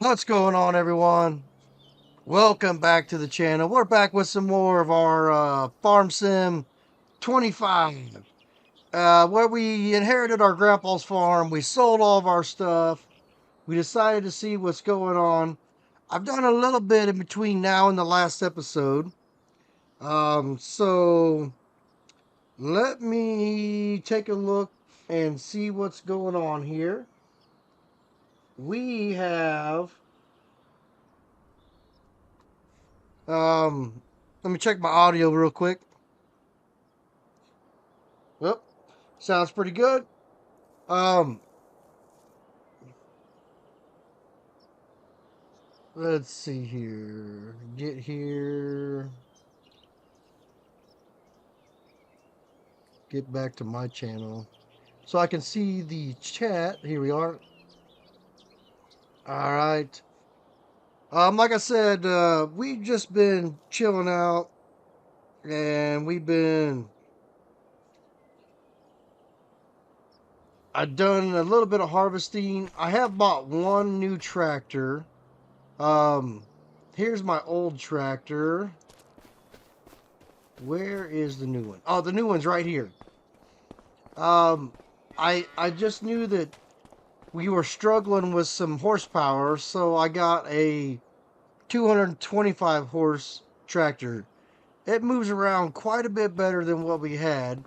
What's going on, everyone? Welcome back to the channel. We're back with some more of our Farm Sim 25, where we inherited our grandpa's farm. We sold all of our stuff. We decided to see what's going on. I've done a little bit in between now and the last episode. So let me take a look and see what's going on here. We have let me check my audio real quick. Well, sounds pretty good. Um, let's see here. Get here. Get back to my channel so I can see the chat. Here we are. All right. Like I said, we've just been chilling out, and I've done a little bit of harvesting. I have bought one new tractor. Um, here's my old tractor. Where is the new one? Oh, the new one's right here. Um, I just knew that we were struggling with some horsepower, so I got a 225 horse tractor. It moves around quite a bit better than what we had.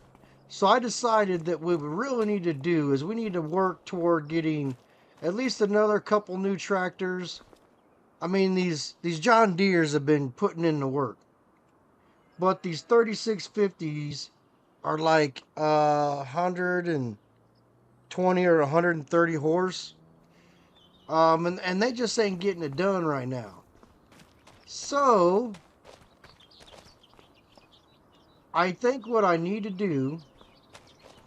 So I decided that what we really need to do is we need to work toward getting at least another couple new tractors. I mean, these John Deeres have been putting in the work, but these 3650s are like 120 or 130 horse. And they just ain't getting it done right now. So I think what I need to do,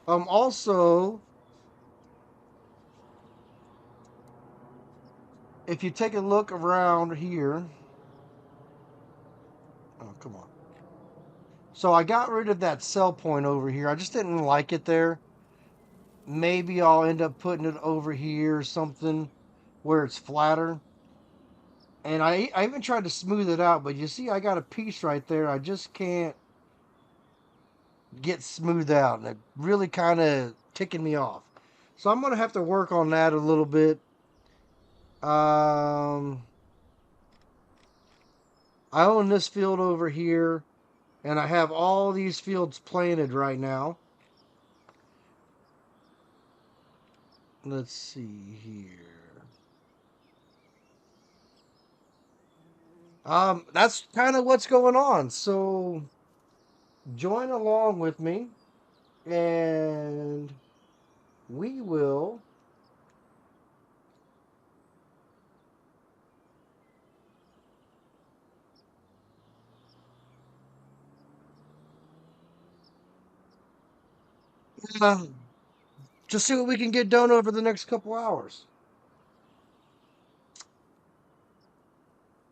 also, if you take a look around here, oh come on. So I got rid of that sell point over here. I just didn't like it there. Maybe I'll end up putting it over here or something where it's flatter. And I even tried to smooth it out, but you see I got a piece right there. I just can't get smoothed out, and it really kind of ticking me off. So I'm gonna have to work on that a little bit. Um, I own this field over here, and I have all these fields planted right now. Let's see here. That's kind of what's going on. So join along with me, and we will. Uh, just see what we can get done over the next couple hours.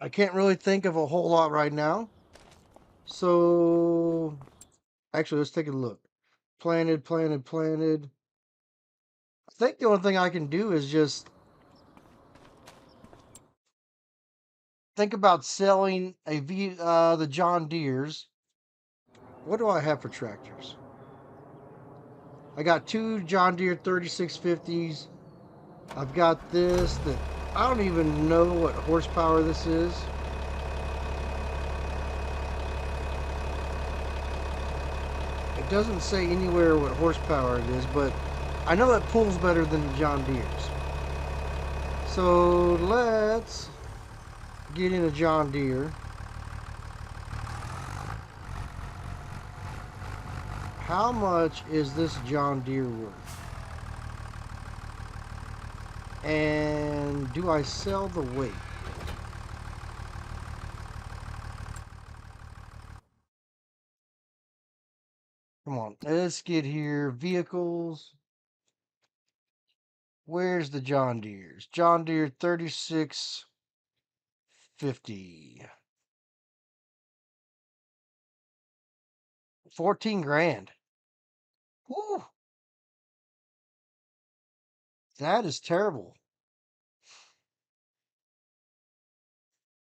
I can't really think of a whole lot right now. So, actually, let's take a look. Planted, planted, planted. I think the only thing I can do is just think about selling the John Deeres. What do I have for tractors? I got two John Deere 3650s. I've got this that I don't even know what horsepower this is. It doesn't say anywhere what horsepower it is, but I know it pulls better than the John Deere's. So let's get in a John Deere. How much is this John Deere worth? And do I sell the weight? Come on, let's get here. Vehicles. Where's the John Deere's? John Deere 3650. 14 grand. Woo! That is terrible.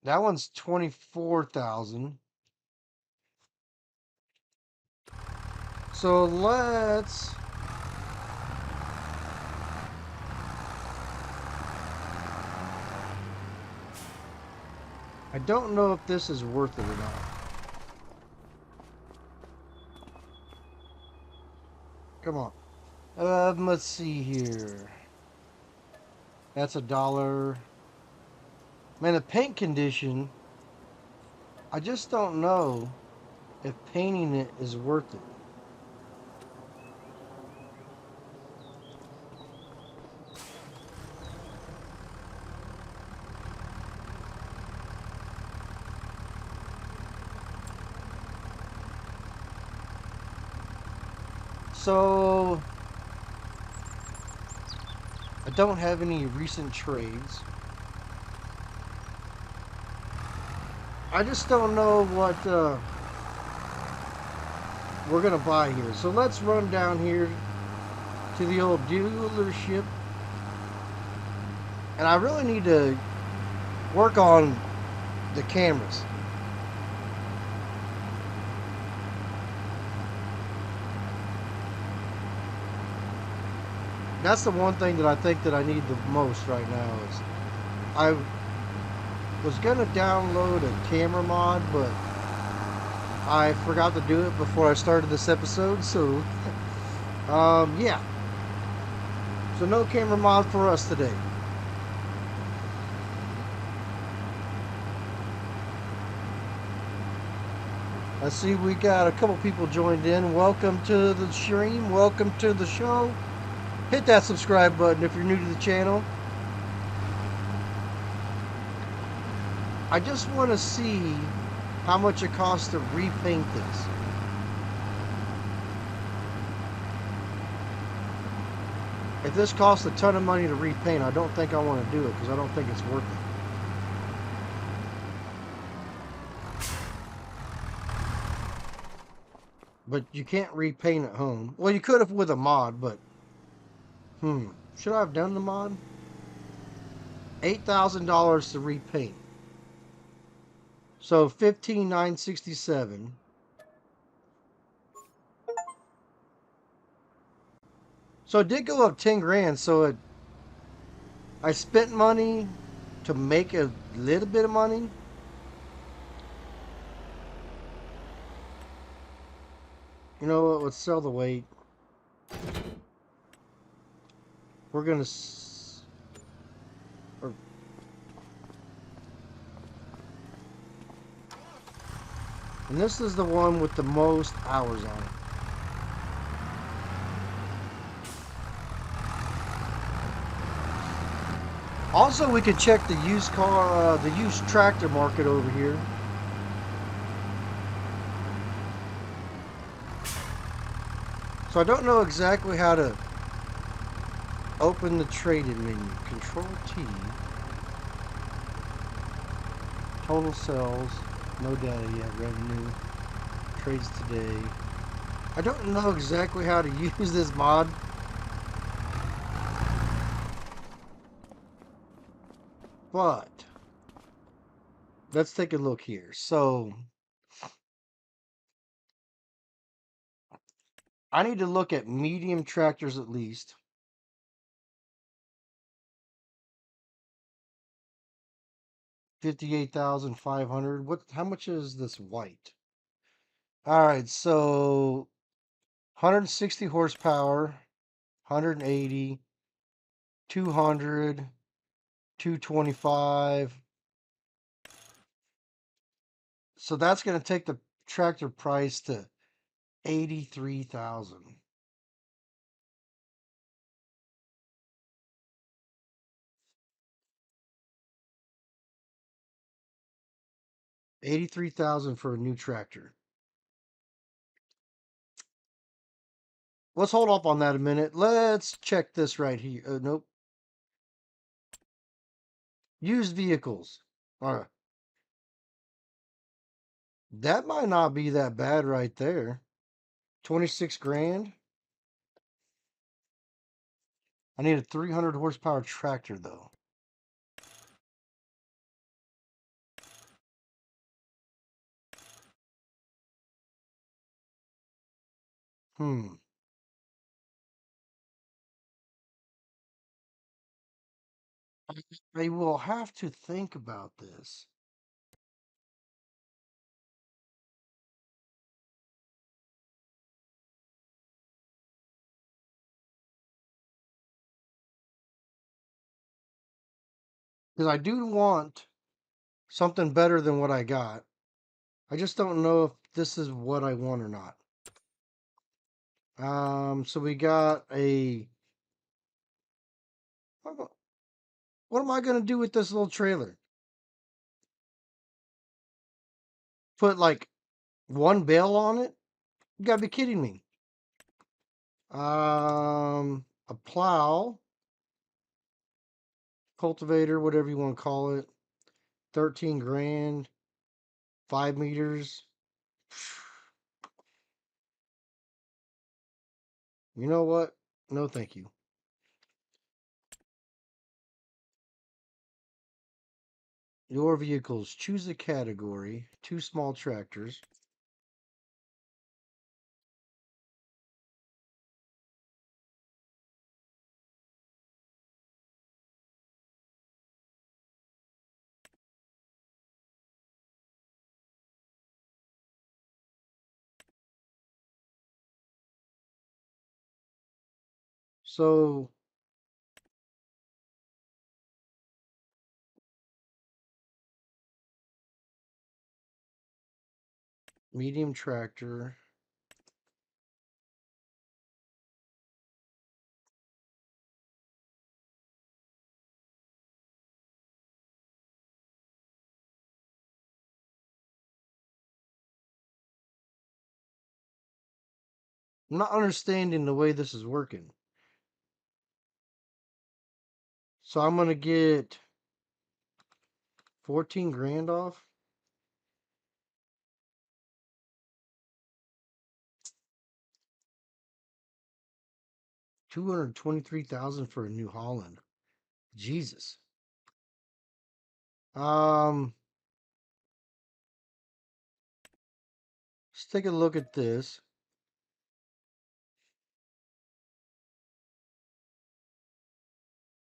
That one's 24,000. So let's... I don't know if this is worth it or not. Come on. Let's see here. That's $1. Man, the paint condition, I just don't know if painting it is worth it. So, I don't have any recent trades. I just don't know what we're going to buy here. So let's run down here to the old dealership. And I really need to work on the cameras. That's the one thing that I think that I need the most right now is I was going to download a camera mod, but I forgot to do it before I started this episode. So, yeah. So no camera mod for us today. I see we got a couple people joined in. Welcome to the stream. Welcome to the show. Hit that subscribe button if you're new to the channel. I just want to see how much it costs to repaint this. If this costs a ton of money to repaint, I don't think I want to do it because I don't think it's worth it. But you can't repaint at home. Well, you could have with a mod, but should I have done the mod? $8,000 to repaint. So $15,967. So it did go up 10 grand. So I spent money to make a little bit of money. You know what? Let's sell the weight. We're gonna. And this is the one with the most hours on it. Also, we could check the used car, the used tractor market over here. So I don't know exactly how to open the trading menu. Control T. Total sales. No data yet. Revenue. Trades today. I don't know exactly how to use this mod. But let's take a look here. So I need to look at medium tractors at least. 58,500. What? How much is this white? All right, so 160 horsepower, 180, 200, 225. So that's going to take the tractor price to 83,000. $83,000 for a new tractor. Let's hold up on that a minute. Let's check this right here. Nope. Used vehicles. All right. That might not be that bad right there. 26 grand. I need a 300 horsepower tractor though. Hmm. I will have to think about this. Because I do want something better than what I got. I just don't know if this is what I want or not. So we got a. What am I gonna do with this little trailer? Put like one bale on it? You gotta be kidding me. A plow, cultivator, whatever you want to call it. 13 grand, 5 meters. You know what? No, thank you. Your vehicles. Choose a category. 2 small tractors. So, medium tractor. I'm not understanding the way this is working. So I'm gonna get 14 grand off. 223,000 for a New Holland. Jesus. Um, let's take a look at this.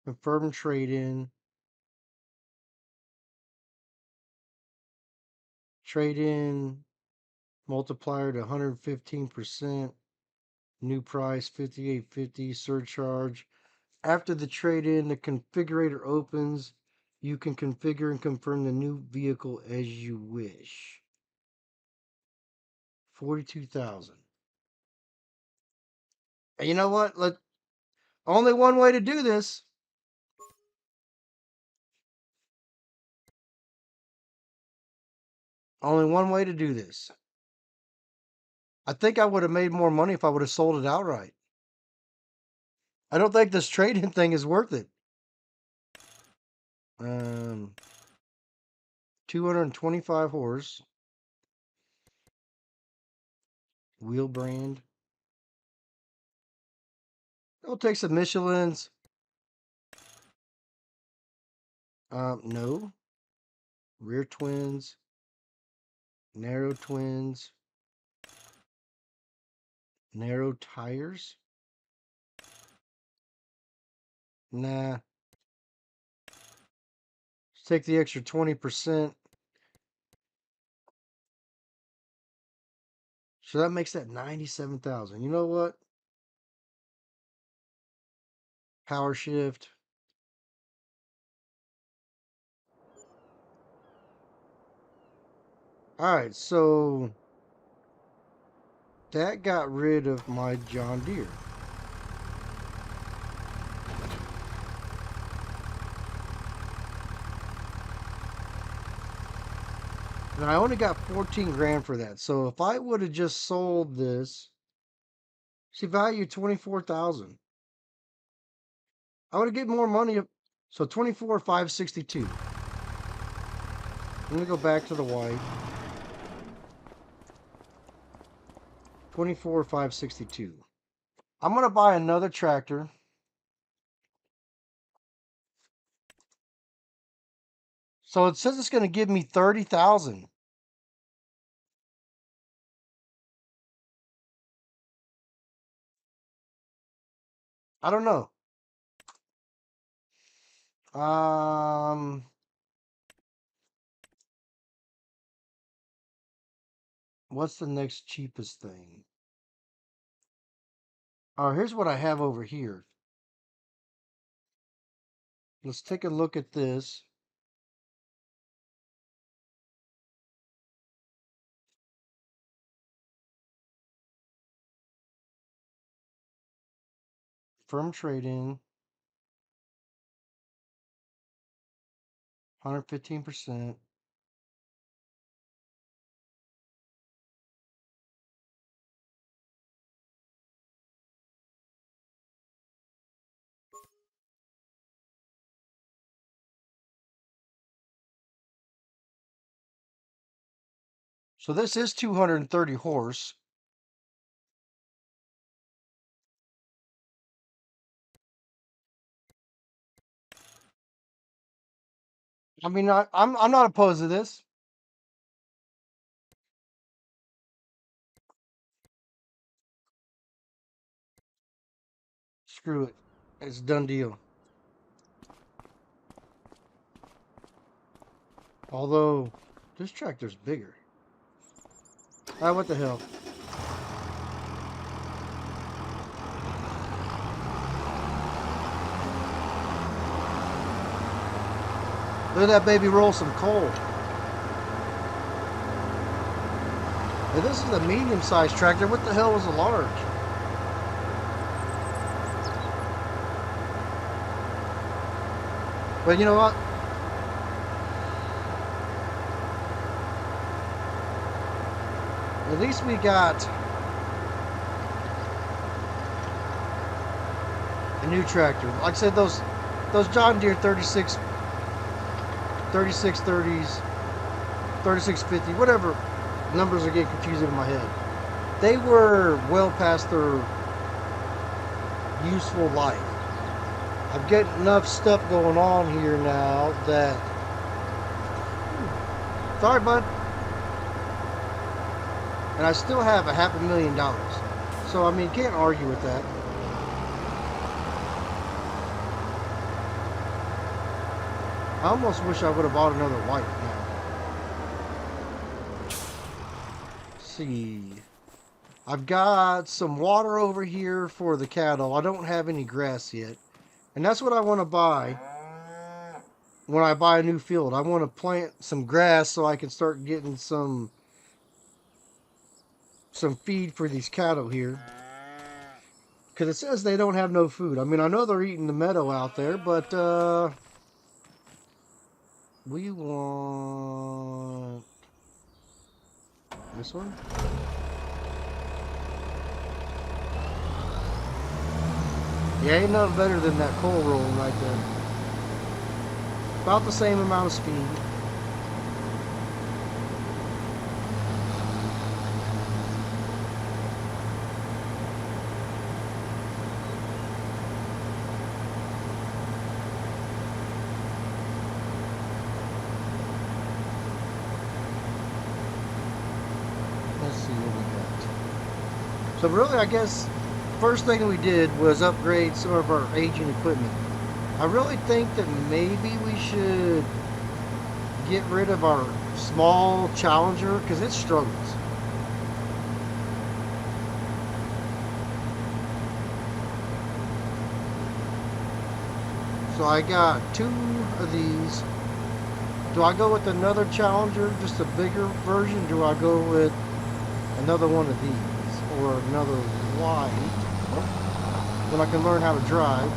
Confirm trade in. Trade in multiplier to 115%. New price 58.50 surcharge. After the trade in, the configurator opens. You can configure and confirm the new vehicle as you wish. 42,000. And you know what? Only one way to do this. Only one way to do this. I think I would have made more money if I would have sold it outright. I don't think this trade-in thing is worth it. 225 horse. Wheel brand. I'll take some Michelins. No. Rear twins. Narrow twins. Narrow tires. Nah. Let's take the extra 20%. So that makes that 97,000. You know what? Power shift. All right, so that got rid of my John Deere. And I only got 14 grand for that. So if I would have just sold this, see, value 24,000. I would have get more money. So 24,562. I'm gonna go back to the white. 24,562. I'm gonna buy another tractor. So it says it's gonna give me 30,000. I don't know. What's the next cheapest thing? Oh, here's what I have over here. Let's take a look at this. Firm trade-in, 115%. So this is 230 horse. I mean, I'm not opposed to this. Screw it. It's a done deal. Although, this tractor's bigger. Ah, what the hell? Look at that baby roll some coal. Hey, this is a medium-sized tractor. What the hell was a large? But you know what? At least we got a new tractor. Like I said, those John Deere 3630s, 3650, whatever numbers are getting confusing in my head. They were well past their useful life. I've got enough stuff going on here now that... Sorry, bud. And I still have $500,000. So, I mean, can't argue with that. I almost wish I would have bought another white now. Let's see. I've got some water over here for the cattle. I don't have any grass yet. And that's what I want to buy when I buy a new field. I want to plant some grass so I can start getting some feed for these cattle here. Because it says they don't have no food. I mean, I know they're eating the meadow out there, but we want this one. Yeah, ain't nothing better than that coal rolling right there. About the same amount of speed. Let's see what we got. So really, I guess first thing we did was upgrade some of our aging equipment. I really think that maybe we should get rid of our small Challenger because it struggles. So I got 2 of these. Do I go with another Challenger, just a bigger version? Do I go with another one of these or another white when I can learn how to drive?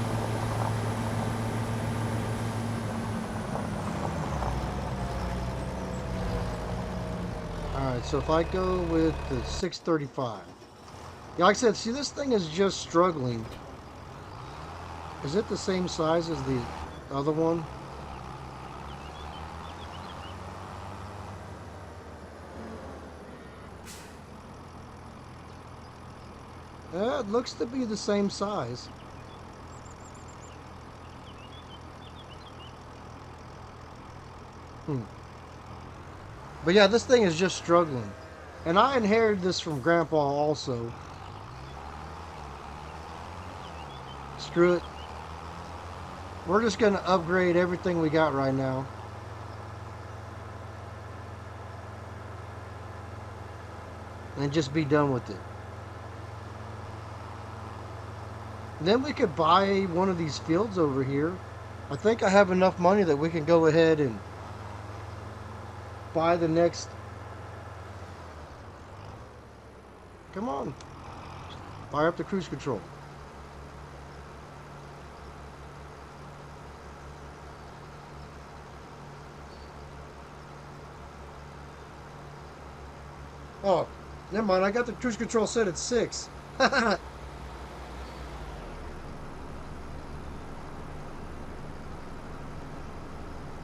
Alright, so if I go with the 635. Yeah, like I said, see, this thing is just struggling. Is it the same size as the other one? Yeah, it looks to be the same size. But yeah, this thing is just struggling. And I inherited this from Grandpa also. Screw it. We're just going to upgrade everything we got right now. And just be done with it. Then we could buy one of these fields over here. I think I have enough money that we can go ahead and buy the next. Come on. Fire up the cruise control. Oh, never mind. I got the cruise control set at 6.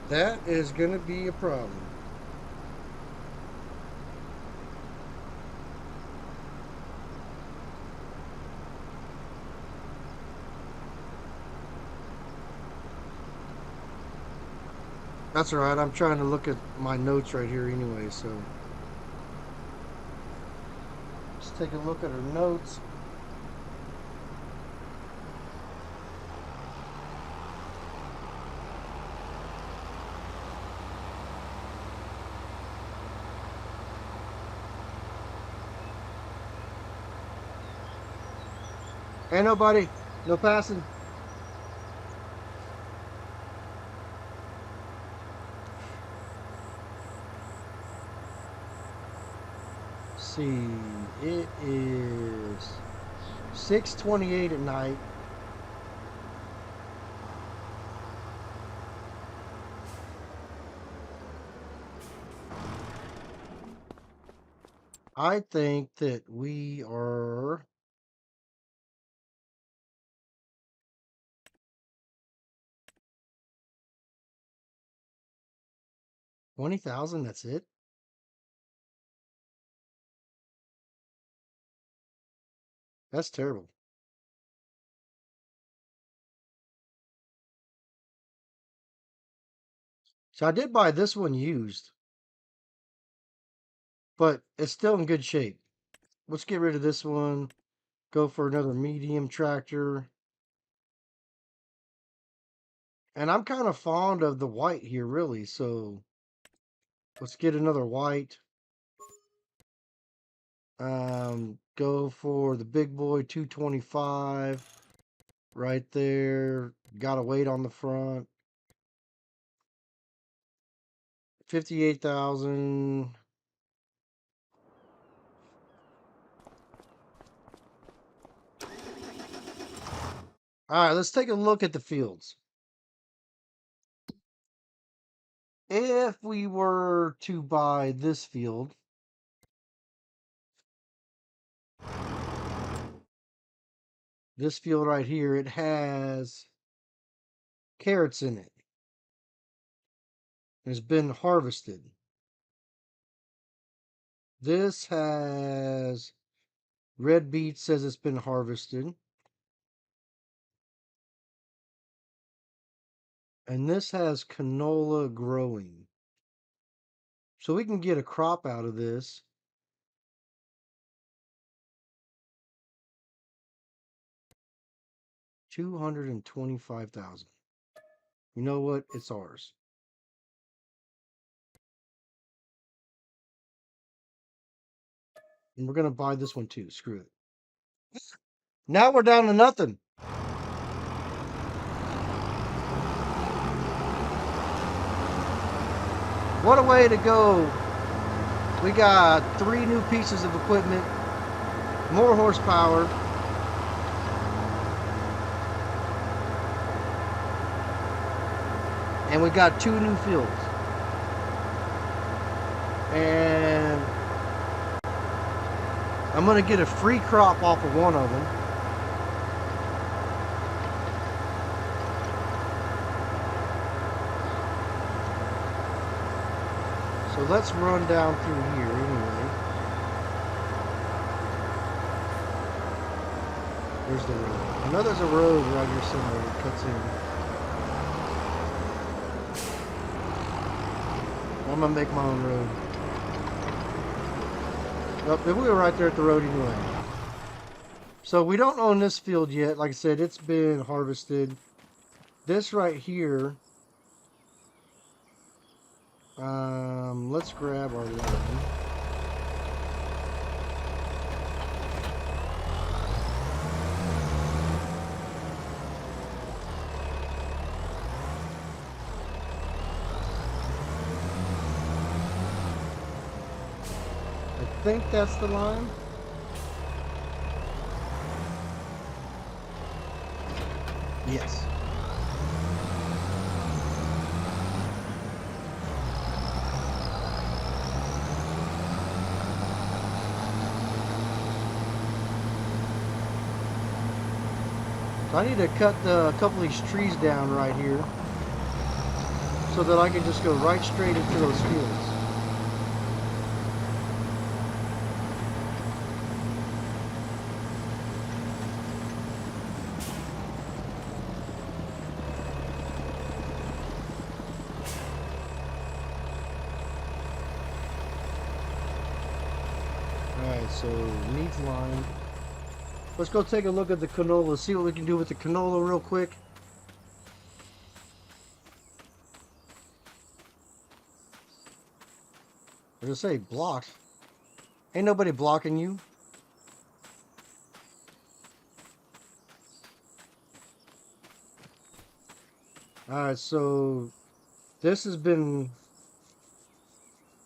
That is going to be a problem. That's all right. I'm trying to look at my notes right here anyway, so let's take a look at our notes. Ain't nobody. No passing. See, it is 6:28 at night. I think that we are 20,000. That's it. That's terrible. So I did buy this one used, but it's still in good shape. Let's get rid of this one. Go for another medium tractor. And I'm kind of fond of the white here, really. So let's get another white. Go for the big boy 225 right there. Got a weight on the front. 58,000. All right, let's take a look at the fields. If we were to buy this field, right here, it has carrots in it. It's been harvested. This has red beet, says it's been harvested. And this has canola growing. So we can get a crop out of this. $225,000. You know what? It's ours. And we're going to buy this one too. Screw it. Now we're down to nothing. What a way to go. We got 3 new pieces of equipment, more horsepower. And we got 2 new fields. And I'm going to get a free crop off of one of them. So let's run down through here anyway. There's the road. I know there's a road right here somewhere that cuts in. I'm gonna make my own road. Oh, we were right there at the road anyway. So we don't own this field yet. Like I said, it's been harvested. This right here. Let's grab our line. I think that's the line. Yes. So I need to cut a couple of these trees down right here so that I can just go right straight into those fields. Alright, so needs line. Let's go take a look at the canola, see what we can do with the canola real quick. I just say blocked. Ain't nobody blocking you. Alright, so this has been...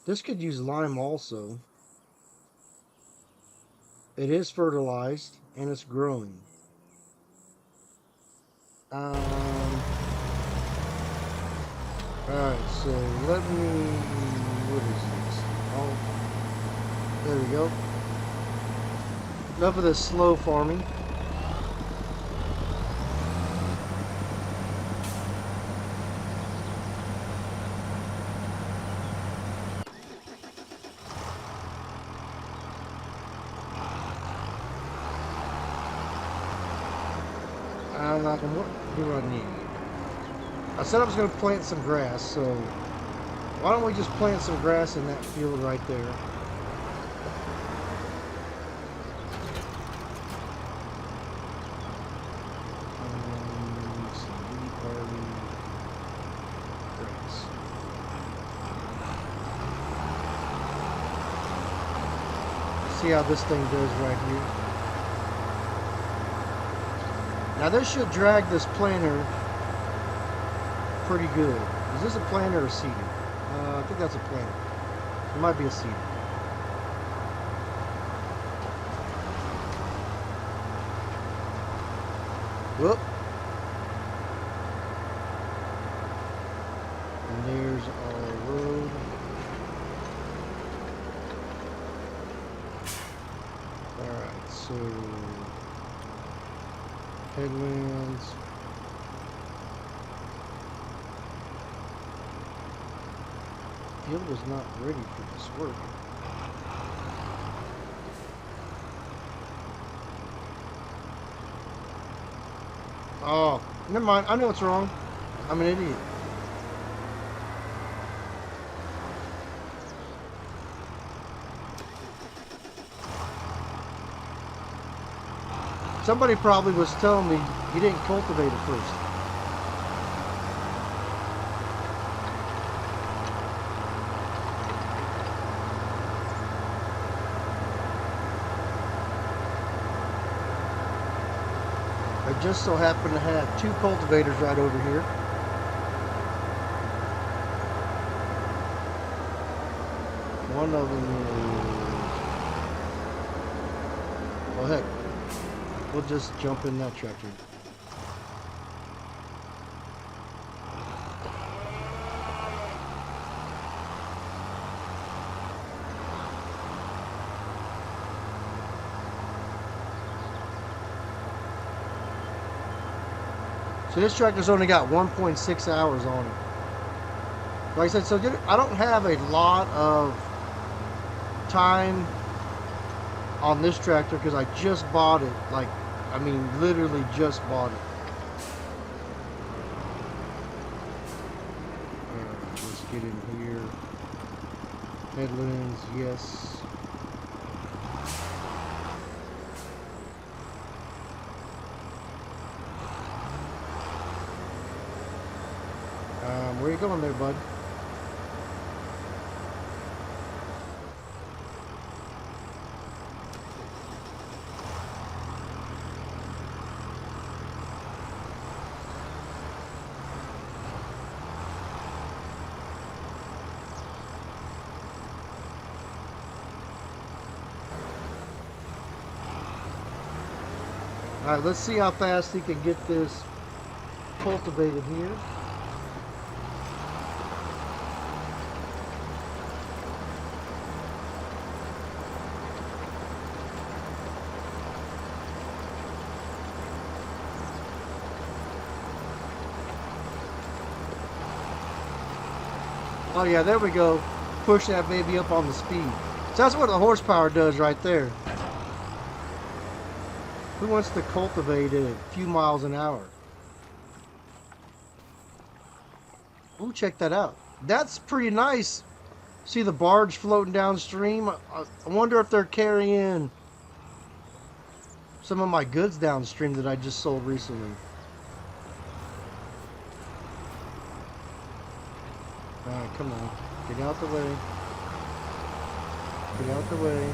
This could use lime also. It is fertilized and it's growing. Alright, so let me... What is this? Oh, there we go. Enough of this slow farming. What do I need? I said I was going to plant some grass, so why don't we just plant some grass in that field right there? Some wheat, barley, grass. See how this thing does right here. Now this should drag this planter pretty good. Is this a planter or a seeder? I think that's a planter. It might be a seeder. Whoop. And there's our road. Alright, so headlands. Field was not ready for this work. Oh, never mind. I know what's wrong. I'm an idiot. Somebody probably was telling me you didn't cultivate it first. I just so happen to have two cultivators right over here. One of them is... Well, heck. We'll just jump in that tractor. So this tractor's only got 1.6 hours on it. Like I said, so I don't have a lot of time on this tractor because I just bought it. Like, I mean, literally just bought it. Alright, let's get in here. Headlands, yes. you going there, bud? Alright, let's see how fast he can get this cultivated here. Oh yeah, there we go. Push that baby up on the speed. So that's what the horsepower does right there. Who wants to cultivate at a few miles an hour? Ooh, check that out. That's pretty nice. See the barge floating downstream? I wonder if they're carrying some of my goods downstream that I just sold recently. Alright, come on. Get out the way. Get out the way.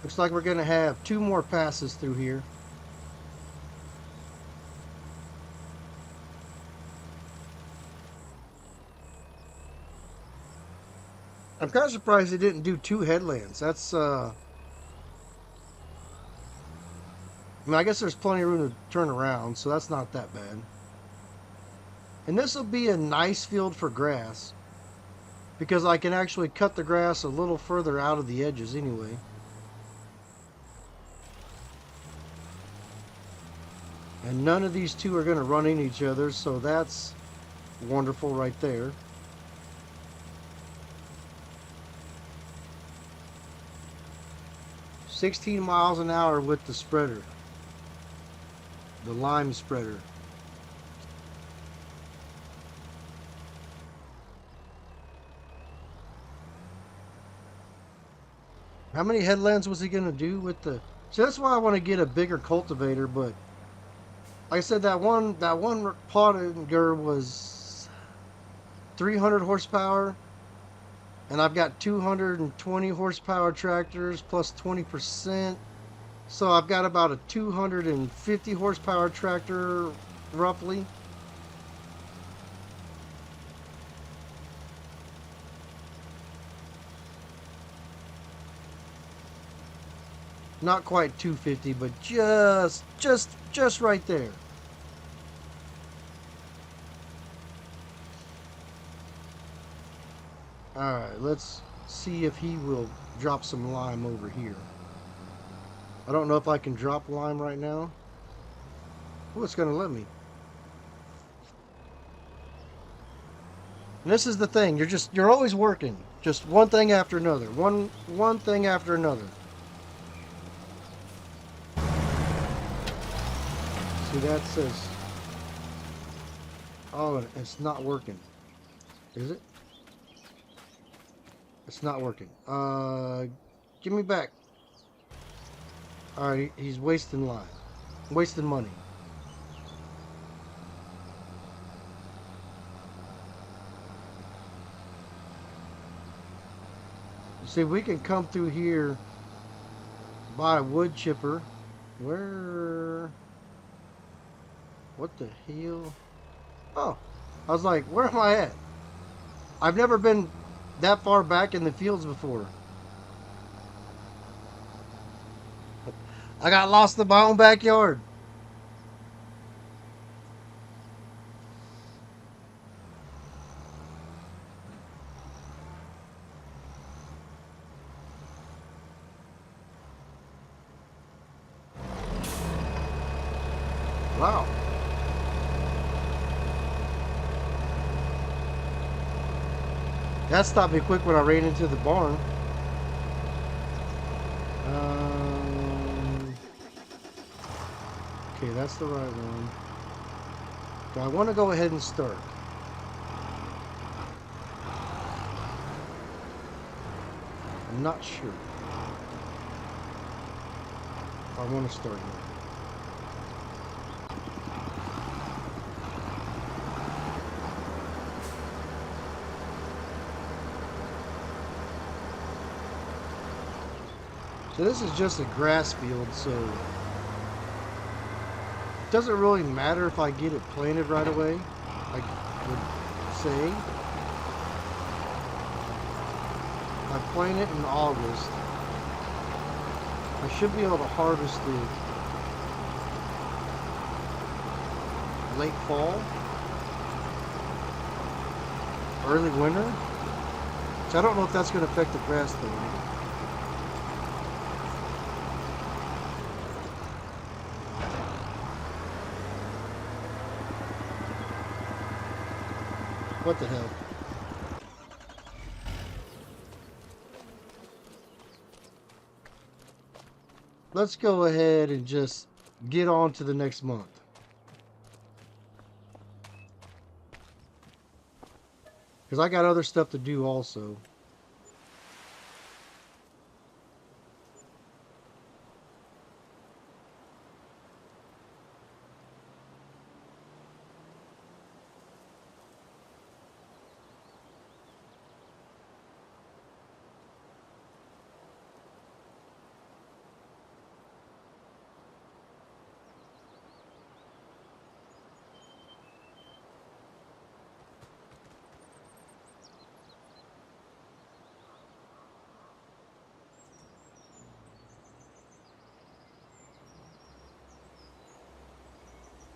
Looks like we're going to have 2 more passes through here. I'm kind of surprised they didn't do 2 headlands. That's, I mean, I guess there's plenty of room to turn around, so that's not that bad. And this will be a nice field for grass, because I can actually cut the grass a little further out of the edges anyway. And none of these 2 are going to run into each other, so that's wonderful right there. "16 miles an hour with the spreader, the lime spreader." How many headlands was he going to do with the... So that's why I want to get a bigger cultivator, but like I said, that one plotter was 300 horsepower, and I've got 220 horsepower tractors plus 20%, so I've got about a 250 horsepower tractor roughly. Not quite 250, but just right there. Alright, let's see if he will drop some lime over here. I don't know if I can drop lime right now. Oh, it's gonna let me. And this is the thing, you're always working. Just one thing after another. One thing after another. See, that says... Oh, it's not working. Is it? It's not working. Give me back. Alright, he's wasting lime. Wasting money. See, we can come through here, buy a wood chipper. Where... What the hell? Oh, I was like, where am I at? I've never been that far back in the fields before. I got lost in my own backyard. Wow. That stopped me quick when I ran into the barn. Okay, that's the right one. Do I want to go ahead and start? I'm not sure. I want to start here. So this is just a grass field, so it doesn't really matter if I get it planted right away, I would say. I plant it in August. I should be able to harvest it late fall, early winter. So I don't know if that's going to affect the grass though. What the hell? Let's go ahead and just get on to the next month. Because I got other stuff to do also.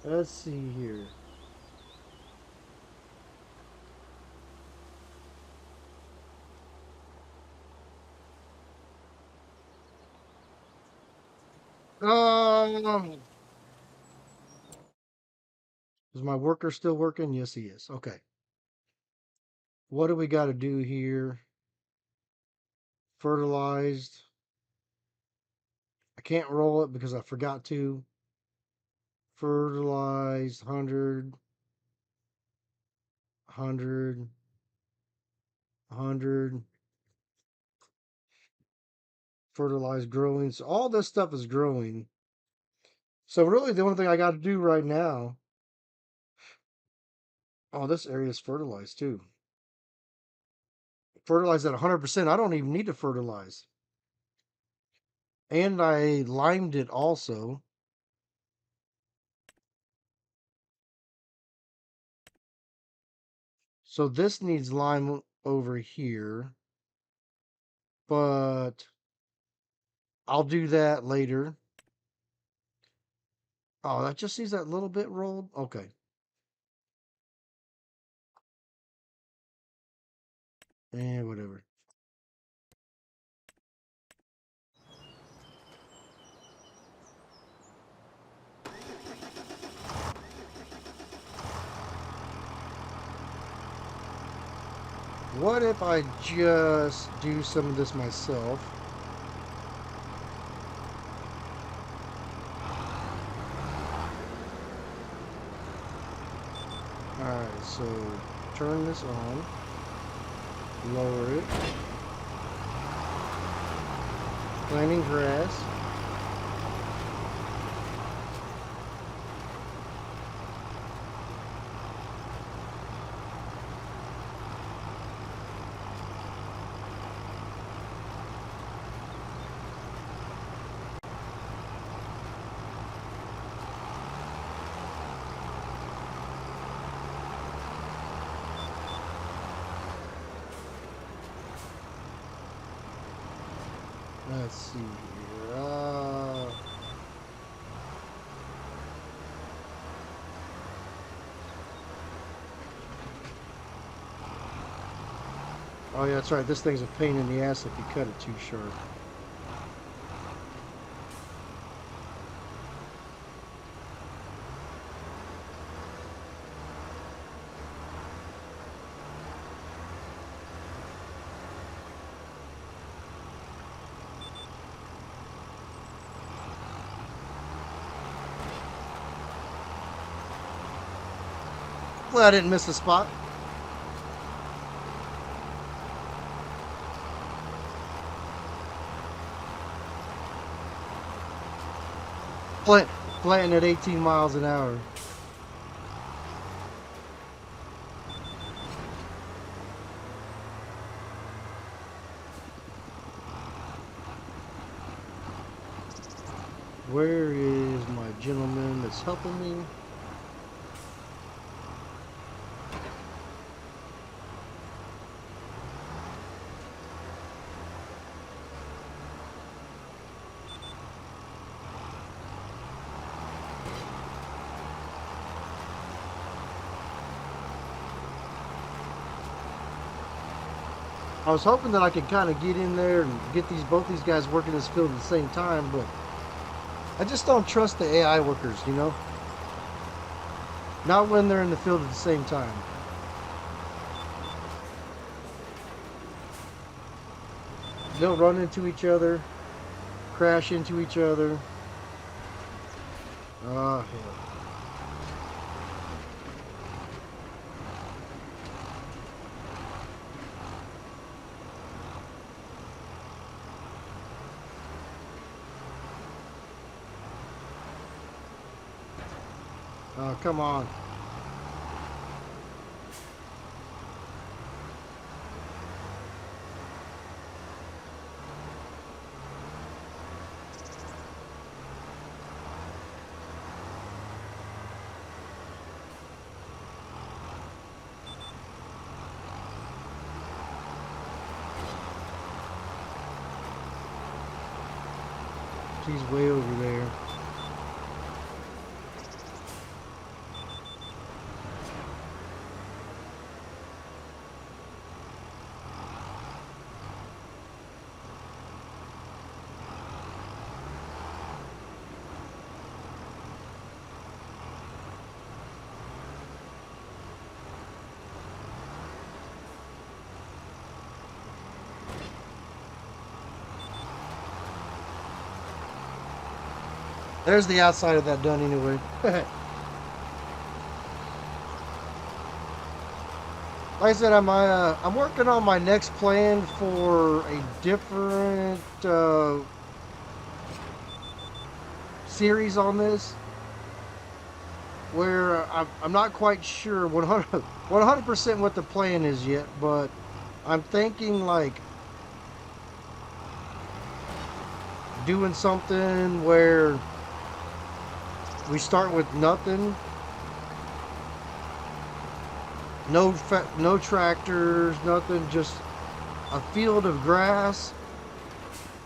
Let's see here. Is my worker still working? Yes, he is. Okay. What do we got to do here? Fertilized. I can't roll it because I forgot to. Fertilized 100, 100, 100. Fertilized growing. So all this stuff is growing. So really the only thing I got to do right now. Oh, this area is fertilized too. Fertilized at 100%. I don't even need to fertilize. And I limed it also. So this needs lime over here. But I'll do that later. Oh, that just sees that little bit rolled? Okay. Whatever. What if I just do some of this myself? Alright, so turn this on. Lower it. Planting grass. Let's see here. Oh yeah, that's right. This thing's a pain in the ass if you cut it too short. Hopefully I didn't miss a spot. Planting at 18 miles an hour. Where is my gentleman that's helping me? I was hoping that I could kind of get in there and get both these guys working this field at the same time, but I just don't trust the AI workers, you know? Not when they're in the field at the same time. They'll run into each other, crash into each other. Oh, hell. Oh, come on. She's way over there. There's the outside of that done anyway. Like I said, I'm working on my next plan for a different series on this, where I'm not quite sure 100% what the plan is yet, but I'm thinking like doing something where we start with nothing, no tractors, nothing, just a field of grass,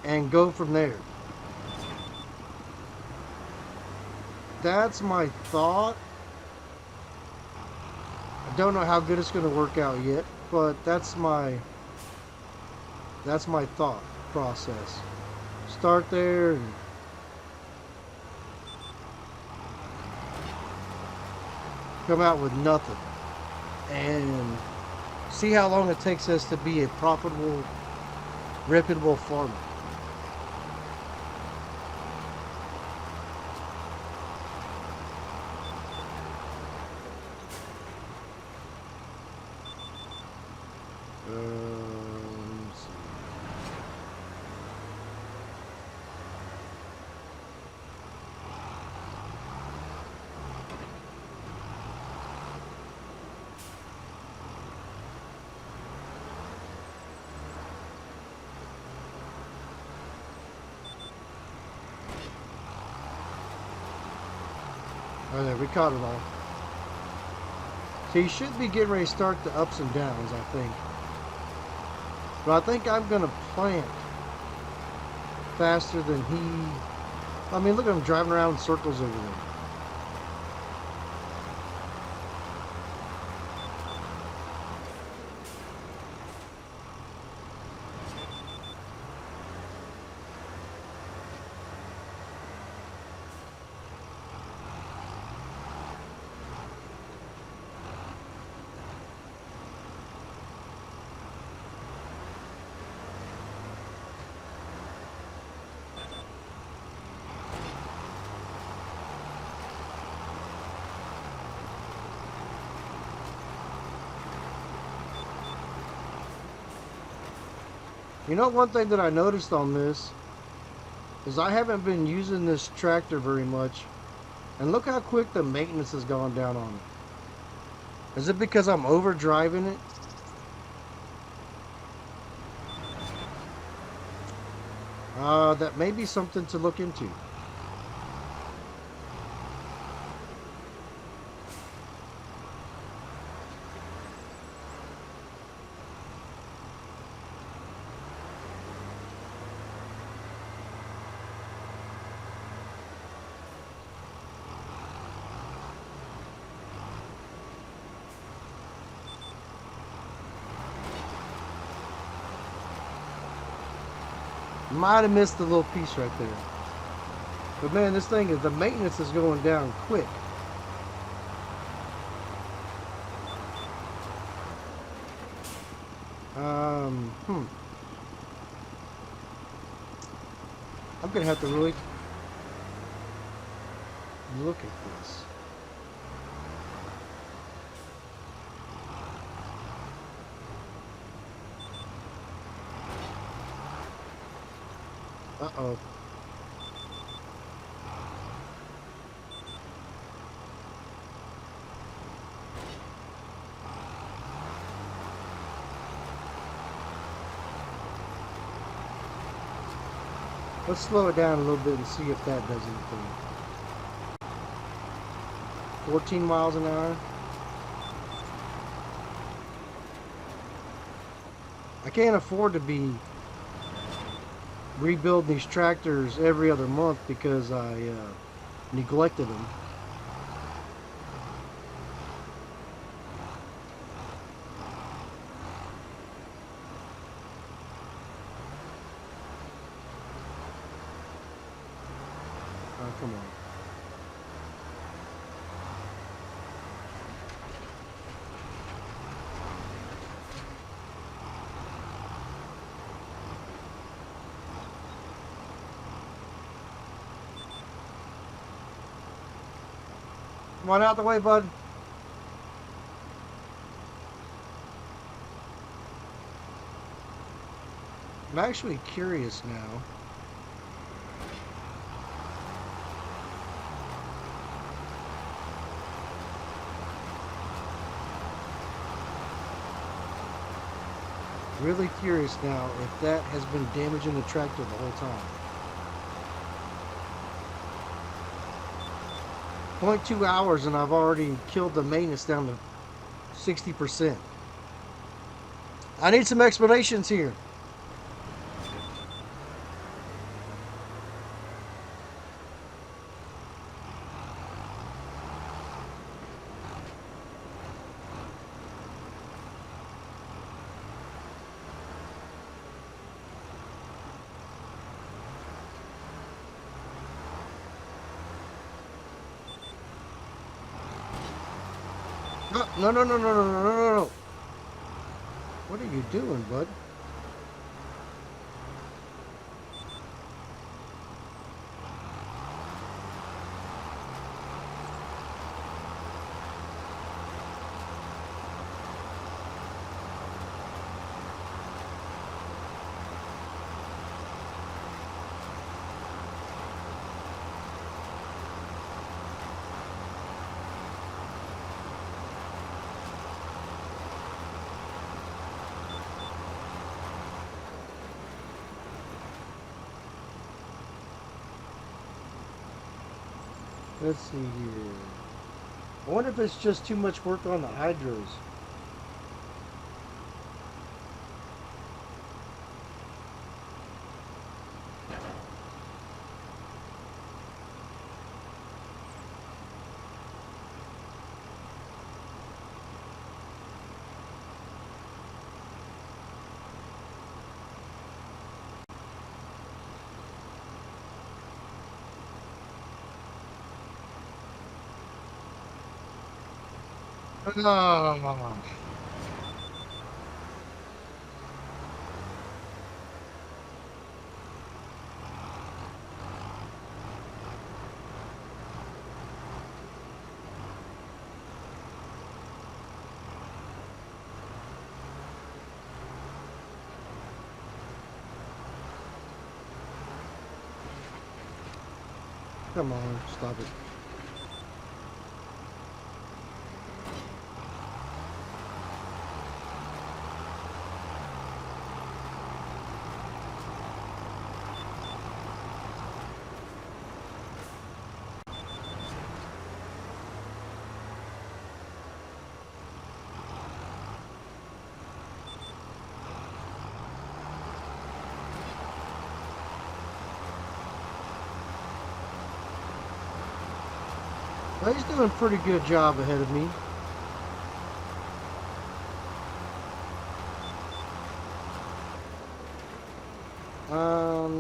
and go from there. That's my thought. I don't know how good it's going to work out yet, but that's my thought process. Start there and come out with nothing and see how long it takes us to be a profitable, reputable farmer. Let's see. Oh, there, we caught it all. So you should be getting ready to start the ups and downs, I think. But I think I'm going to plant faster than he... I mean, look at him driving around in circles over there. You know, one thing that I noticed on this is I haven't been using this tractor very much. And look how quick the maintenance has gone down on it. Is it because I'm over driving it? That may be something to look into. Might have missed the little piece right there. But man, this thing is, the maintenance is going down quick. I'm gonna have to really look at this. Uh-oh. Let's slow it down a little bit and see if that does anything. 14 miles an hour. I can't afford to be rebuilding these tractors every other month because I neglected them. Oh, come on. Come on out the way, bud. I'm actually curious now. Really curious now if that has been damaging the tractor the whole time. 0.2 hours and I've already killed the maintenance down to 60%. I need some explanations here. No, no, no, no, no, no, no, no. What are you doing, bud? Let's see here. I wonder if it's just too much work on the hydros. Oh. Come on, stop it. Well, he's doing a pretty good job ahead of me.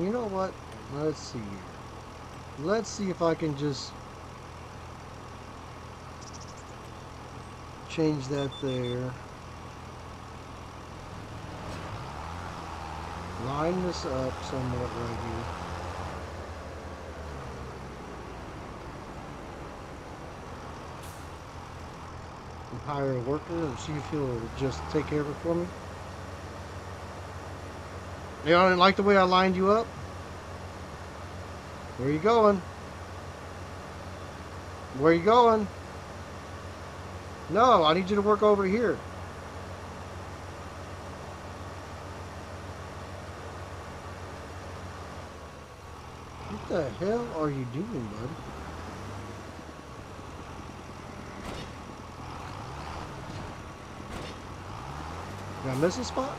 You know what? Let's see here. Let's see if I can just change that there. Line this up somewhat right here. And hire a worker and see if he'll just take care of it for me. You don't like the way I lined you up? Where are you going? Where are you going? No, I need you to work over here. What the hell are you doing, bud? Did I miss a spot?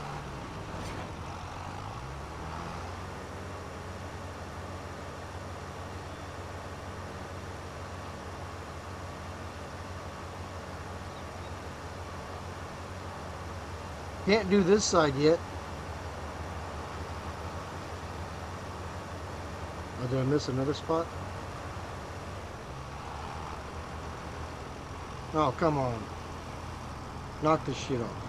Can't do this side yet. Oh, did I miss another spot? Oh, come on. Knock this shit off.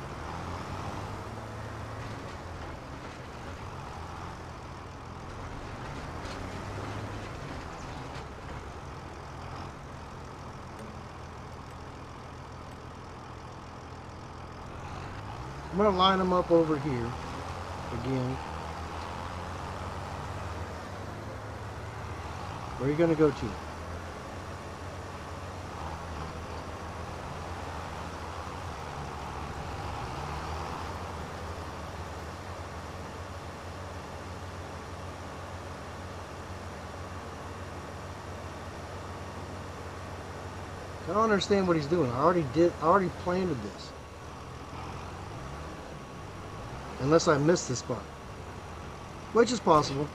I'm going to line them up over here again. Where are you going to go to? I don't understand what he's doing. I already planted this. Unless I missed this spot. Which is possible.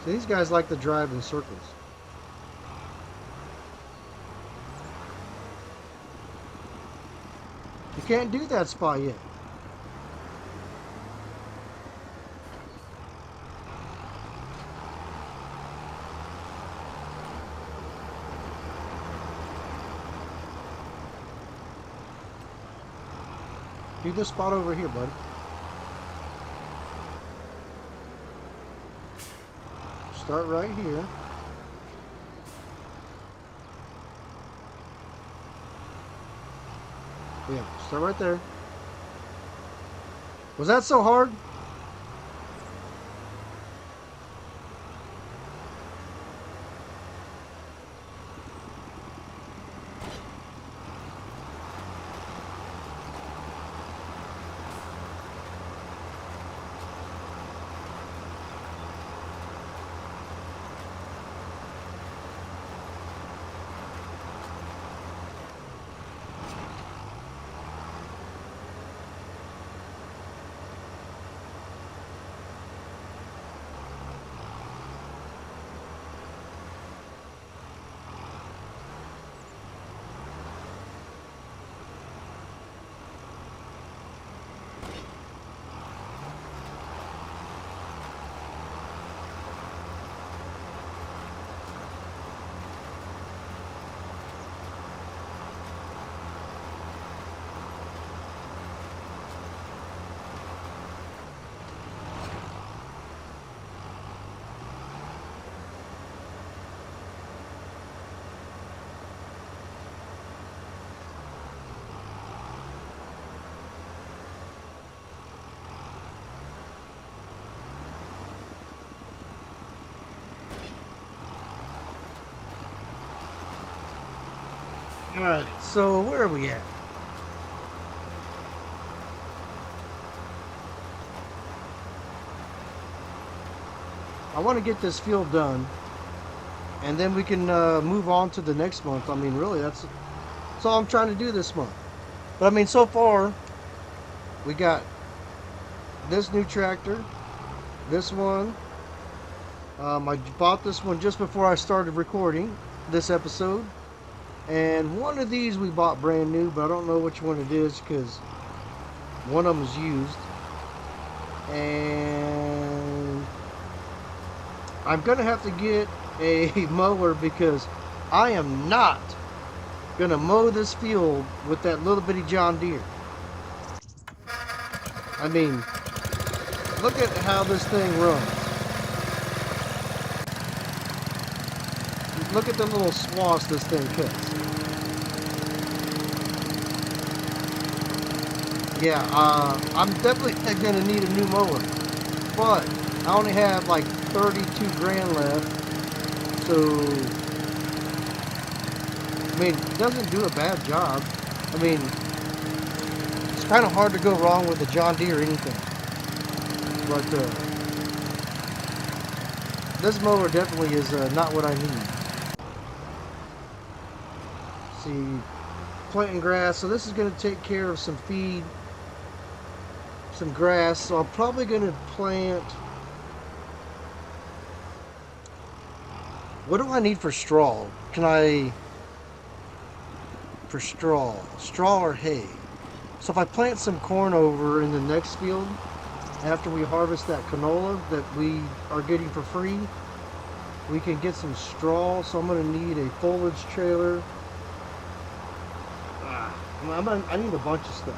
So these guys like to drive in circles. You can't do that spot yet. Do this spot over here, buddy. Start right here. Yeah, start right there. Was that so hard? Alright, so where are we at? I want to get this field done, and then we can move on to the next month. I mean, really, that's all I'm trying to do this month. But I mean, so far, we got this new tractor, this one. I bought this one just before I started recording this episode. And one of these we bought brand new, but I don't know which one it is because one of them is used. And I'm going to have to get a mower because I am not going to mow this field with that little bitty John Deere. I mean, look at how this thing runs. Look at the little swaths this thing cuts. Yeah, I'm definitely going to need a new mower. But I only have like 32 grand left. So, I mean, it doesn't do a bad job. I mean, it's kind of hard to go wrong with a John Deere or anything. But this mower definitely is not what I need. See, planting grass. So this is going to take care of some feed, some grass. So I'm probably going to plant. What do I need for straw? For straw or hay? So if I plant some corn over in the next field, after we harvest that canola that we are getting for free, we can get some straw. So I'm going to need a foliage trailer. I need a bunch of stuff.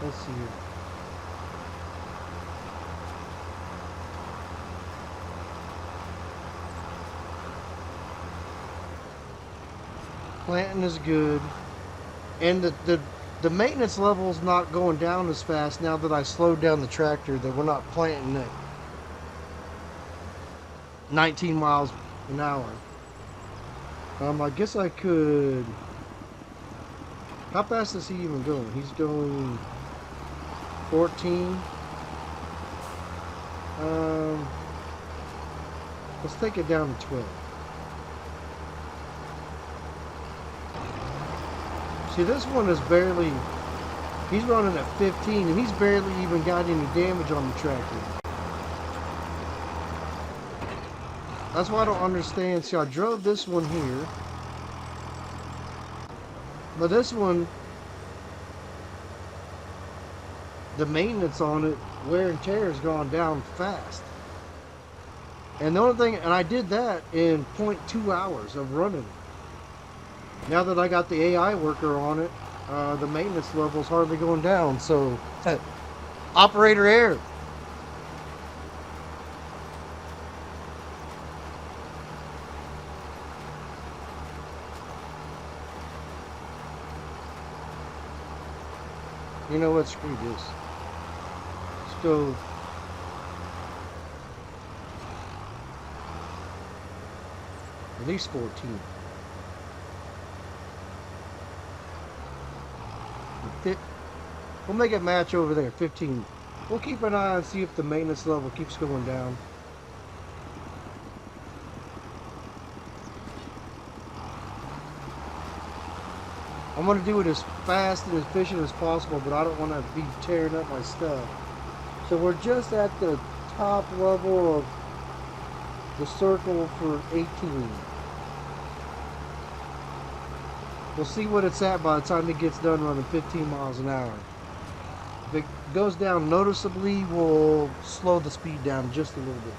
Let's see here. Planting is good, and the maintenance level is not going down as fast now that I slowed down the tractor. That we're not planting at 19 miles an hour. I guess I could. How fast is he even going? He's going 14. Let's take it down to 12. See, this one is barely, he's running at 15 and he's barely even got any damage on the tractor. That's why I don't understand. See, I drove this one here, but this one, the maintenance on it, wear and tear has gone down fast. And the only thing, and I did that in 0.2 hours of running it. Now that I got the AI worker on it, the maintenance level is hardly going down. So, operator error. You know what? Screw this. Let's go. At least 14. We'll make it match over there, 15. We'll keep an eye and see if the maintenance level keeps going down. I'm going to do it as fast and efficient as possible, but I don't want to be tearing up my stuff. So we're just at the top level of the circle for 18. We'll see what it's at by the time it gets done running 15 miles an hour. If it goes down noticeably, we'll slow the speed down just a little bit.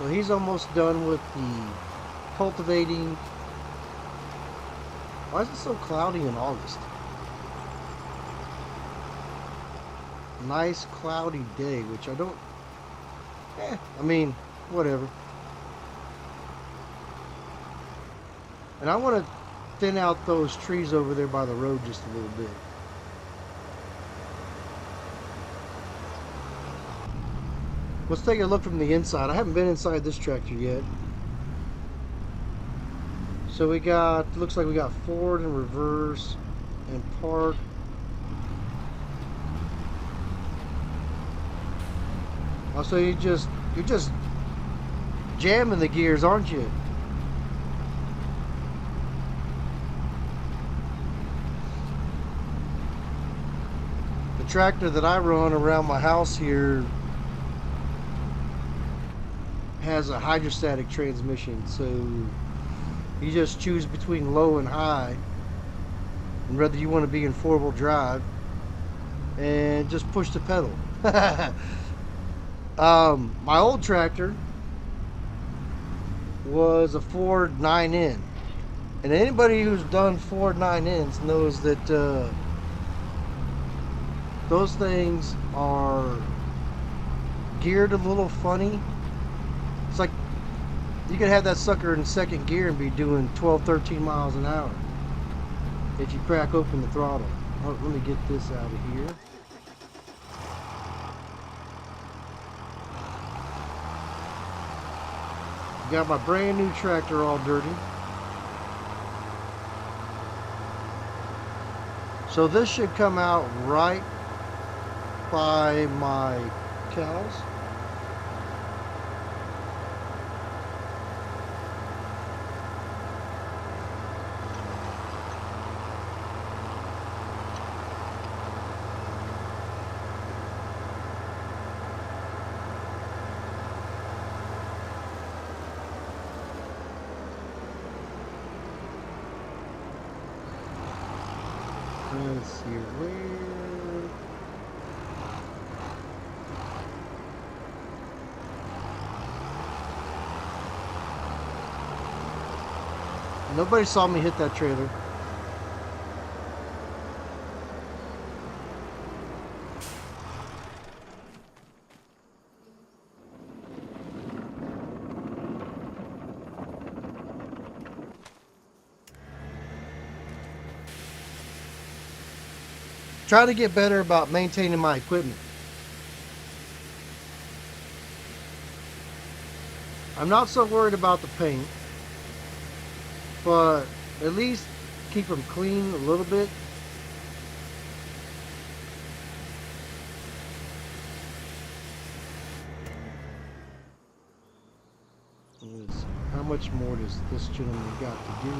So he's almost done with the cultivating. Why is it so cloudy in August? Nice cloudy day, which I don't... I mean, whatever. And I want to thin out those trees over there by the road just a little bit. Let's take a look from the inside. I haven't been inside this tractor yet. So we got, looks like we got forward and reverse and park. Also, you're just jamming the gears, aren't you? The tractor that I run around my house here has a hydrostatic transmission, so you just choose between low and high, and whether you want to be in four-wheel drive, and just push the pedal. My old tractor was a Ford 9N, and anybody who's done Ford 9Ns knows that those things are geared a little funny. It's like you could have that sucker in second gear and be doing 12, 13 miles an hour if you crack open the throttle. Oh, let me get this out of here. Got my brand new tractor all dirty. So this should come out right by my cows. Let's see where. Nobody saw me hit that trailer. Try to get better about maintaining my equipment. I'm not so worried about the paint, but at least keep them clean a little bit. Let's see, how much more does this gentleman got to do?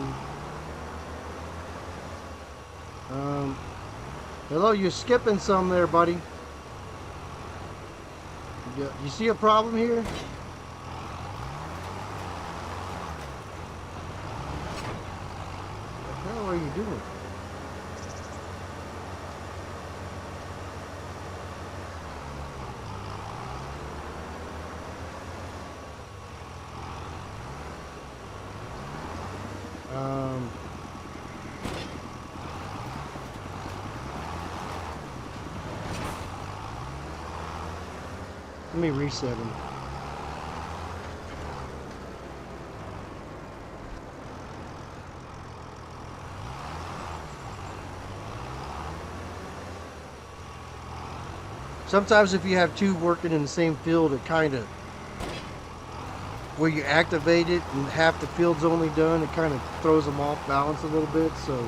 Hello, you're skipping some there, buddy. You see a problem here? What the hell are you doing? Let me reset him. Sometimes if you have two working in the same field, it kind of, where you activate it and half the field's only done, it kind of throws them off balance a little bit. So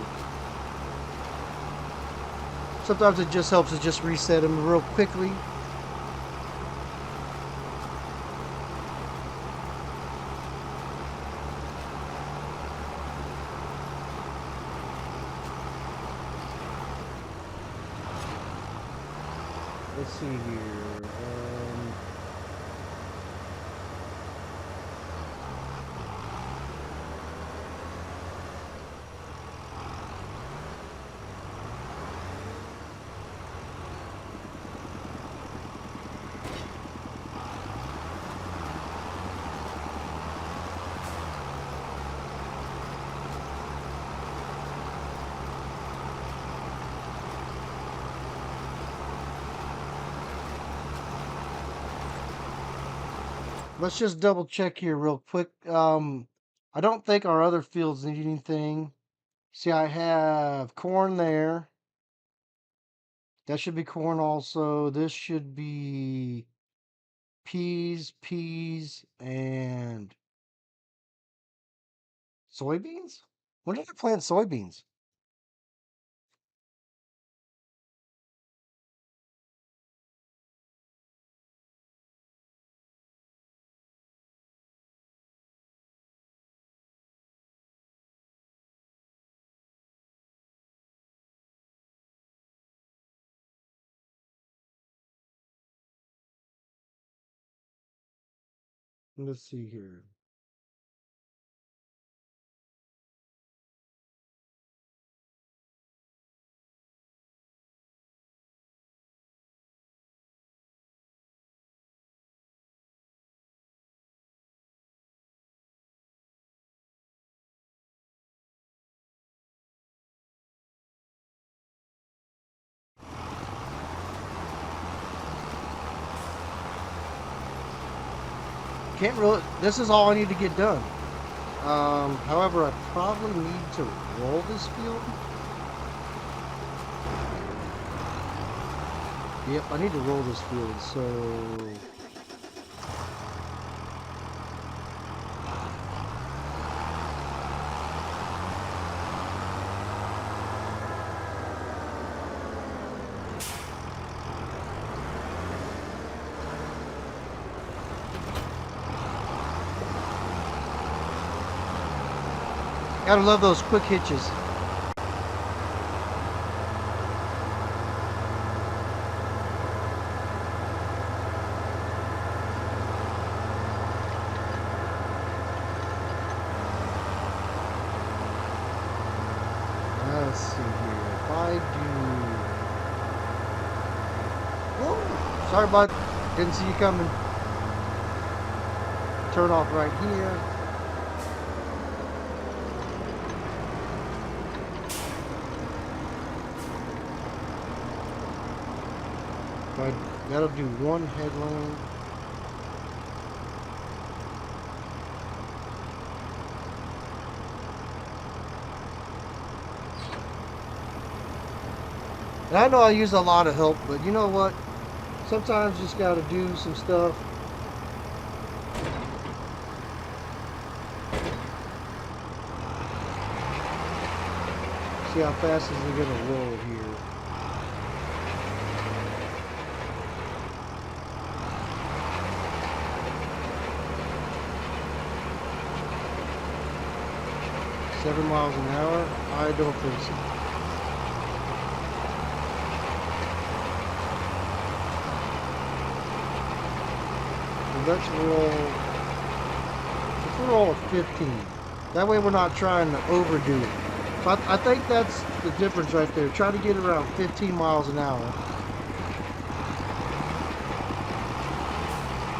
sometimes it just helps to just reset them real quickly. Let's see here. Let's just double check here real quick. I don't think our other fields need anything. See, I have corn there. That should be corn also. This should be peas, and soybeans? When did I plant soybeans? Let's see here. Can't really, this is all I need to get done. However, I probably need to roll this field. Yep, I need to roll this field, so... Gotta love those quick hitches. Let's see here. If I do... Whoa! Sorry, bud. Didn't see you coming. Turn off right here. But that'll do one headland. And I know I use a lot of help, but you know what? Sometimes you just gotta do some stuff. See how fast is it gonna roll here. $7 miles an hour? I don't think so. Let's roll at 15. That way we're not trying to overdo it. So I think that's the difference right there. Try to get around 15 miles an hour.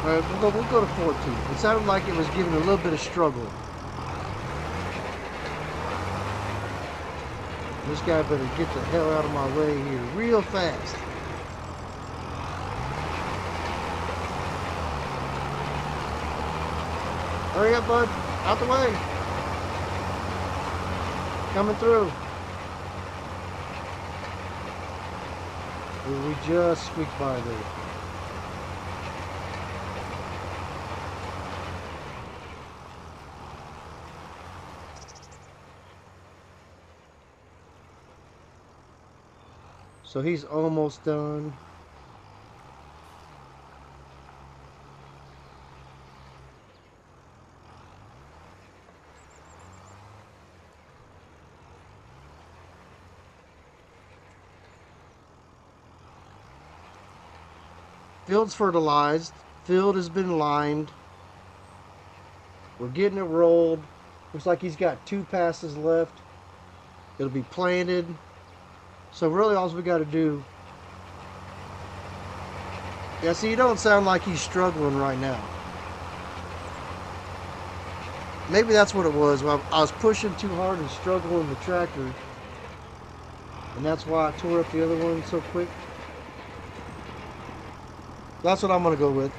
All right, we'll go to 14. It sounded like it was giving a little bit of struggle. This guy better get the hell out of my way here real fast. Hurry up, bud. Out the way. Coming through. We just squeaked by there. So he's almost done. Field's fertilized. Field has been lined. We're getting it rolled. Looks like he's got 2 passes left. It'll be planted. So really all we got to do... Yeah, see, you don't sound like he's struggling right now. Maybe that's what it was. I was pushing too hard and struggling the tractor. And that's why I tore up the other one so quick. That's what I'm going to go with.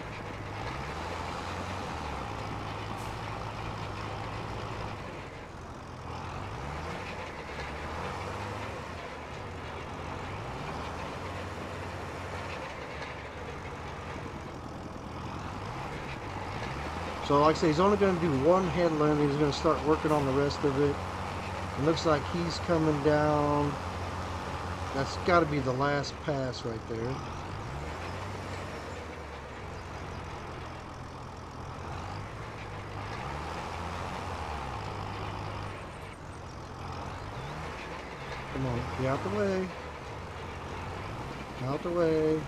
So like I say, he's only going to do one headland. He's going to start working on the rest of it. It looks like he's coming down. That's got to be the last pass right there. Come on, get out the way. Out the way.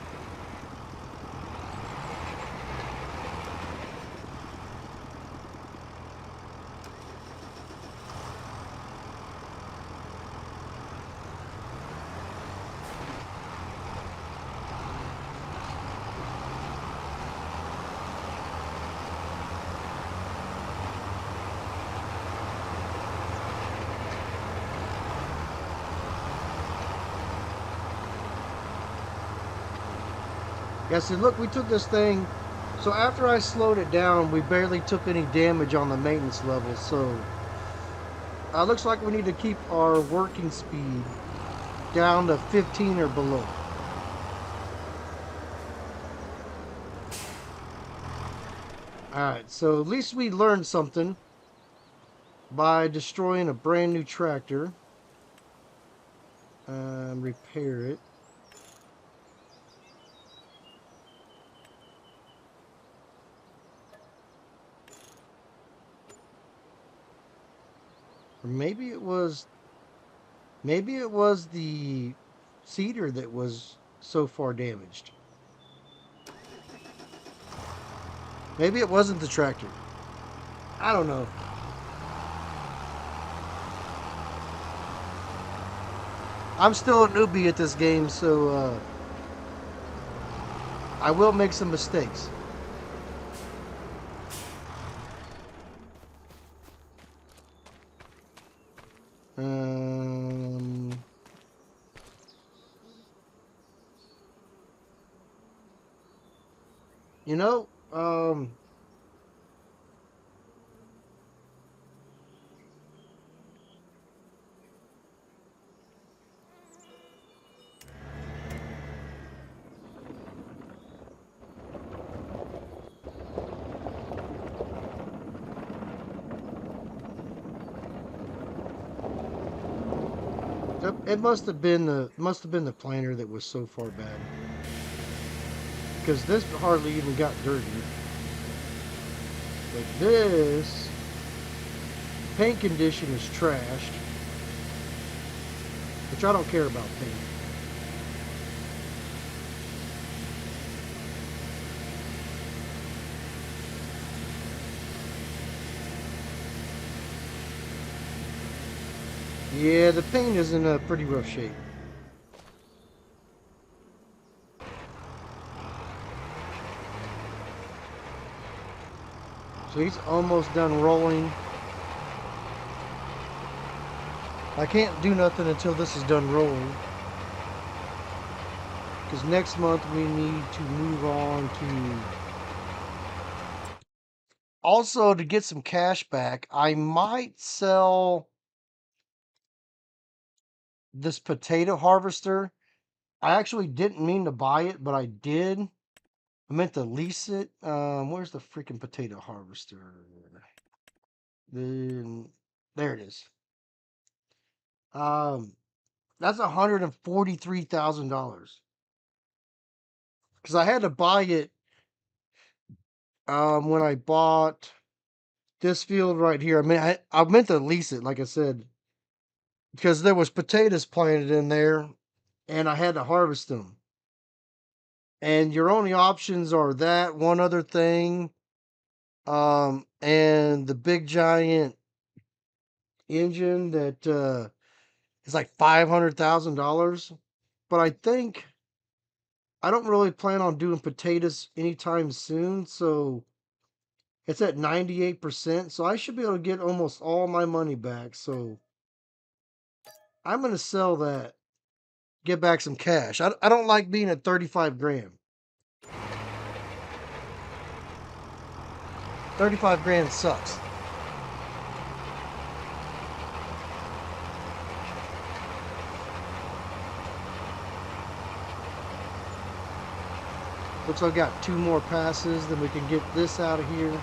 Yeah, see, look, we took this thing. So after I slowed it down, we barely took any damage on the maintenance level. So looks like we need to keep our working speed down to 15 or below. Alright, so at least we learned something by destroying a brand new tractor. Repair it. Or maybe it was the seeder that was so far damaged. Maybe it wasn't the tractor. I don't know. I'm still a newbie at this game, so I will make some mistakes. You know, it must have been the planter that was so far bad, because this hardly even got dirty. But this paint condition is trashed, which I don't care about paint. Yeah, the paint is in a pretty rough shape. So he's almost done rolling. I can't do nothing until this is done rolling, because next month we need to move on to... Also, to get some cash back, I might sell this potato harvester. I actually didn't mean to buy it, but I did. I meant to lease it. Where's the freaking potato harvester? Then there it is. That's $143,000. Because I had to buy it when I bought this field right here. I mean, I meant to lease it, like I said, because there was potatoes planted in there, and I had to harvest them. And your only options are that, one other thing, and the big giant engine that is like $500,000. But I think I don't really plan on doing potatoes anytime soon, so it's at 98%, so I should be able to get almost all my money back. So I'm going to sell that, get back some cash. I don't like being at 35 grand. 35 grand sucks. Looks like I've got 2 more passes, then we can get this out of here.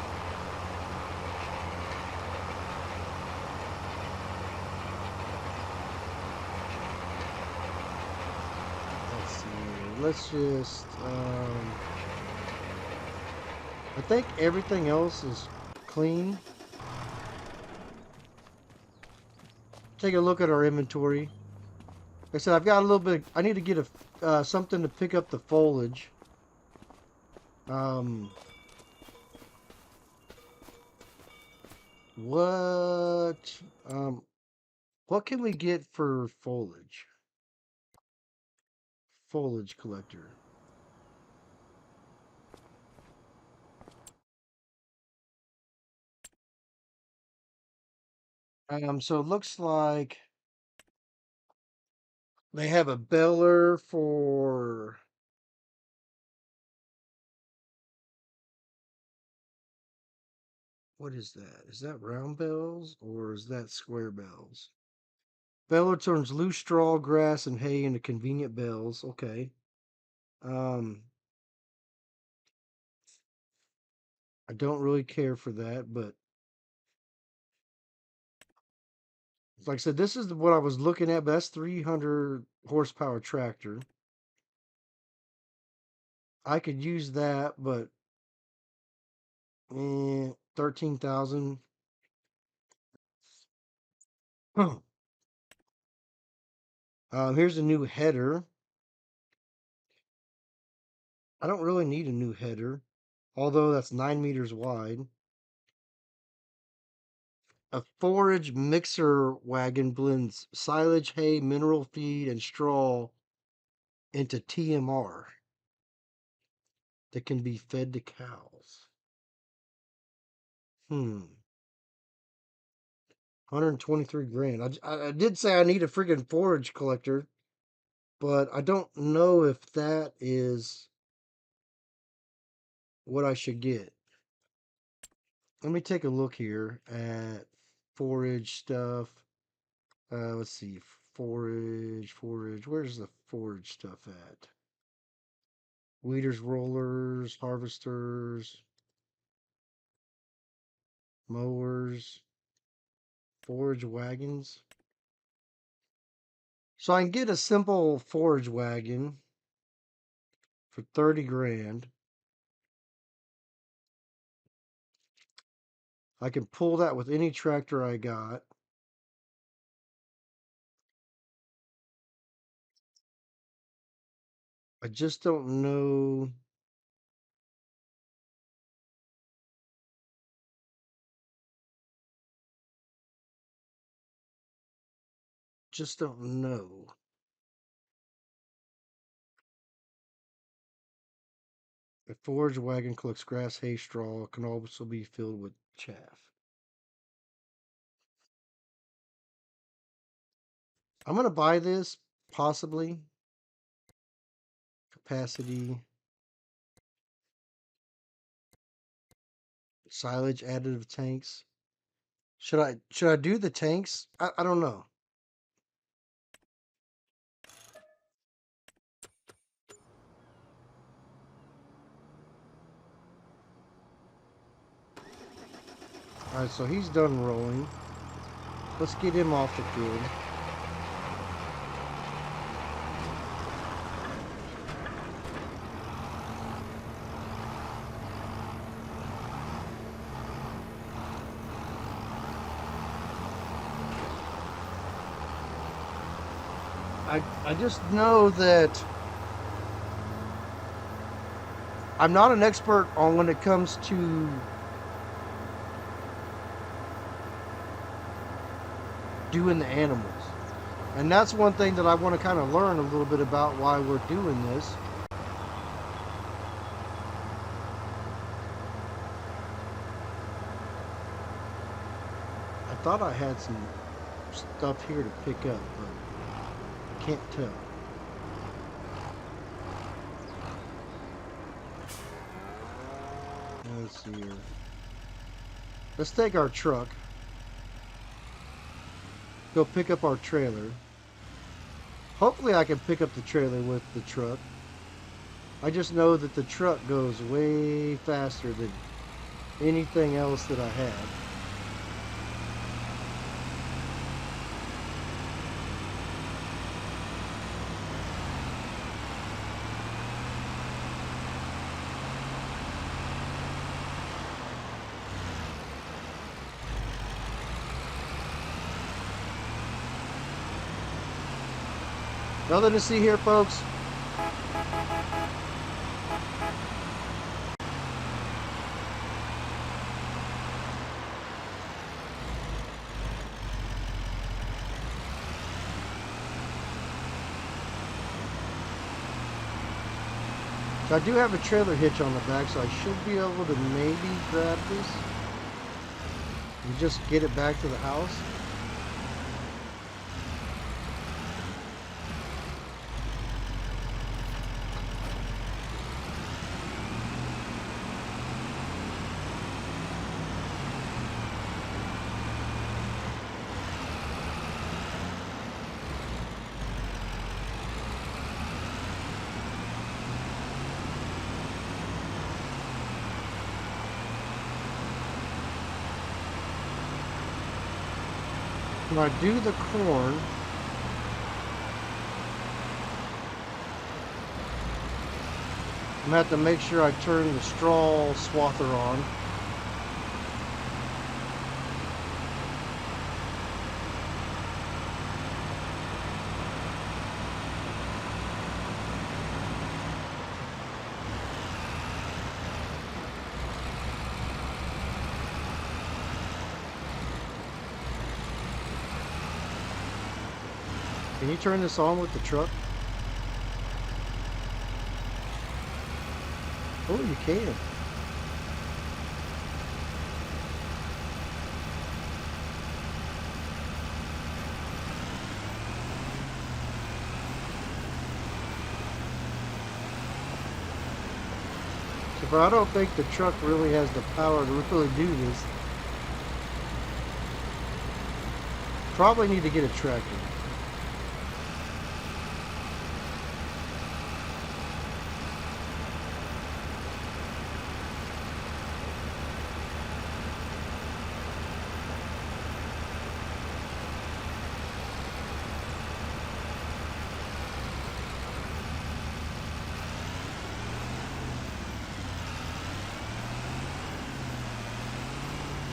let's just, I think everything else is clean. Take a look at our inventory. Like I said, I've got a little bit, I need to get something to pick up the foliage. What, um, what can we get for foliage? Foliage collector. So it looks like they have a beller for, what is that? Is that round bells or is that square bells? Beller turns loose straw, grass, and hay into convenient bells. Okay. Um, I don't really care for that, but like I said, this is what I was looking at, but that's 300 horsepower tractor. I could use that, but 13,000. Huh. Here's a new header. I don't really need a new header, although that's 9 meters wide. A forage mixer wagon blends silage, hay, mineral feed, and straw into TMR that can be fed to cows. 123 grand. I did say I need a freaking forage collector, but I don't know if that is what I should get. Let me take a look here at forage stuff. Let's see. Forage. Where's the forage stuff at? Weeders, rollers, harvesters, mowers, forage wagons. So I can get a simple forage wagon for 30 grand. I can pull that with any tractor I got. I just don't know. Just don't know. A forage wagon collects grass, hay, straw, can also be filled with chaff. I'm going to buy this, possibly. Capacity. Silage additive tanks. Should I do the tanks? I don't know. Alright, so he's done rolling. Let's get him off the field. I just know that I'm not an expert on when it comes to doing the animals. And that's one thing that I want to kind of learn a little bit about why we're doing this. I thought I had some stuff here to pick up, but can't tell. Let's see here. Let's take our truck. Go pick up our trailer. Hopefully I can pick up the trailer with the truck. I just know that the truck goes way faster than anything else that I have. Nothing to see here, folks. I do have a trailer hitch on the back, so I should be able to maybe grab this and just get it back to the house. When I do the corn, I'm gonna have to make sure I turn the straw swather on. Can you turn this on with the truck? Oh, you can. But I don't think the truck really has the power to really do this. Probably need to get a tractor.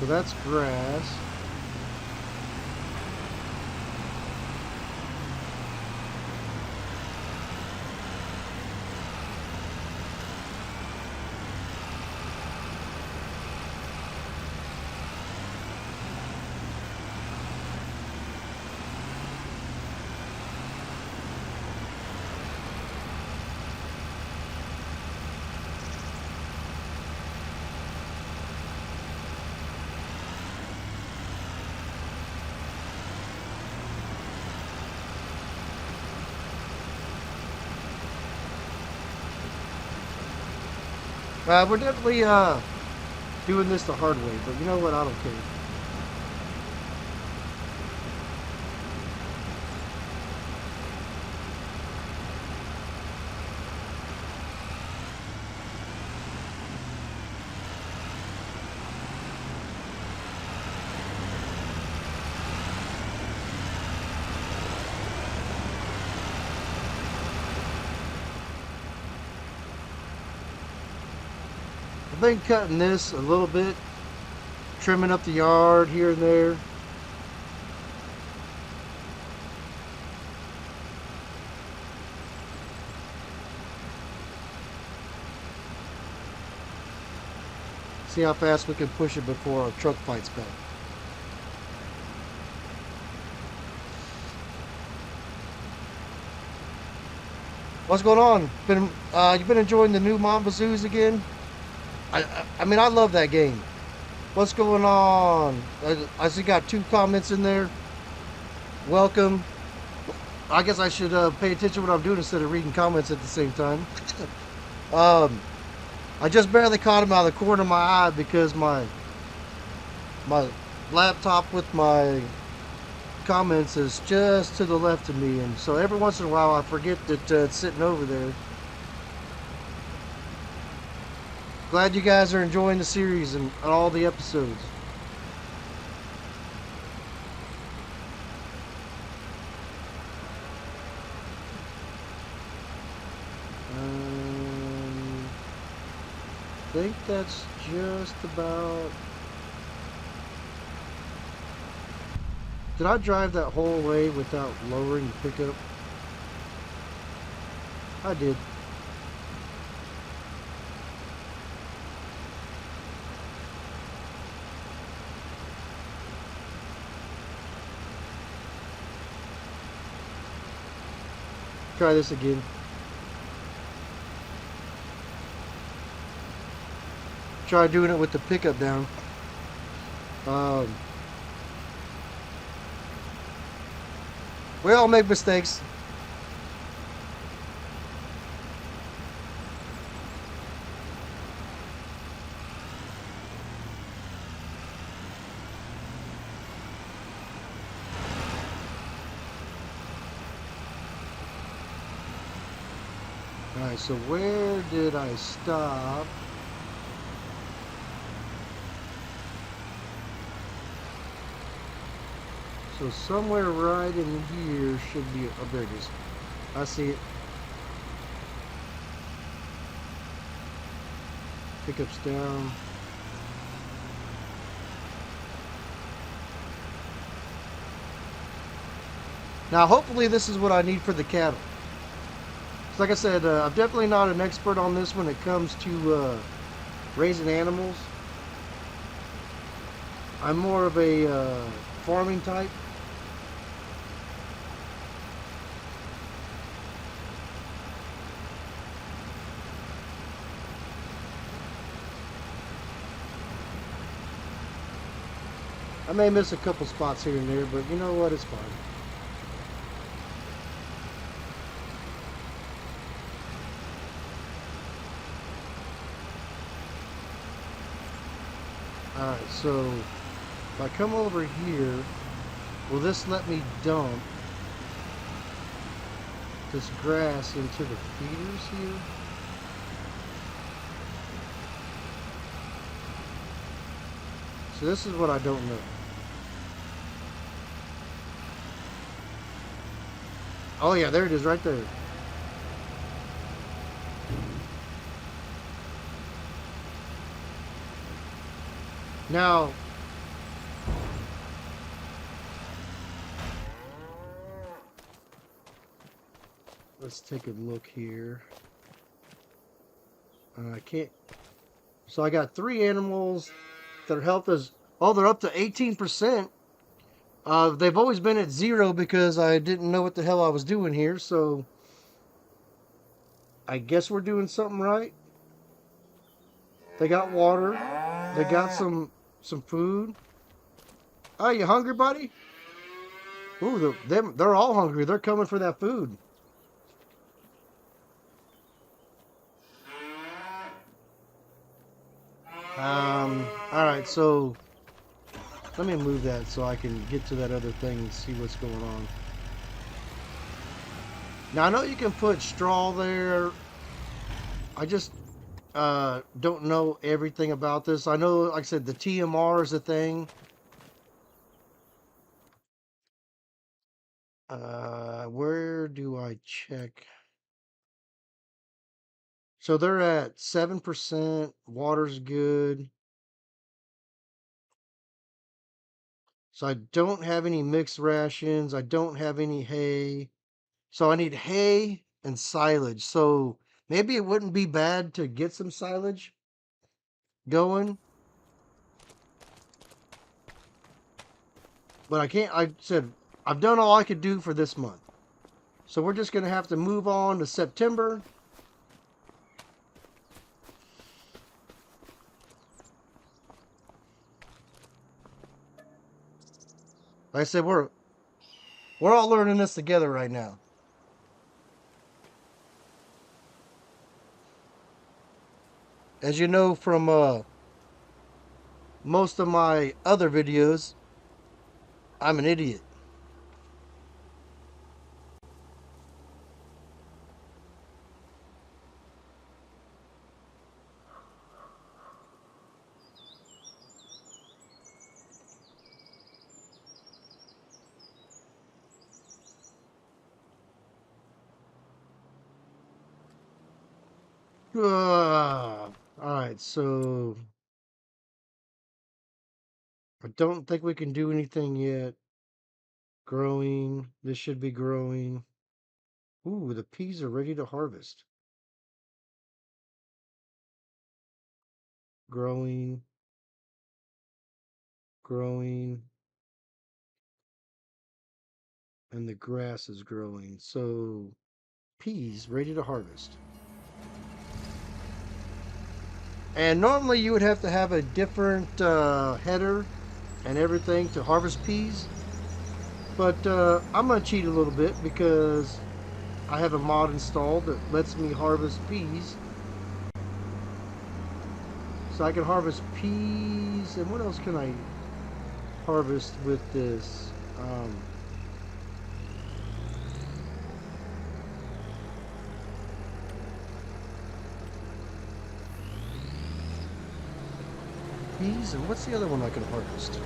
So that's grass. We're definitely doing this the hard way, but you know what? I don't care. I've been cutting this a little bit, trimming up the yard here and there. See how fast we can push it before our truck fights back. What's going on? You been enjoying the new Mamba Zoos again? I mean, I love that game. What's going on? I see got 2 comments in there. Welcome. I guess I should pay attention to what I'm doing instead of reading comments at the same time. I just barely caught him out of the corner of my eye because my laptop with my comments is just to the left of me, and so every once in a while I forget that it's sitting over there. Glad you guys are enjoying the series and all the episodes. I think that's just about... Did I drive that whole way without lowering the pickup? I did. Try this again. Try doing it with the pickup down. Um, we all make mistakes. Alright, so where did I stop? So somewhere right in here should be, oh, there it is. I see it. Pickups down. Now hopefully this is what I need for the cattle. Like I said, I'm definitely not an expert on this when it comes to raising animals. I'm more of a farming type. I may miss a couple spots here and there, but you know what? It's fine. Alright, so if I come over here, will this let me dump this grass into the feeders here? So this is what I don't know. Oh yeah, there it is right there. Now, let's take a look here. I can't. So I got 3 animals. Their health is, oh, they're up to 18%. They've always been at 0 because I didn't know what the hell I was doing here. So I guess we're doing something right. They got water. They got some food. Oh, you hungry, buddy? Ooh, they're all hungry. They're coming for that food. All right, so let me move that so I can get to that other thing and see what's going on. Now I know you can put straw there. I just don't know everything about this. I know, like I said, the TMR is a thing. Where do I check? So they're at 7%. Water's good. So I don't have any mixed rations. I don't have any hay. So I need hay and silage. So maybe it wouldn't be bad to get some silage going. But I can't, I said, I've done all I could do for this month. So we're just going to have to move on to September. Like I said, we're all learning this together right now. As you know from most of my other videos, I'm an idiot. All right, so I don't think we can do anything yet. Growing. This should be growing. Ooh, the peas are ready to harvest. Growing, growing, and the grass is growing. So, peas ready to harvest. And normally you would have to have a different header and everything to harvest peas. But I'm going to cheat a little bit because I have a mod installed that lets me harvest peas. So I can harvest peas. And what else can I harvest with this? Peas, and what's the other one I can harvest?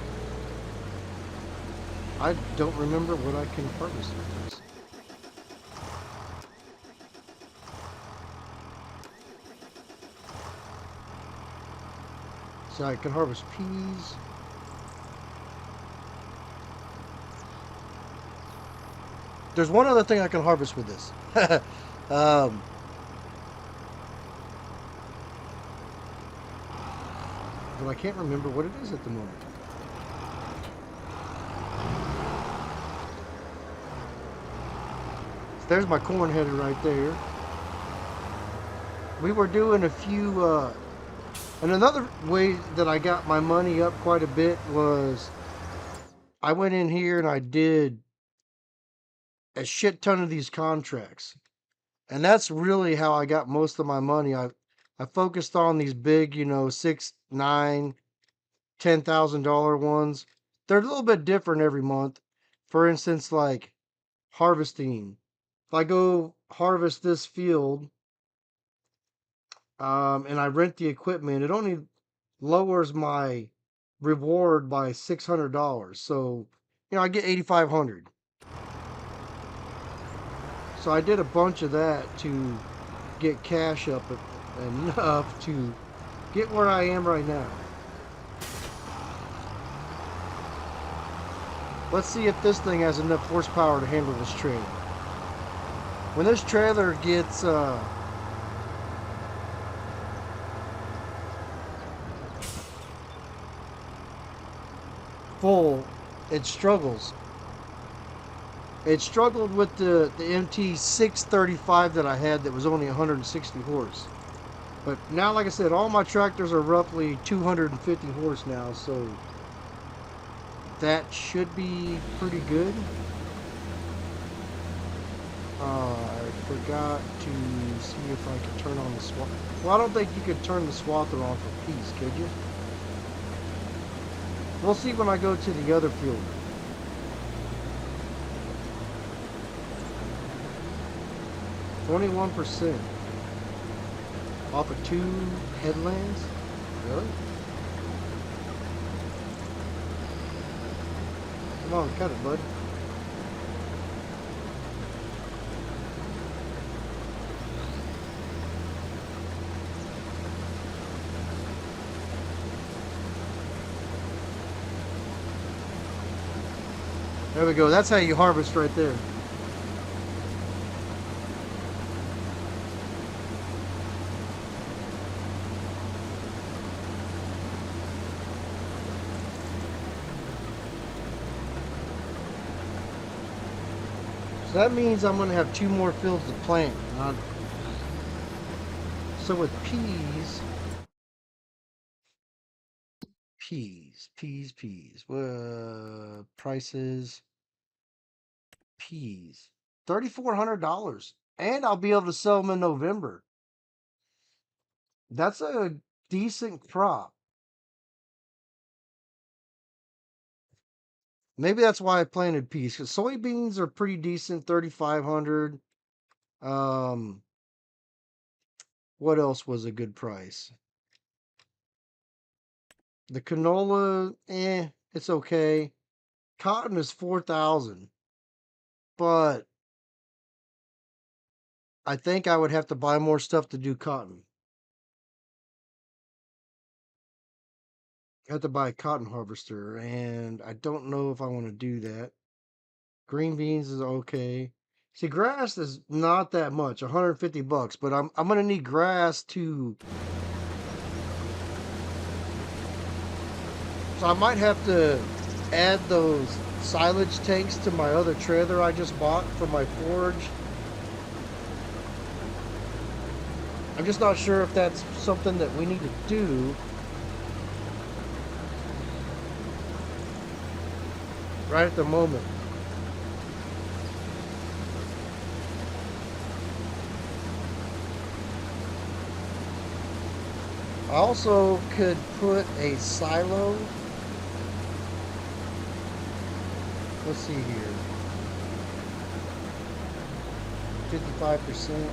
I don't remember what I can harvest with this. So I can harvest peas. There's one other thing I can harvest with this. um, but I can't remember what it is at the moment. So there's my corn header right there. We were doing a few, and another way that I got my money up quite a bit was I went in here and I did a shit ton of these contracts. And that's really how I got most of my money. I focused on these big, you know, $6, $9, $10,000 ones. They're a little bit different every month. For instance, like harvesting. If I go harvest this field, and I rent the equipment, it only lowers my reward by $600. So, you know, I get 8,500. So I did a bunch of that to get cash up enough to get where I am right now. Let's see if this thing has enough horsepower to handle this trailer. When this trailer gets full, it struggles. It struggled with the MT 635 that I had that was only 160 horse. But now, like I said, all my tractors are roughly 250 horse now, so that should be pretty good. I forgot to see if I could turn on the swat. Well, I don't think you could turn the swather on for peas, could you? We'll see when I go to the other field. %21% off of 2 headlands. Really? Come on, cut it, bud. There we go. That's how you harvest right there. So that means I'm going to have 2 more fields to plant. So with peas, prices, peas, $3,400, and I'll be able to sell them in November. That's a decent crop. Maybe that's why I planted peas, because soybeans are pretty decent, 3,500. Um, what else was a good price? The canola, it's okay. Cotton is 4,000, but I think I would have to buy more stuff to do cotton. I have to buy a cotton harvester, and I don't know if I want to do that. Green beans is okay. See, grass is not that much, 150 bucks, but I'm gonna need grass to. So I might have to add those silage tanks to my other trailer I just bought for my forge. I'm just not sure if that's something that we need to do right at the moment. I also could put a silo. Let's see here. 55%.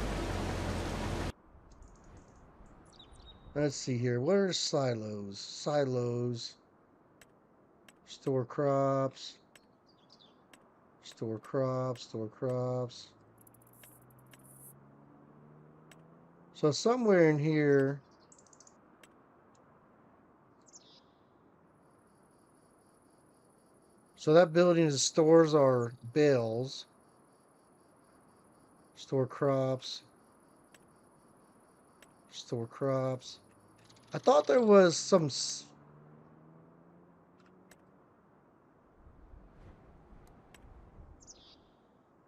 Let's see here. What are silos? Silos. Store crops. Store crops. Store crops. So somewhere in here. So that building's stores are bales. Store crops. Store crops. I thought there was some.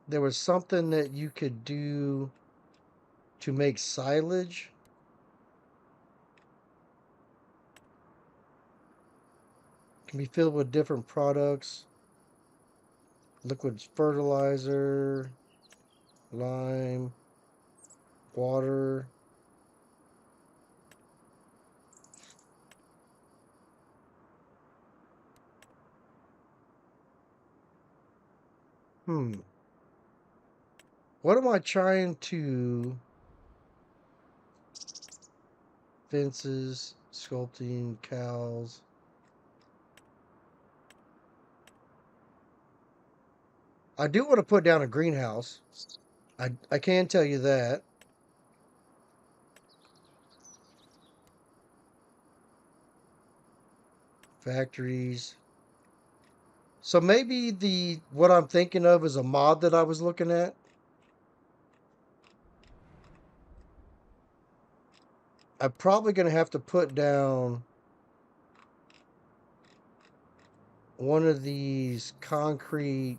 There was something that you could do to make silage. Can be filled with different products. Liquid fertilizer, lime, water. What am I trying to... Fences, sculpting, cows. I do want to put down a greenhouse. I can tell you that. Factories. So maybe what I'm thinking of is a mod that I was looking at. I'm probably going to have to put down one of these concrete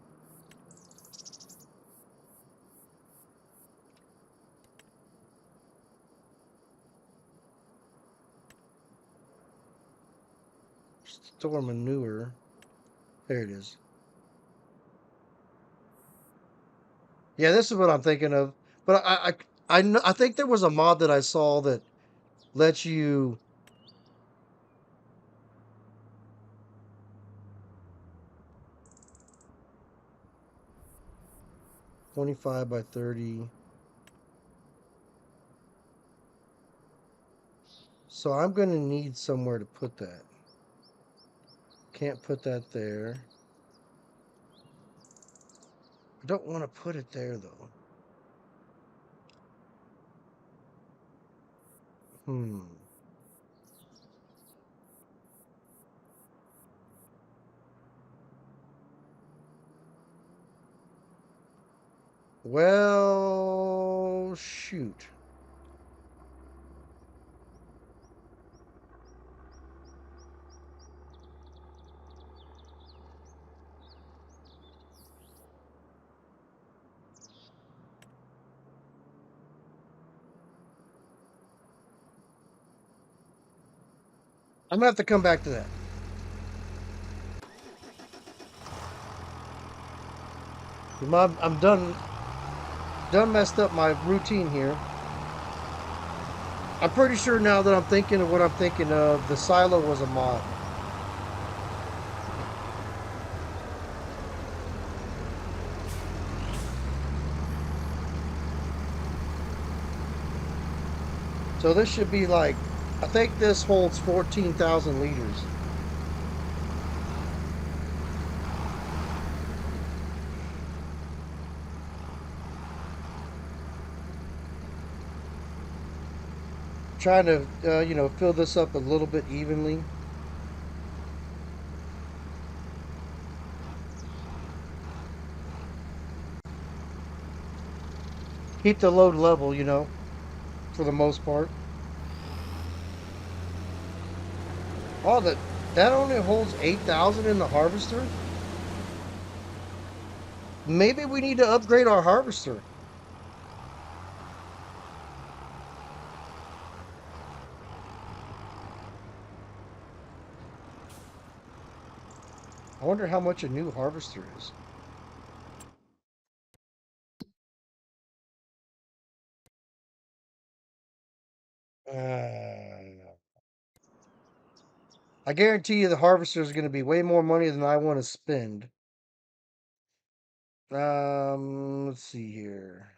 store manure. There it is. Yeah, this is what I'm thinking of. But I think there was a mod that I saw that lets you... $25 by $30. So I'm going to need somewhere to put that. Can't put that there. I don't want to put it there, though. Well, shoot. I'm gonna have to come back to that. I'm done messed up my routine here. I'm pretty sure now that I'm thinking of what I'm thinking of, the silo was a mod. So this should be like, I think this holds 14,000 liters. Trying to, fill this up a little bit evenly. keep the load level, you know, for the most part. Oh, that only holds 8,000 in the harvester? Maybe we need to upgrade our harvester. I wonder how much a new harvester is. I guarantee you the harvester is going to be way more money than I want to spend. Let's see here.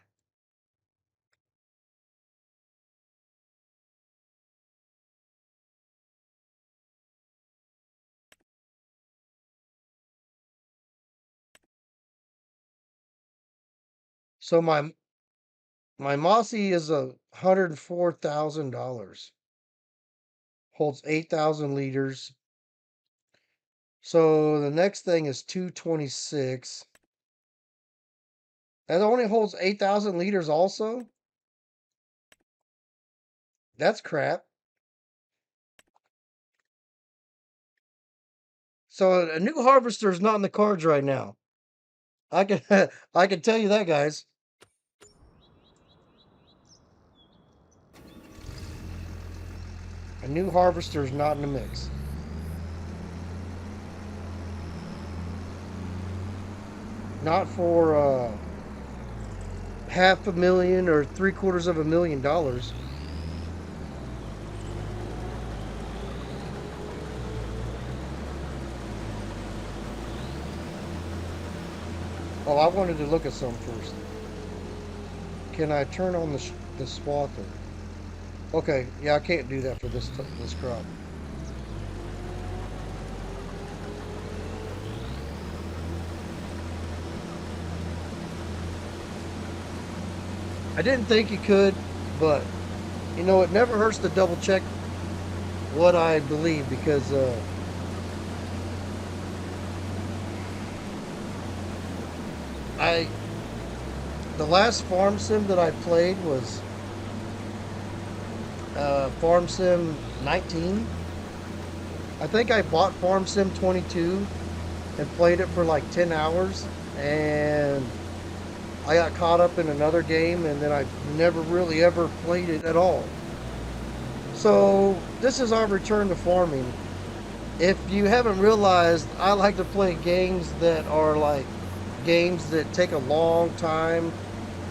So my Mossy is $104,000. Holds 8,000 liters. So the next thing is 226. That only holds 8,000 liters also? That's crap. So a new harvester is not in the cards right now. I can I can tell you that, guys. A new harvester is not in the mix. Not for $500,000 or $750,000. Oh, I wanted to look at some first. Can I turn on the swather? Okay, yeah, I can't do that for this crop. I didn't think you could, but you know, it never hurts to double check what I believe because the last farm sim that I played was Farm Sim 19. I think I bought Farm Sim 22 and played it for like 10 hours, and I got caught up in another game, and then I never really ever played it at all. So this is our return to farming. If you haven't realized, I like to play games that are like games that take a long time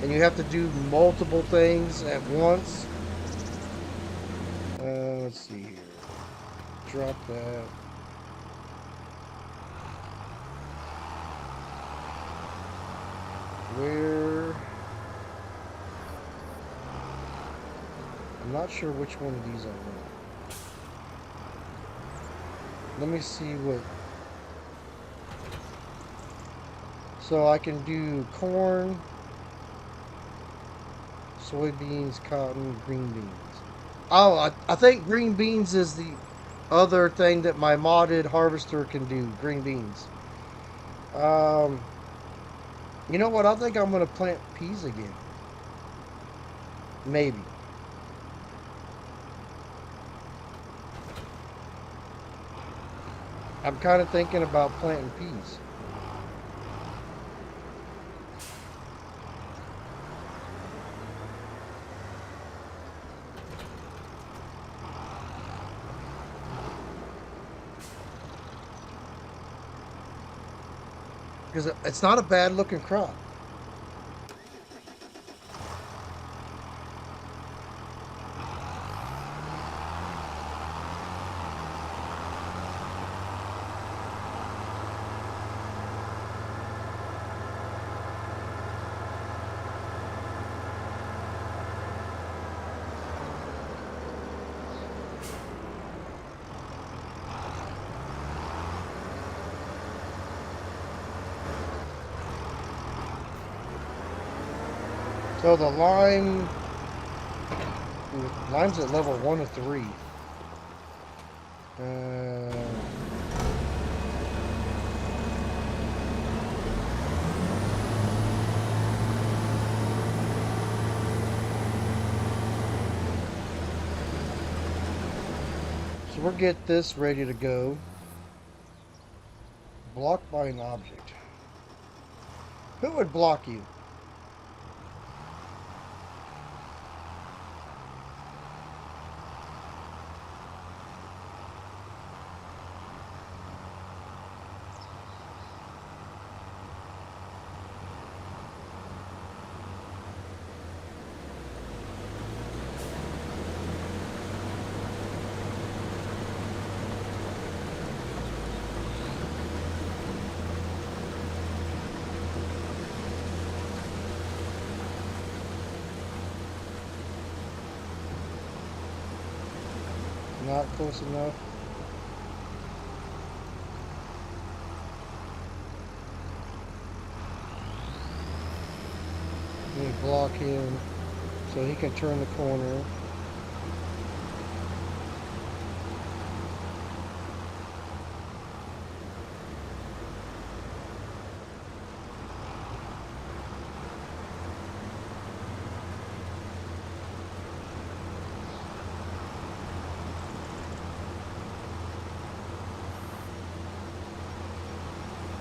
and you have to do multiple things at once. Let's see here. Drop that. Where? I'm not sure which one of these I want. Let me see what. So I can do corn, soybeans, cotton, green beans. Oh, I think green beans is the other thing that my modded harvester can do. Green beans. Um, you know what? I think I'm gonna plant peas again. Maybe. I'm kind of thinking about planting peas. Because it's not a bad looking crop. So the lime's at level 1 of 3. So we'll get this ready to go. Blocked by an object. Who would block you? Not close enough. Let me block him so he can turn the corner.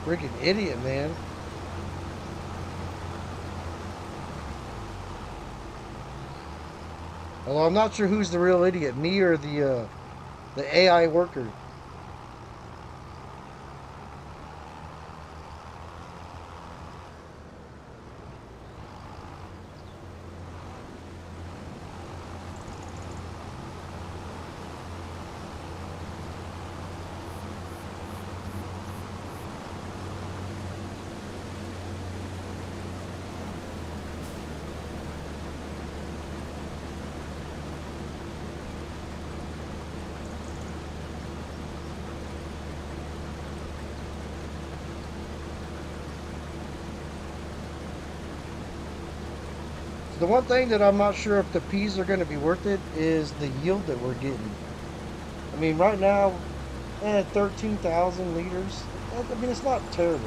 Freaking idiot, man. Although I'm not sure who's the real idiot, me or the AI worker. The one thing that I'm not sure if the peas are going to be worth it is the yield that we're getting. I mean, right now, 13,000 liters. I mean, it's not terrible.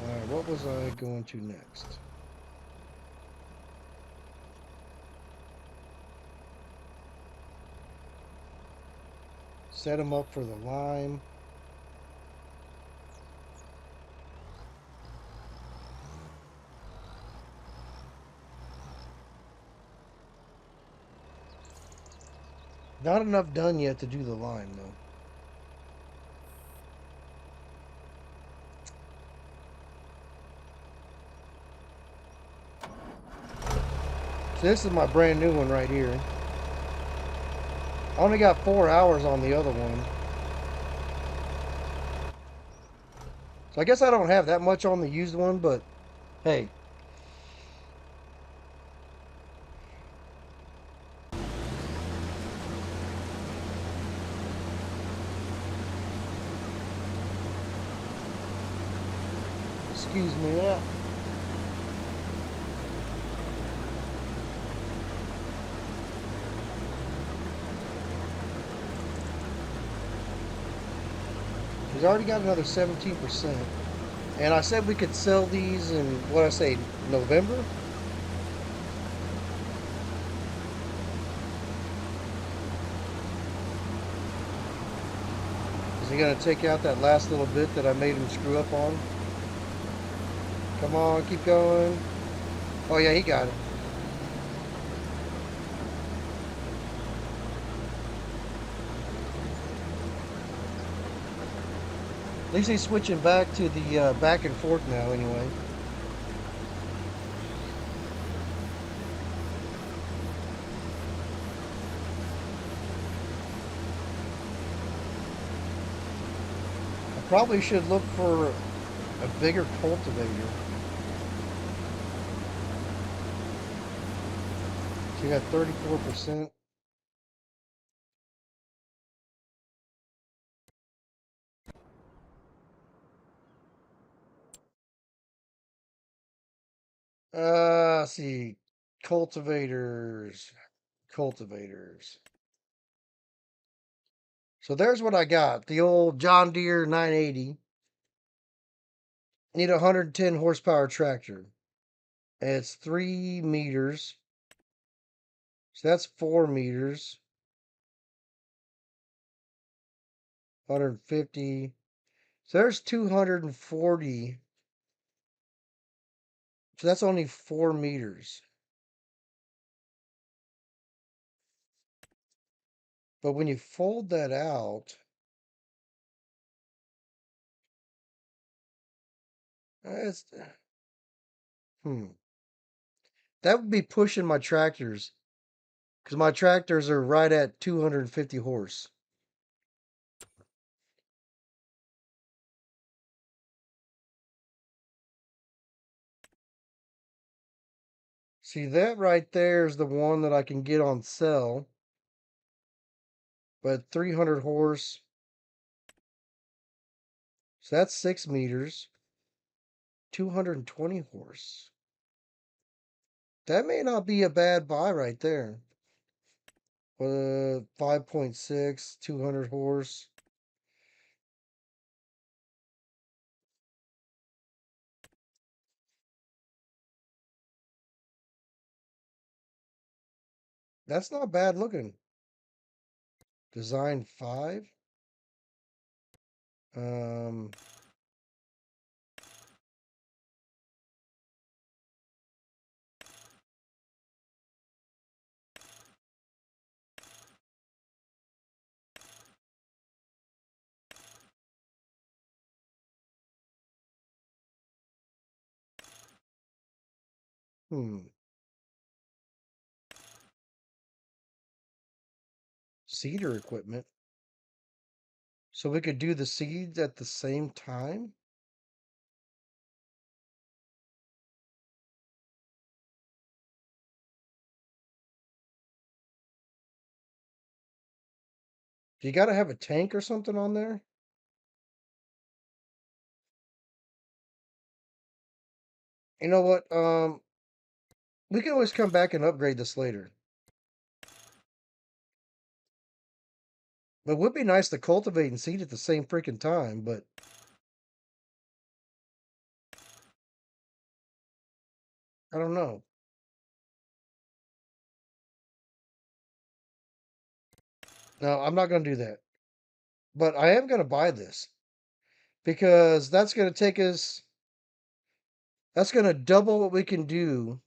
Alright, what was I going to next? Set them up for the lime. Not enough done yet to do the lime, though. So this is my brand new one right here. I only got 4 hours on the other one. So I guess I don't have that much on the used one, but hey. Excuse me, yeah. He's already got another 17%. And I said we could sell these in, what I say, November? Is he going to take out that last little bit that I made him screw up on? Come on, keep going. Oh yeah, he got it. At least he's switching back to the back and forth now anyway. I probably should look for a bigger cultivator. So you got 34%. Let's see. Cultivators. Cultivators. So there's what I got. The old John Deere 980. Need a 110 horsepower tractor. And it's 3 meters. So that's 4 meters. 150. So there's 240. So that's only 4 meters. But when you fold that out, it's, that would be pushing my tractors. Because my tractors are right at 250 horse. See, that right there is the one that I can get on sale. But 300 horse. So that's 6 meters. 220 horse. That may not be a bad buy right there. 5.6, 200 horse. That's not bad looking. Design 5. Um, hmm. Seeder equipment. So we could do the seeds at the same time? Do you got to have a tank or something on there? You know what? We can always come back and upgrade this later. But it would be nice to cultivate and seed at the same freaking time, but I don't know. No, I'm not going to do that. But I am going to buy this because that's going to take us, that's going to double what we can do.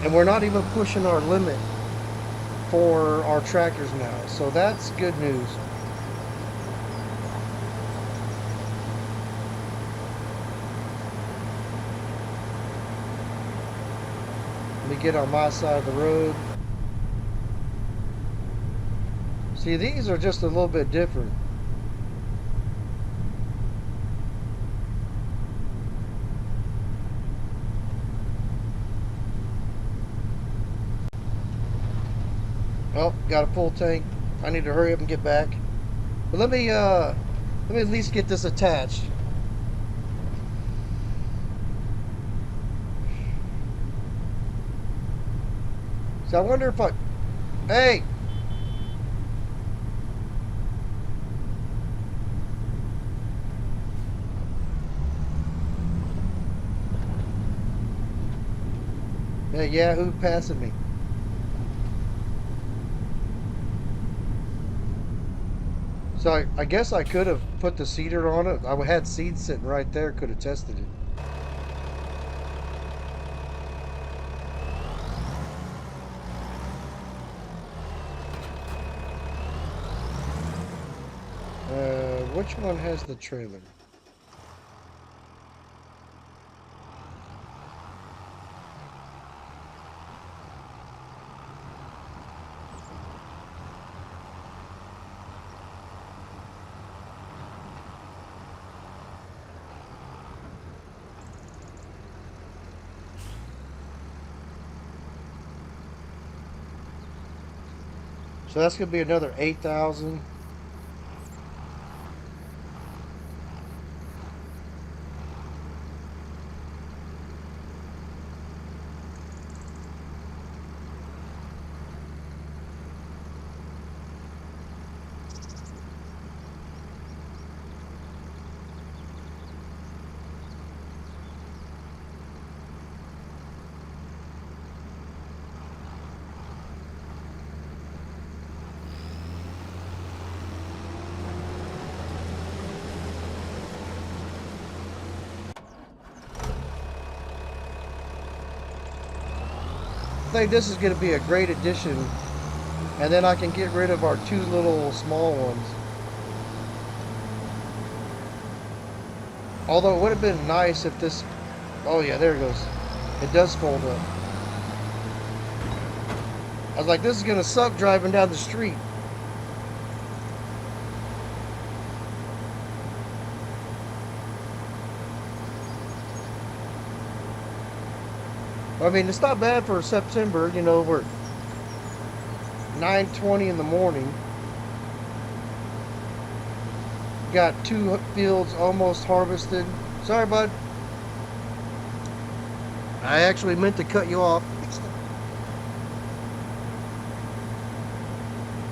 And we're not even pushing our limit for our tractors now. So that's good news. Let me get on my side of the road. See, these are just a little bit different. Oh, got a full tank. I need to hurry up and get back. But let me at least get this attached. So I wonder if I, hey, hey, Yahoo passing me. So I guess I could have put the seeder on it. I had seeds sitting right there. Could have tested it. Which one has the trailer? So that's gonna be another 8,000. think this is going to be a great addition, and then I can get rid of our 2 little small ones. Although it would have been nice if this... Oh yeah, there it goes. It does fold up. I was like, this is going to suck driving down the street. I mean, it's not bad for September, you know, we're 9:20 in the morning. Got 2 fields almost harvested. Sorry, bud. I actually meant to cut you off.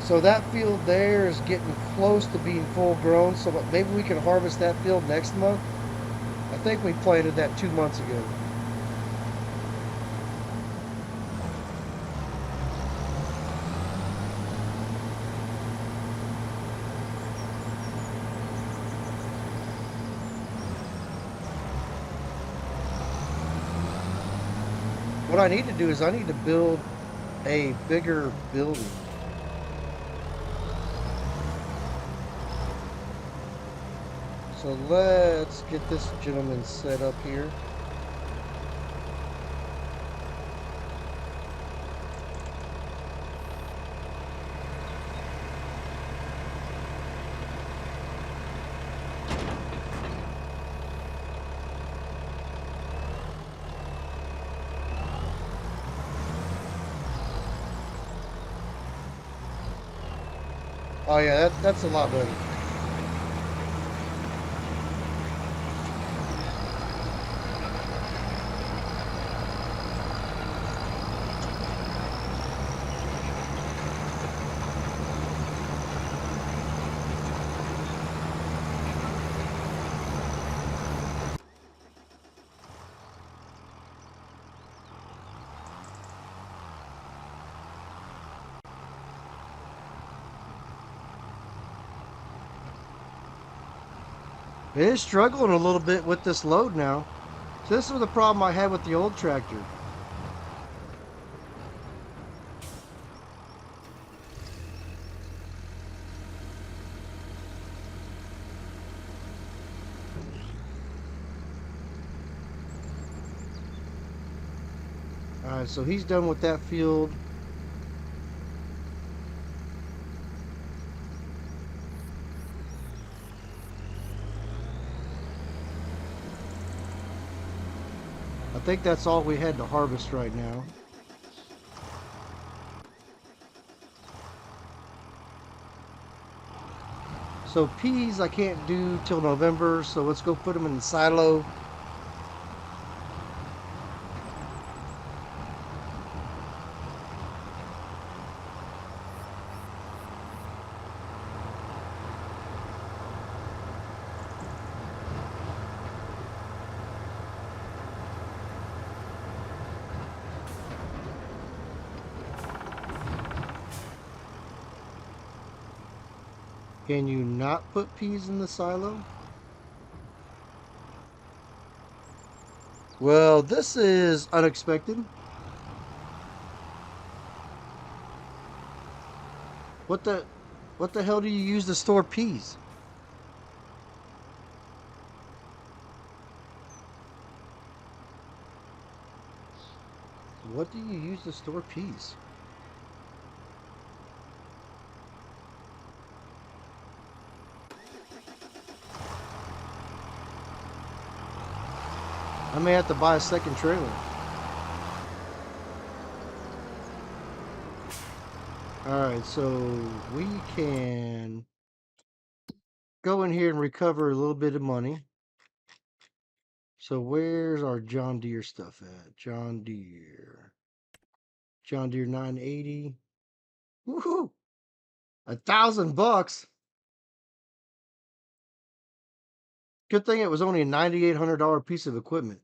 So that field there is getting close to being full grown, so maybe we can harvest that field next month. I think we planted that 2 months ago. What I need to do is I need to build a bigger building. So let's get this gentleman set up here. Oh yeah, that's a lot better. It is struggling a little bit with this load now. So this was the problem I had with the old tractor. Alright, so he's done with that field. I think that's all we had to harvest right now. So peas I can't do till November, so let's go put them in the silo. Can you not put peas in the silo? Well, this is unexpected. What the hell do you use to store peas? What do you use to store peas? I may have to buy a second trailer. Alright, so we can go in here and recover a little bit of money. So where's our John Deere stuff at? John Deere 980. Woohoo! $1,000. Good thing it was only a $9,800 piece of equipment.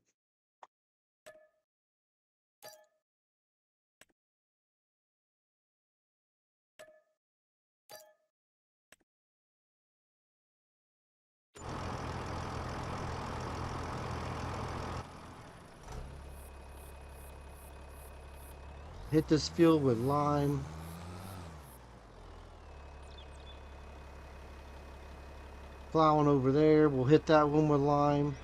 Hit this field with lime. Plowing over there. We'll hit that one with lime.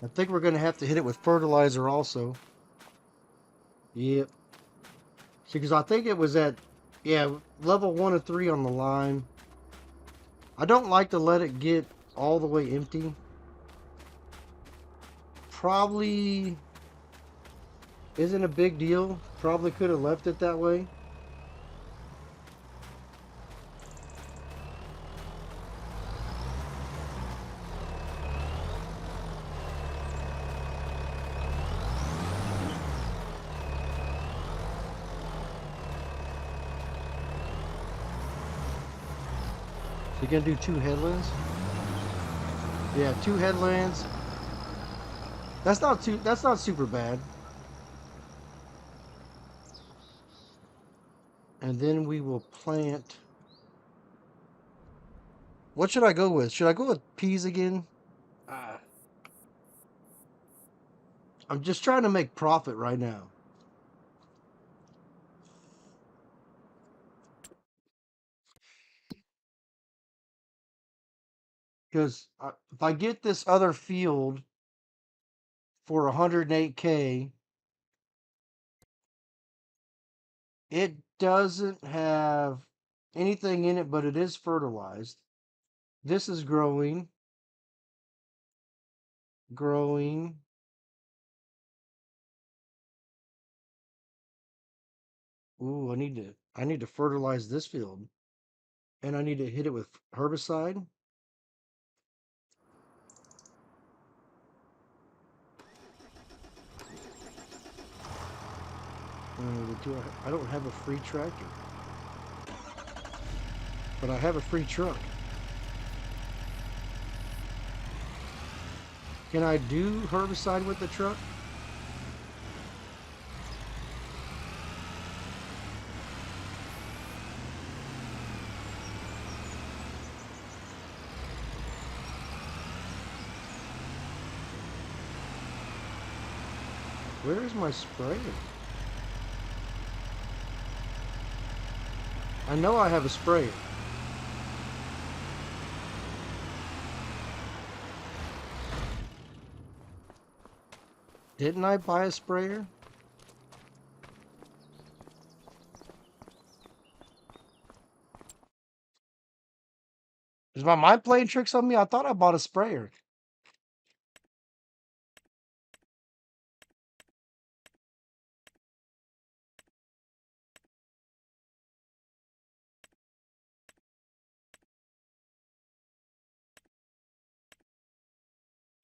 I think we're going to have to hit it with fertilizer also. Yep. See, because I think it was at, yeah, level 1 and 3 on the lime. I don't like to let it get all the way empty. Probably isn't a big deal. Probably could have left it that way. You're gonna do 2 headlands? Yeah, 2 headlands. That's not super bad. And then we will plant. What should I go with? Should I go with peas again? I'm just trying to make profit right now. Because if I get this other field for 108K, it doesn't have anything in it, but it is fertilized. This is growing. Growing. Ooh, I need to fertilize this field. And I need to hit it with herbicide. I don't have a free tractor. But I have a free truck. Can I do herbicide with the truck? Where is my sprayer? I know I have a sprayer. Didn't I buy a sprayer? Is my mind playing tricks on me? I thought I bought a sprayer.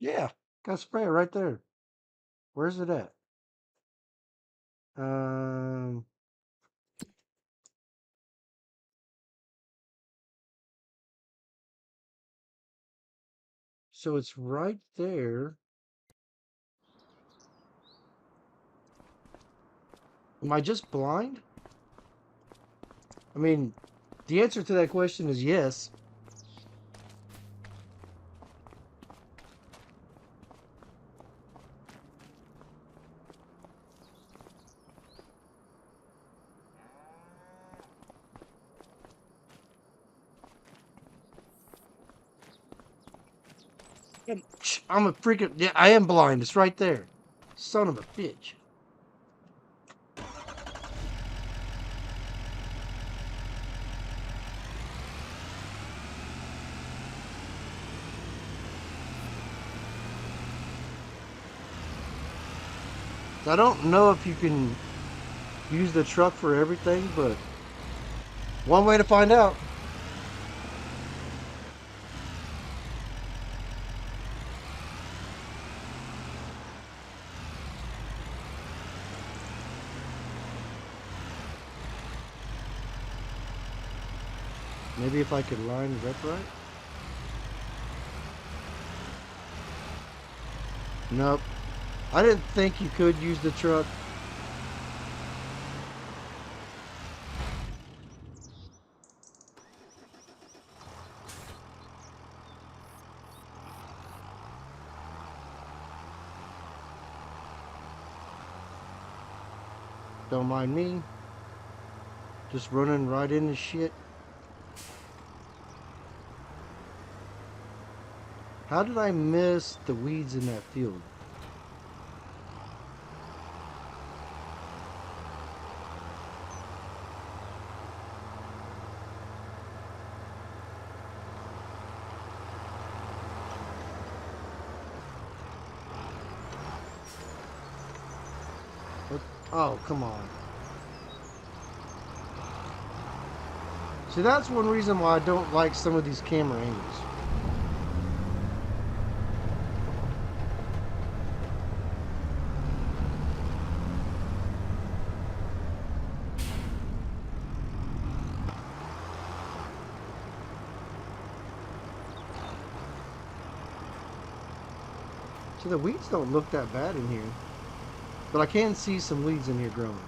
Yeah, got a sprayer right there. Where's it at? Um, so it's right there. Am I just blind? I mean, the answer to that question is yes. I'm a freaking, yeah, I am blind. It's right there. Son of a bitch. I don't know if you can use the truck for everything, but one way to find out. Maybe if I could line it up right? Nope. I didn't think you could use the truck. Don't mind me. Just running right into shit. How did I miss the weeds in that field? What? Oh, come on. See, that's one reason why I don't like some of these camera angles. So the weeds don't look that bad in here. But I can see some weeds in here growing.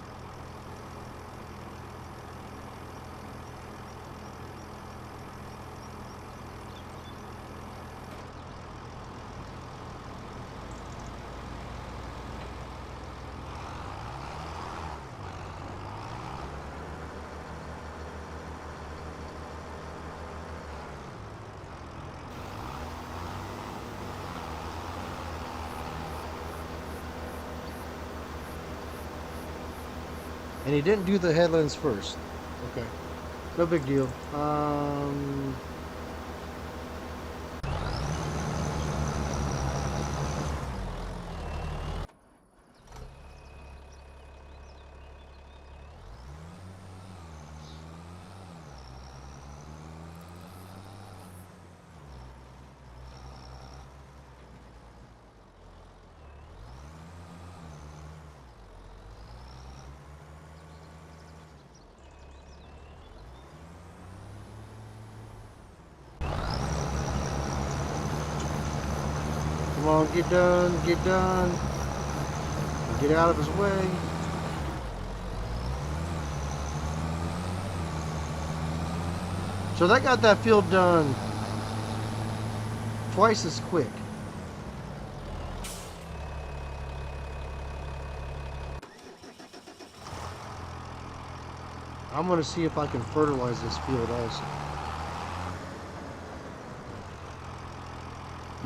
And he didn't do the headlands first. Okay. No big deal. Come on, get done, get done. Get out of his way. So that got that field done twice as quick. I'm going to see if I can fertilize this field also.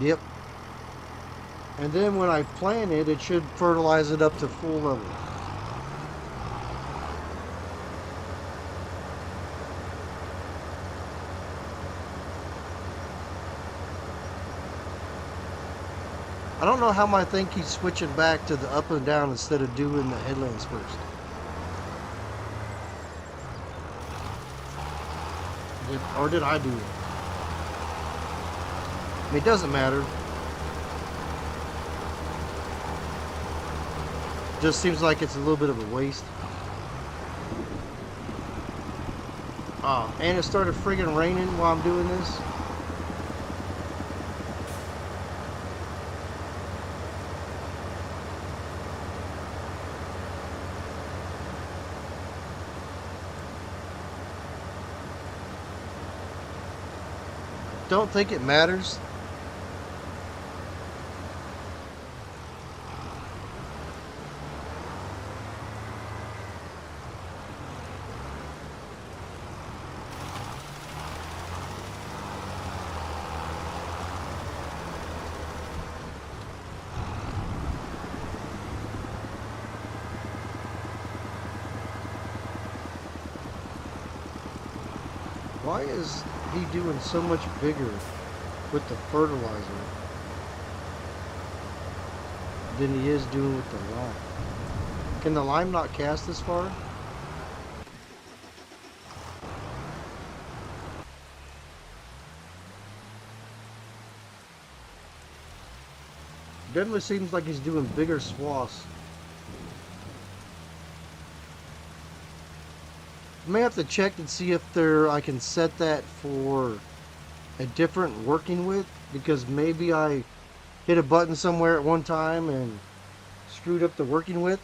Yep. And then when I plant it, it should fertilize it up to full level. I don't know how my thing keeps switching back to the up and down instead of doing the headlands first. Or did I do it? I mean, it doesn't matter. Just seems like it's a little bit of a waste. Oh, and it started friggin' raining while I'm doing this. Don't think it matters. Why is he doing so much bigger with the fertilizer than he is doing with the lime? Can the lime not cast this far? Definitely seems like he's doing bigger swaths. may have to check and see if there I can set that for a different working width, because maybe I hit a button somewhere at one time and screwed up the working width.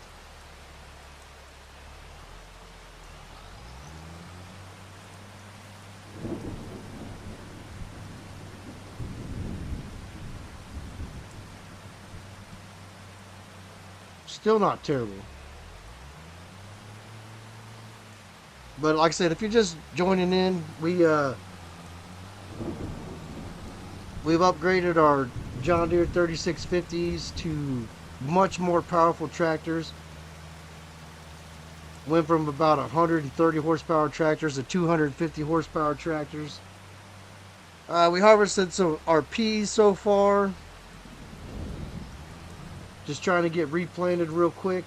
Still not terrible. But like I said, if you're just joining in, we've upgraded our John Deere 3650s to much more powerful tractors. Went from about 130 horsepower tractors to 250 horsepower tractors. We harvested our peas so far. Just trying to get replanted real quick.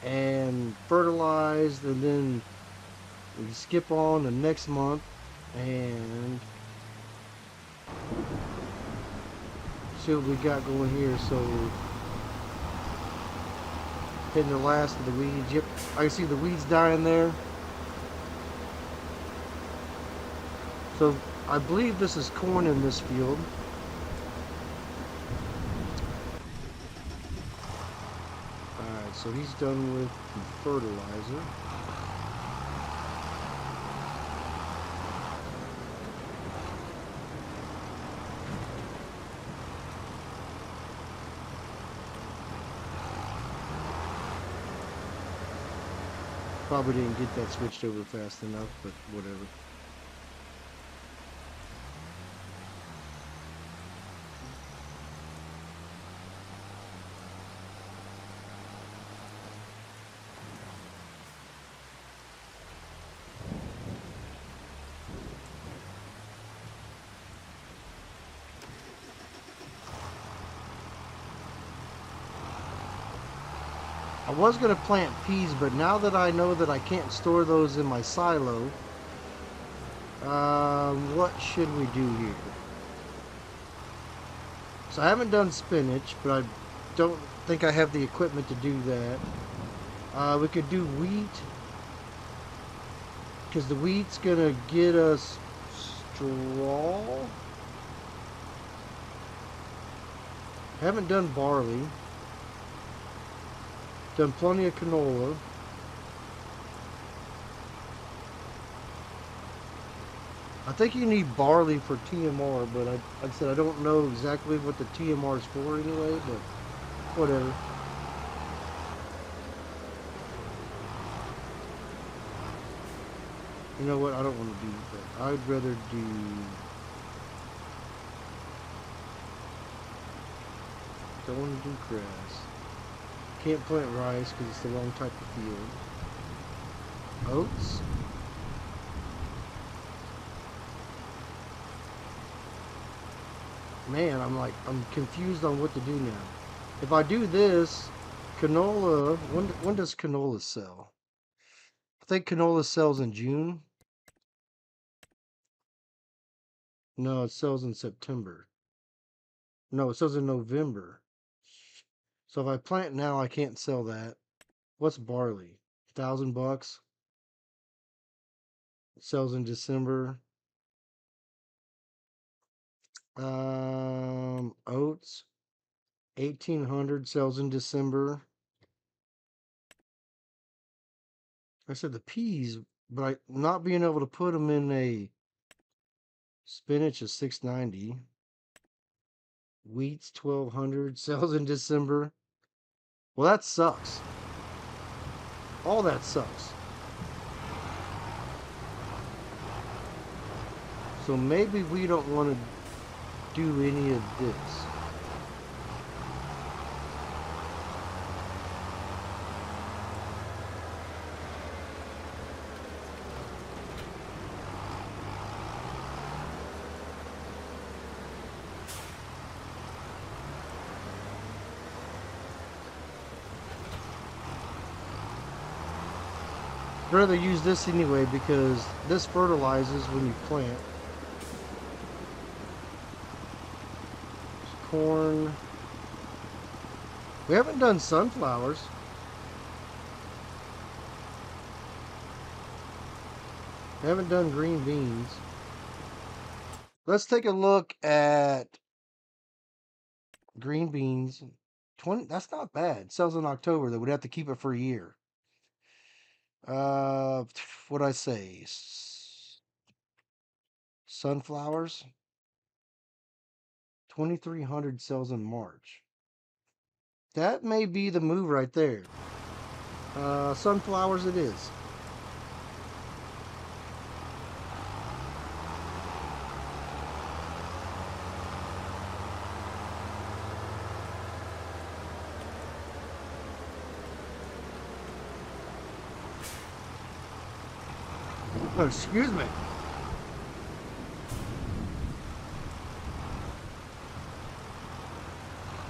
And fertilized, and then we skip on the next month and see what we got going here. So hitting the last of the weeds. Yep, I can see the weeds dying there. So I believe this is corn in this field. Alright, so he's done with the fertilizer. Probably didn't get that switched over fast enough, but whatever. I was going to plant peas, but now that I know that I can't store those in my silo, what should we do here? So I haven't done spinach, but I don't think I have the equipment to do that. We could do wheat, because the wheat's going to get us straw. Haven't done barley. Done plenty of canola. I think you need barley for TMR, but like I said, I don't know exactly what the TMR is for anyway, but whatever. You know what? I don't want to do that. I'd rather do... Don't want to do grass. Can't plant rice because it's the wrong type of field. Oats. Man, I'm confused on what to do now. If I do this, canola, when does canola sell? I think canola sells in June. No, it sells in September. No, it sells in November. So if I plant now, I can't sell that. What's barley? $1,000. It sells in December. Oats, 1,800, sells in December. I said the peas, but not being able to put them in a spinach is 690. Wheat's 1,200, sells in December. Well, that sucks. All that sucks. So maybe we don't want to do any of this. I'd rather use this anyway because this fertilizes when you plant. Corn. We haven't done sunflowers. Haven't done green beans. Let's take a look at green beans. 20, that's not bad. Sells in October. They would have to keep it for a year. What'd I say? Sunflowers. 2,300 sells in March. That may be the move right there. Sunflowers it is. Oh, excuse me.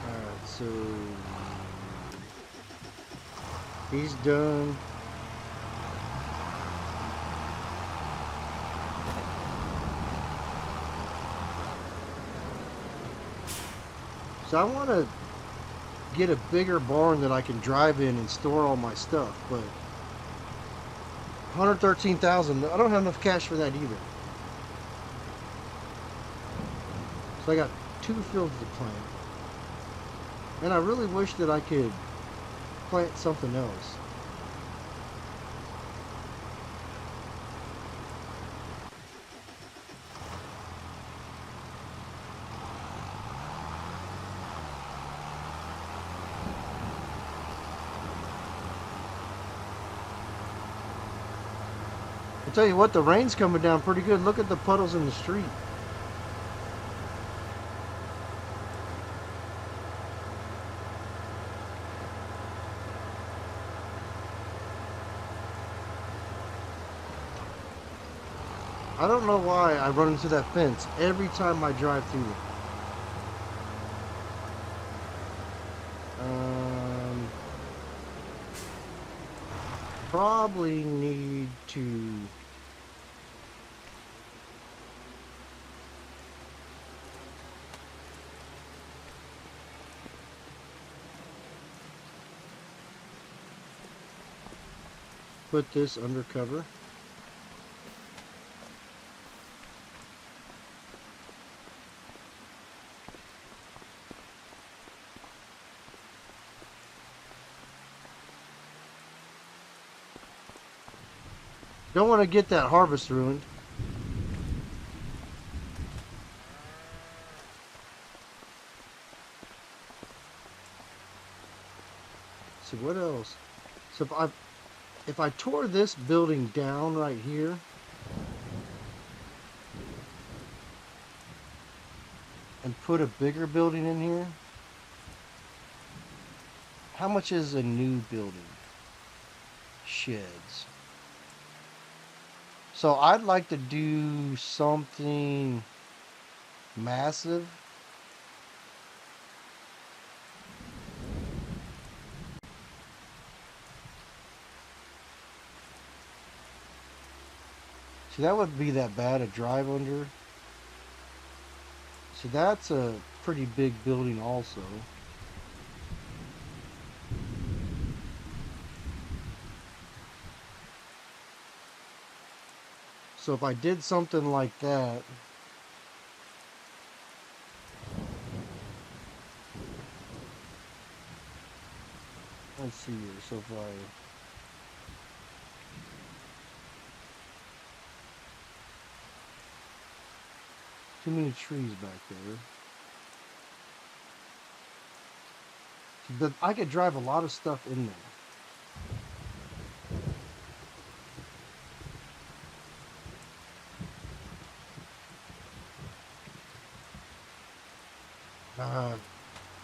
Alright, so he's done. So I want to get a bigger barn that I can drive in and store all my stuff, but 113,000, I don't have enough cash for that either. So I got 2 fields to plant. And I really wish that I could plant something else. I'll tell you what, the rain's coming down pretty good. Look at the puddles in the street. I don't know why I run into that fence every time I drive through it. Probably need to put this under cover. Don't want to get that harvest ruined. So what else? So if I tore this building down right here, and put a bigger building in here, how much is a new building? Sheds. So I'd like to do something massive. See, that wouldn't be that bad, a drive under. So that's a pretty big building also. So if I did something like that, let's see here. So if I too many trees back there. But I could drive a lot of stuff in there.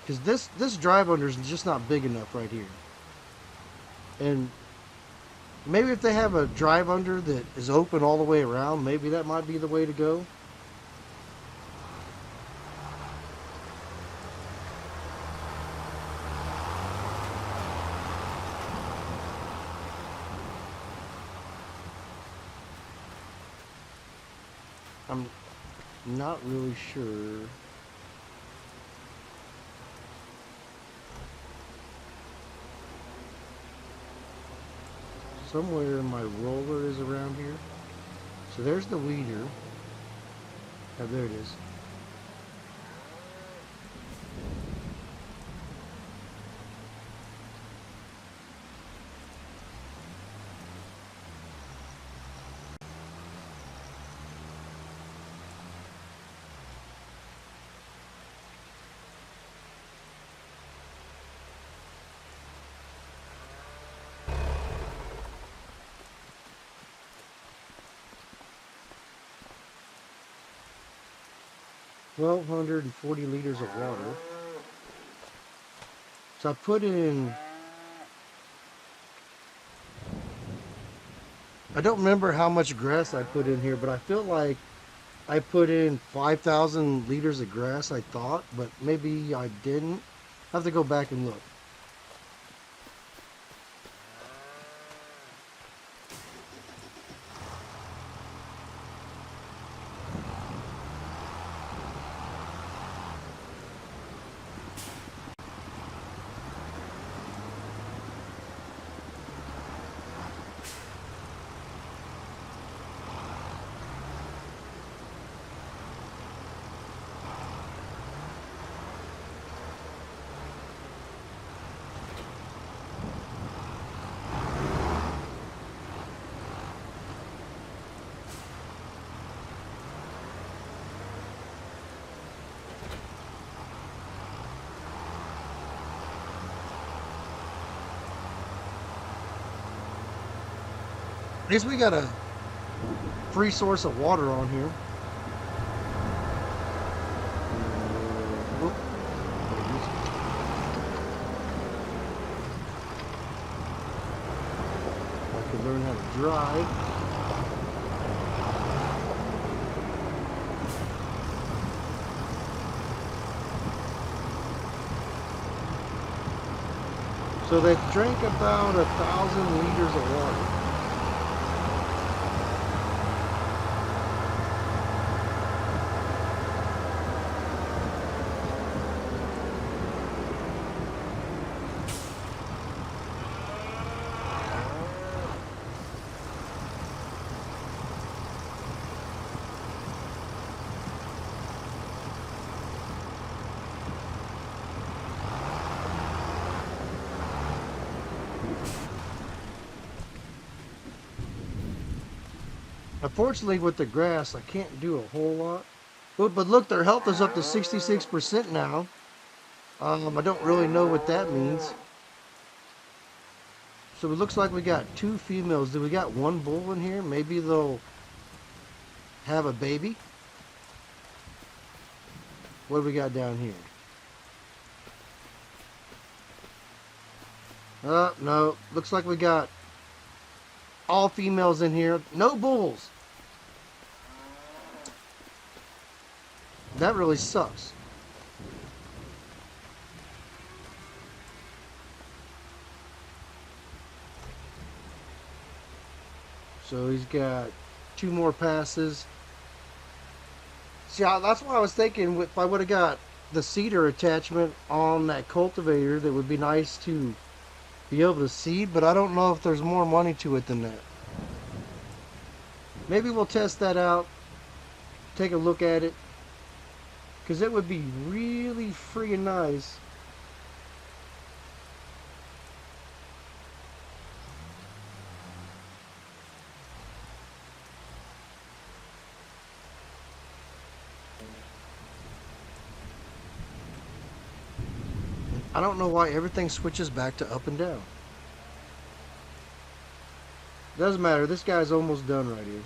Because this drive under is just not big enough right here. And maybe if they have a drive under that is open all the way around, maybe that might be the way to go. I'm not really sure. Somewhere my roller is around here. So there's the weeder. Oh, there it is. $1,240 of water. So I put in, I don't remember how much grass I put in here, but I feel like I put in 5,000 liters of grass, I thought, but maybe I didn't. I have to go back and look. I guess we got a free source of water on here. I can learn how to drive. So they drank about 1,000 liters of water. Unfortunately, with the grass, I can't do a whole lot. But look, their health is up to 66% now. I don't really know what that means. So it looks like we got 2 females. Do we got 1 bull in here? Maybe they'll have a baby. What do we got down here? No. Looks like we got all females in here. No bulls. That really sucks. So he's got 2 more passes. See, that's why I was thinking if I would have got the seeder attachment on that cultivator, that would be nice to be able to seed, but I don't know if there's more money to it than that. Maybe we'll test that out, take a look at it, because it would be really freaking nice. I don't know why everything switches back to up and down. Doesn't matter, this guy's almost done right here.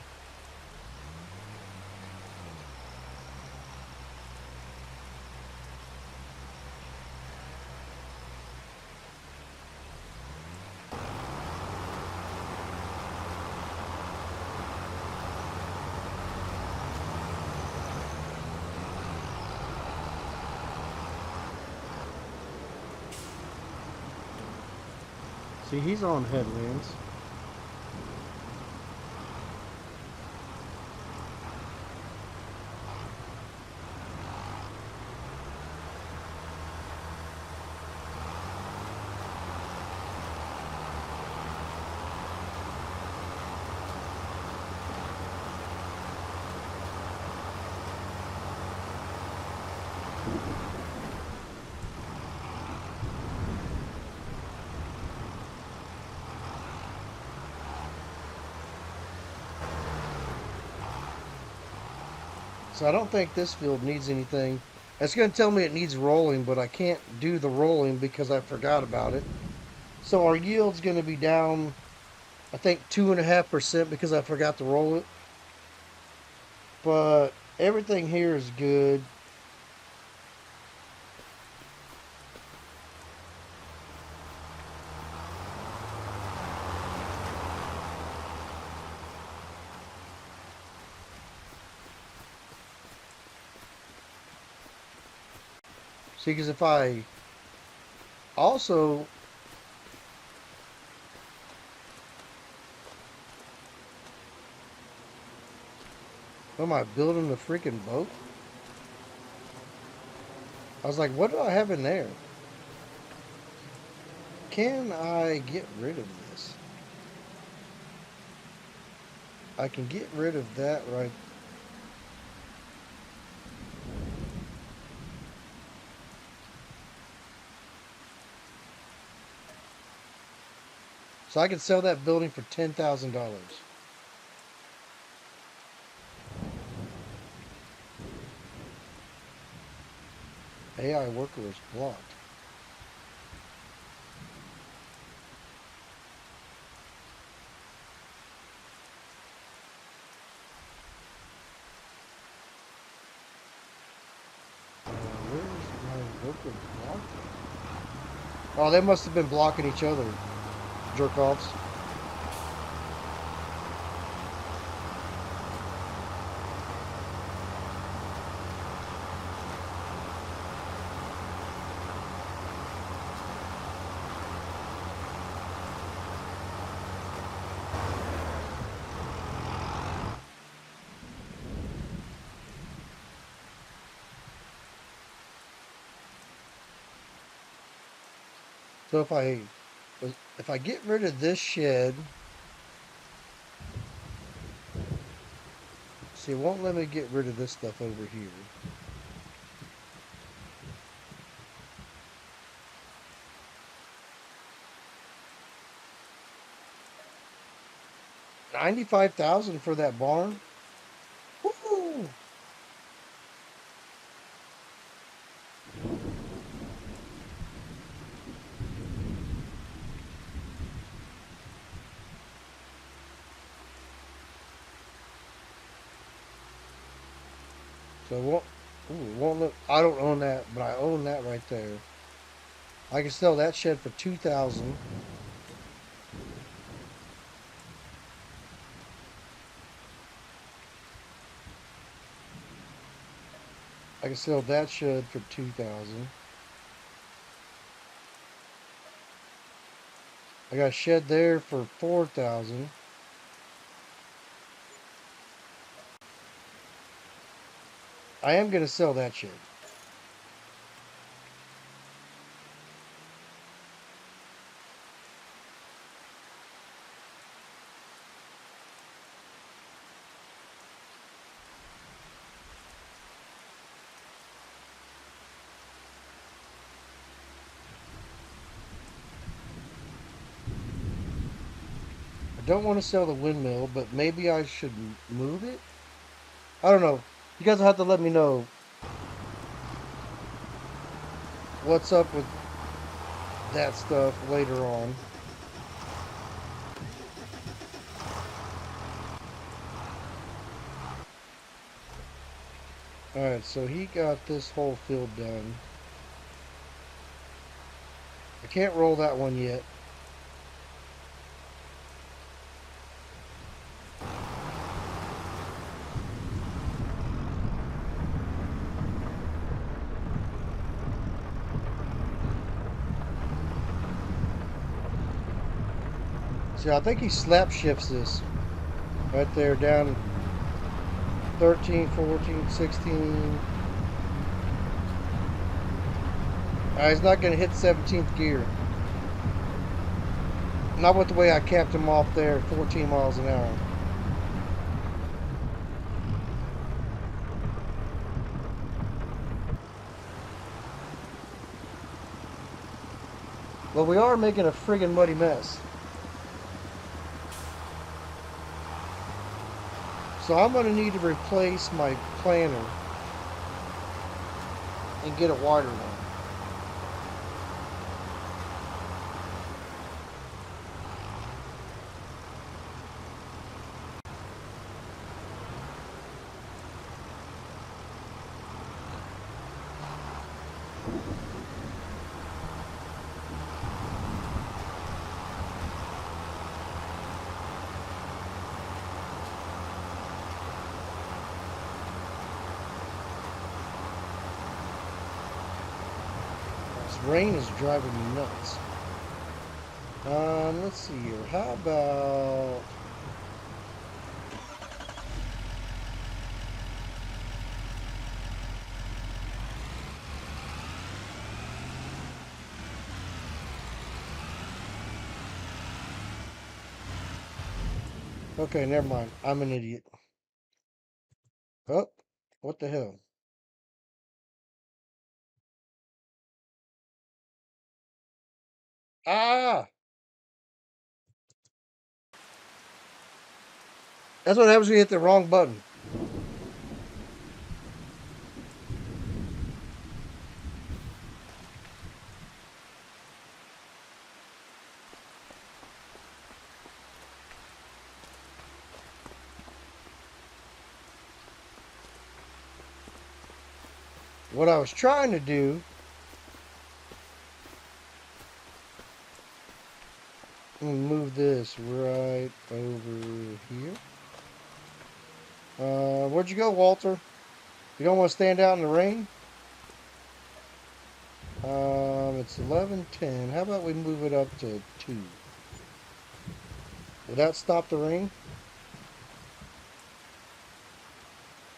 See, he's on headlands. So I don't think this field needs anything. It's going to tell me it needs rolling, but I can't do the rolling because I forgot about it. So our yield's going to be down, I think 2.5% because I forgot to roll it. But everything here is good. See, because if I also am I building a freaking boat? I was like, what do I have in there? Can I get rid of this? I can get rid of that right. So I can sell that building for $10,000. AI worker is blocked. Where's my worker blocked? Oh, they must have been blocking each other, jerk-offs. So if I get rid of this shed, see, it won't let me get rid of this stuff over here. $95,000 for that barn. Woo! So it won't look. I don't own that, but I own that right there. I can sell that shed for $2,000. I can sell that shed for $2,000. I got a shed there for $4,000. I am going to sell that shed. I don't want to sell the windmill, but maybe I should move it? I don't know. You guys will have to let me know what's up with that stuff later on. Alright, so he got this whole field done. I can't roll that one yet. See, I think he slap shifts this right there down 13, 14, 16. He's not going to hit 17th gear. Not with the way I capped him off there, 14 miles an hour. Well, we are making a friggin' muddy mess. So I'm going to need to replace my planter and get a wider one. This rain is driving me nuts. Let's see here. How about... Okay, never mind. I'm an idiot. Oh, what the hell? Ah! That's what happens when you hit the wrong button. What I was trying to do... move this right over here. Where'd you go, Walter? You don't want to stand out in the rain? It's 11:10. How about we move it up to 2? Would that stop the rain?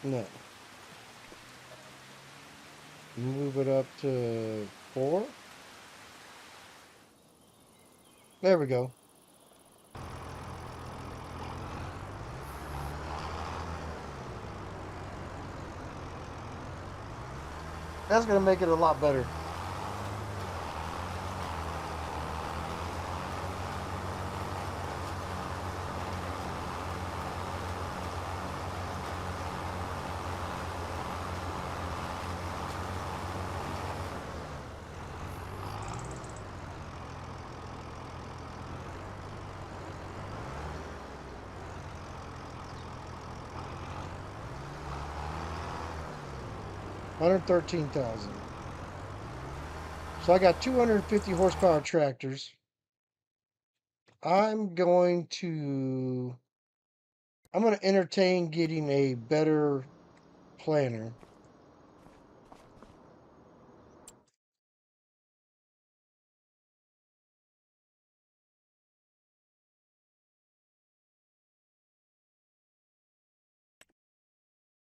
No. Move it up to 4. There we go. That's going to make it a lot better. $113,000. So I got 250 horsepower tractors. I'm going to entertain getting a better planner.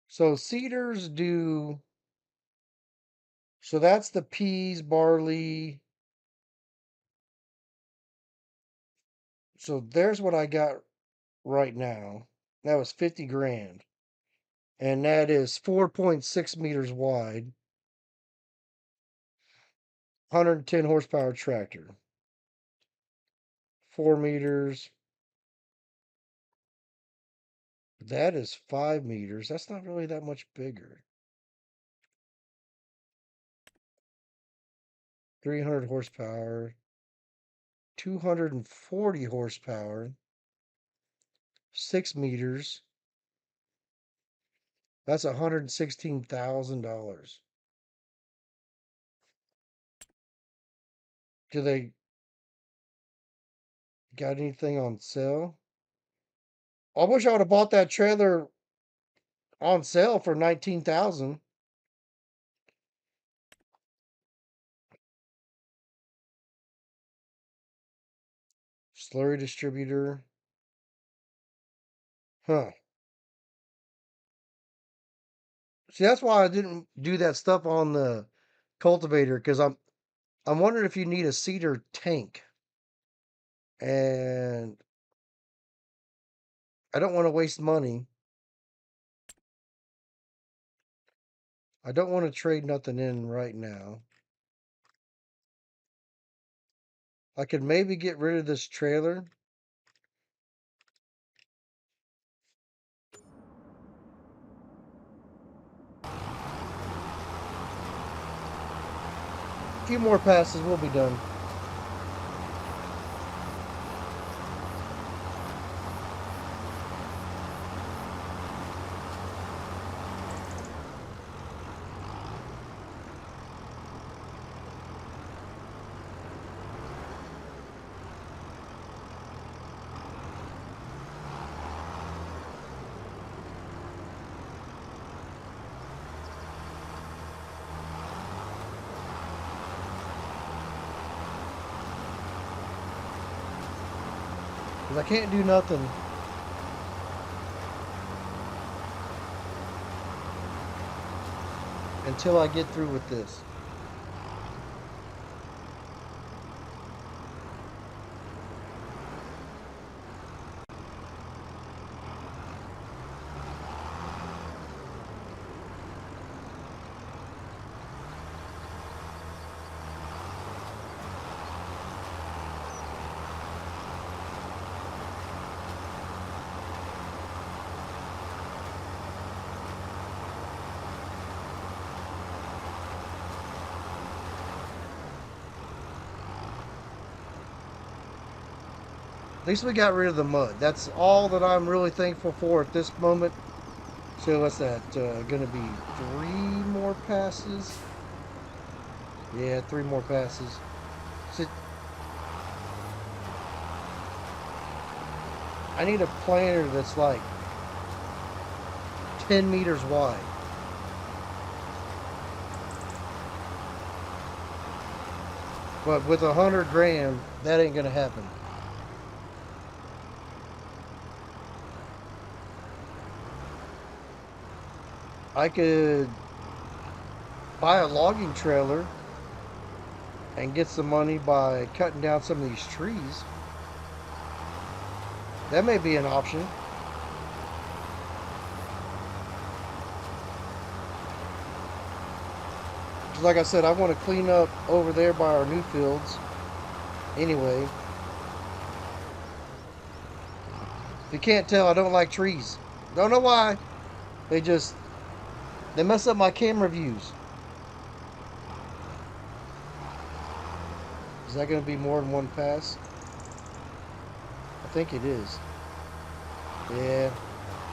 So cedars do... So that's the peas, barley. So there's what I got right now. That was 50 grand. And that is 4.6 meters wide. 110 horsepower tractor. 4 meters. That is 5 meters. That's not really that much bigger. 300 horsepower. 240 horsepower. 6 meters. That's $116,000. Do they got anything on sale? I wish I would have bought that trailer on sale for 19,000. Slurry distributor. Huh. See, that's why I didn't do that stuff on the cultivator, because I'm wondering if you need a cedar tank. And I don't want to waste money. I don't want to trade nothing in right now. I could maybe get rid of this trailer. A few more passes, we'll be done. Because I can't do nothing until I get through with this. At least we got rid of the mud. That's all that I'm really thankful for at this moment. So what's that? Gonna be 3 more passes? Yeah, 3 more passes. So I need a planter that's like 10 meters wide. But with 100 grand, that ain't gonna happen. I could buy a logging trailer and get some money by cutting down some of these trees. That may be an option. Like I said, I want to clean up over there by our new fields. Anyway, if you can't tell, I don't like trees. Don't know why. They mess up my camera views. Is that going to be more than one pass? I think it is. Yeah.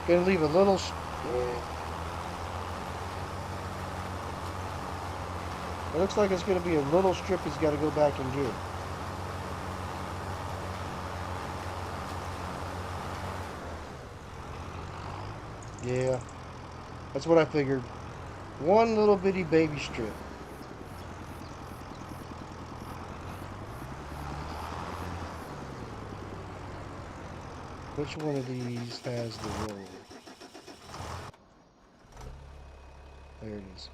Gonna leave a little... It looks like it's going to be a little strip he's got to go back and get. Yeah. That's what I figured. One little bitty baby strip. Which one of these has the roll? There it is.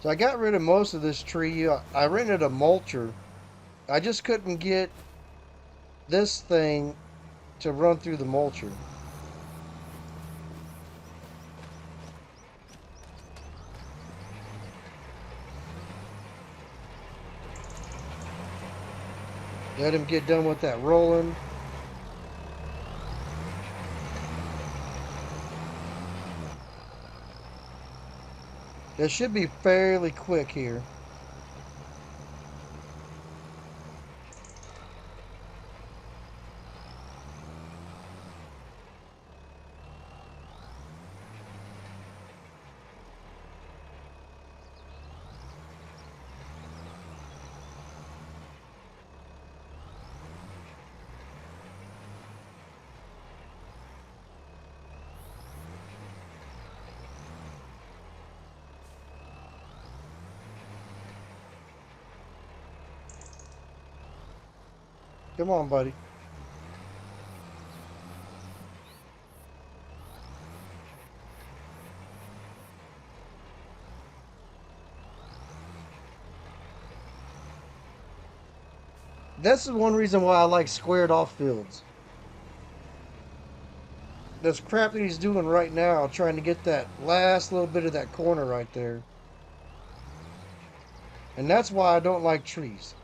So I got rid of most of this tree. I rented a mulcher. I just couldn't get this thing to run through the mulcher. Let him get done with that rolling. It should be fairly quick here. Come on, buddy. That's the one reason why I like squared off fields. This crap that he's doing right now, trying to get that last little bit of that corner right there. And that's why I don't like trees.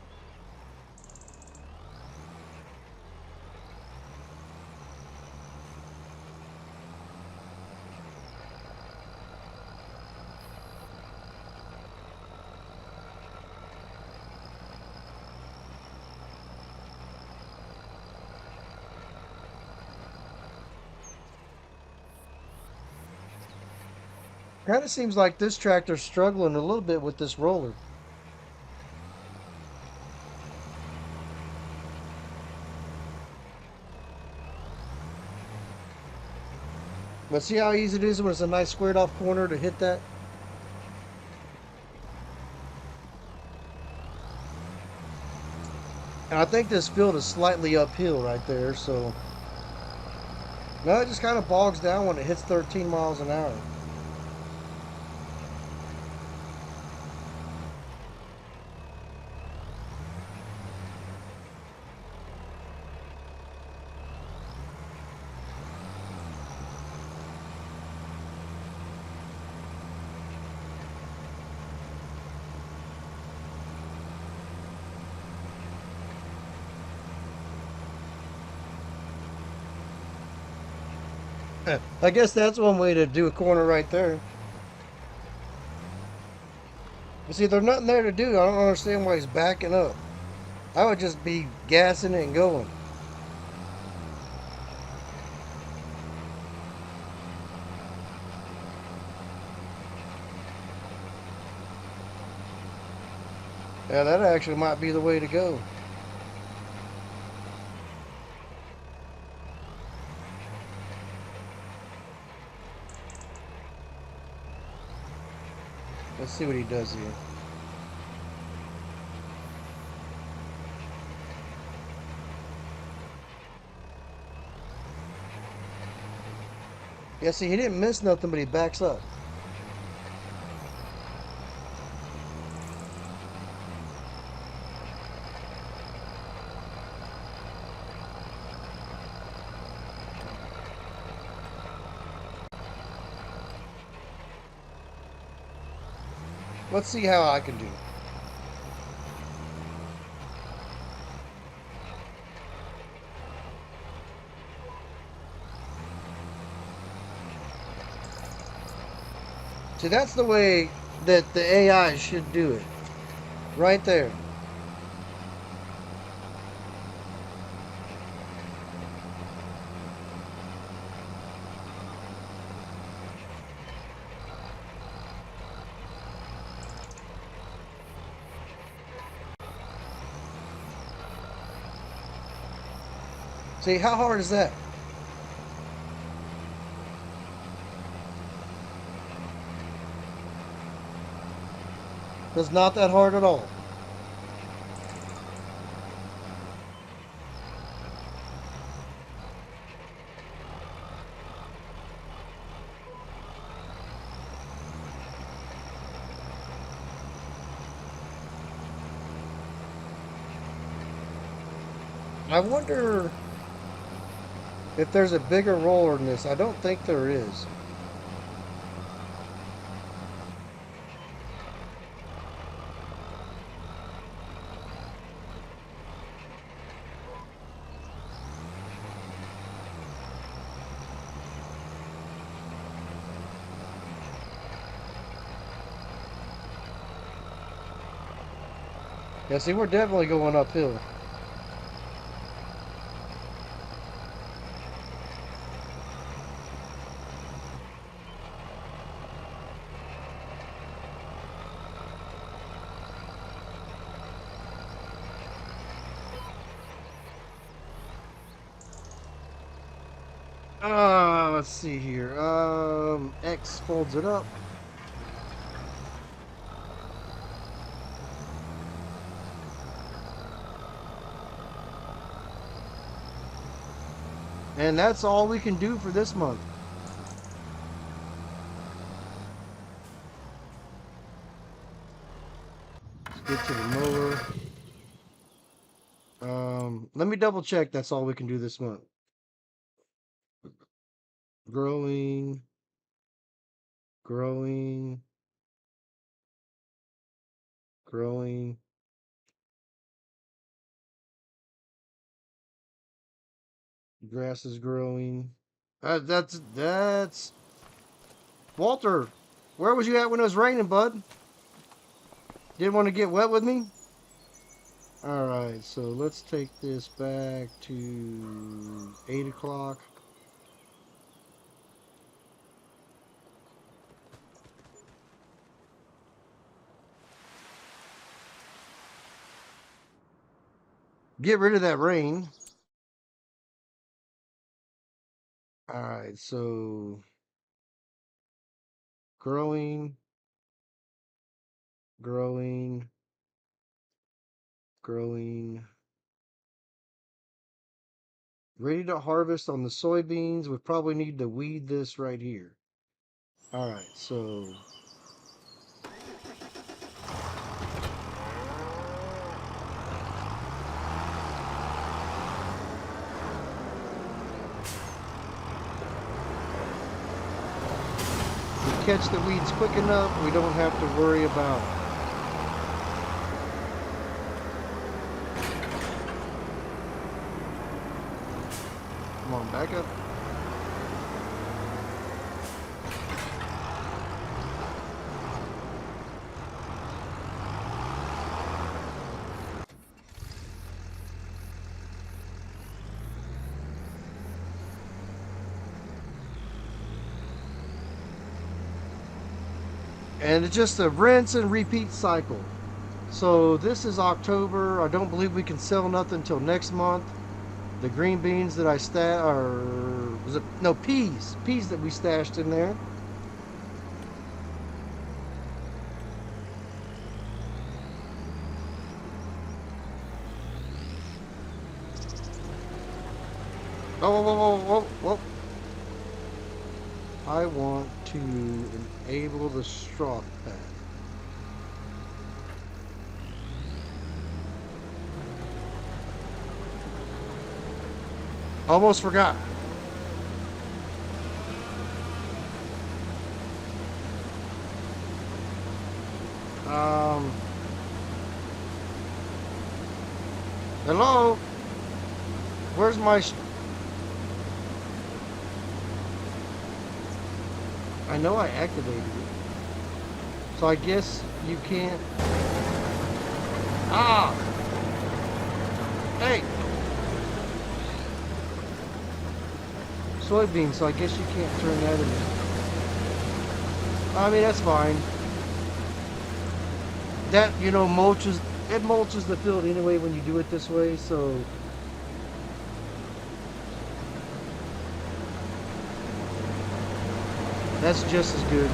Kind of seems like this tractor's struggling a little bit with this roller. But see how easy it is when it's a nice squared off corner to hit that? And I think this field is slightly uphill right there, so... No, it just kind of bogs down when it hits 13 miles an hour. I guess that's one way to do a corner right there. But see, there's nothing there to do. I don't understand why he's backing up. I would just be gassing it and going. Yeah, that actually might be the way to go. Let's see what he does here. Yeah, see, he didn't miss nothing, but he backs up. Let's see how I can do. See, that's the way that the AI should do it. Right there. See, how hard is that? It's not that hard at all. I wonder if there's a bigger roller than this. I don't think there is. Yeah, see, we're definitely going uphill. Let's see here. X folds it up. And that's all we can do for this month. Let's get to the mower. Let me double check. That's all we can do this month. Growing. Growing. Growing. Grass is growing. That's Walter. Where was you at when it was raining, bud? Didn't want to get wet with me? Alright, so let's take this back to 8 o'clock. Get rid of that rain. Alright, so growing, growing, growing. Ready to harvest on the soybeans. We probably need to weed this right here. Alright, so catch the weeds quick enough, we don't have to worry about it. Come on, back up. And it's just a rinse and repeat cycle. So this is October. I don't believe we can sell nothing until next month. The green beans that I peas that we stashed in there. Oh, whoa, whoa, whoa, whoa. I want to enable the straw pad. Almost forgot. Hello? Where's my... I know I activated it. So I guess you can't... Ah! Hey! Soybeans, so I guess you can't turn that in. I mean, that's fine. That, you know, it mulches the field anyway when you do it this way, so... That's just as good.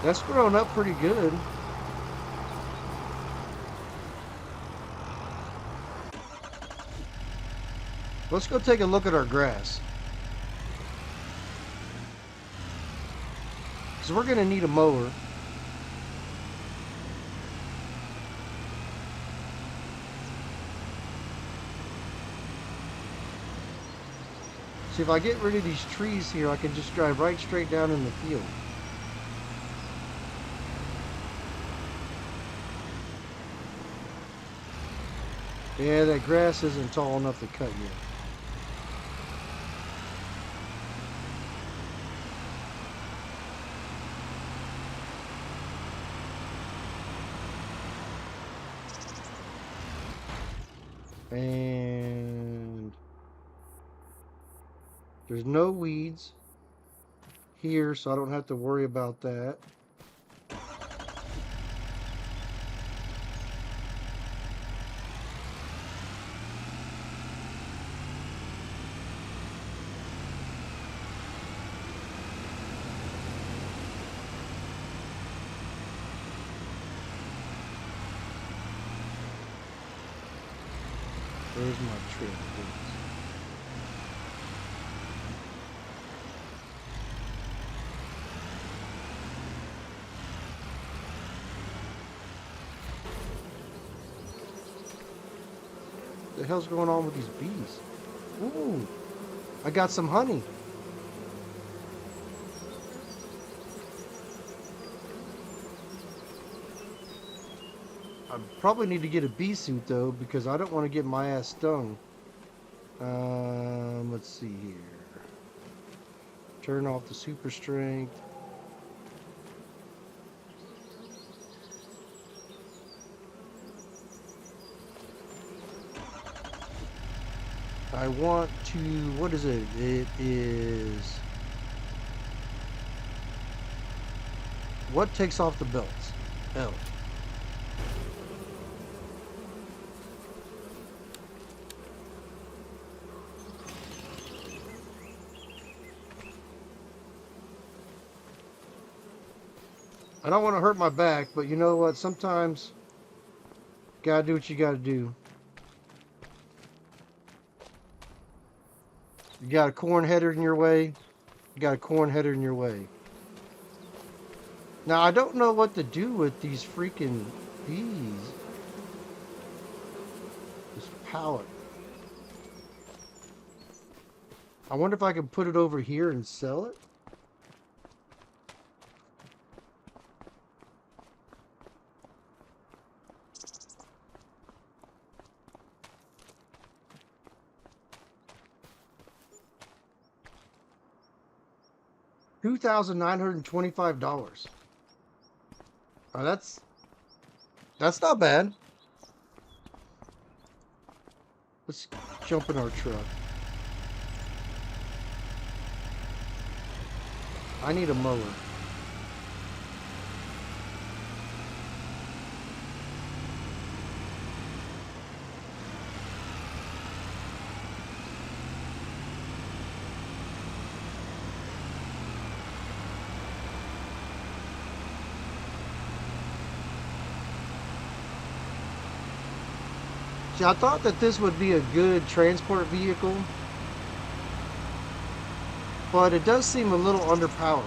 That's grown up pretty good. Let's go take a look at our grass. Because we're going to need a mower. See, if I get rid of these trees here, I can just drive right straight down in the field. Yeah, that grass isn't tall enough to cut yet. And there's no weeds here, so I don't have to worry about that. Where's my trailer? What the hell's going on with these bees? Ooh, I got some honey. I probably need to get a bee suit though, because I don't want to get my ass stung. Let's see here. Turn off the super strength. I want to, what is it? It is, what takes off the belts? L. I don't want to hurt my back, but you know what? Sometimes gotta do what you gotta do. You got a corn header in your way. You got a corn header in your way. Now I don't know what to do with these freaking bees. This pallet. I wonder if I can put it over here and sell it. $2,925. Oh, that's not bad. Let's jump in our truck. I need a mower. See, I thought that this would be a good transport vehicle, but it does seem a little underpowered.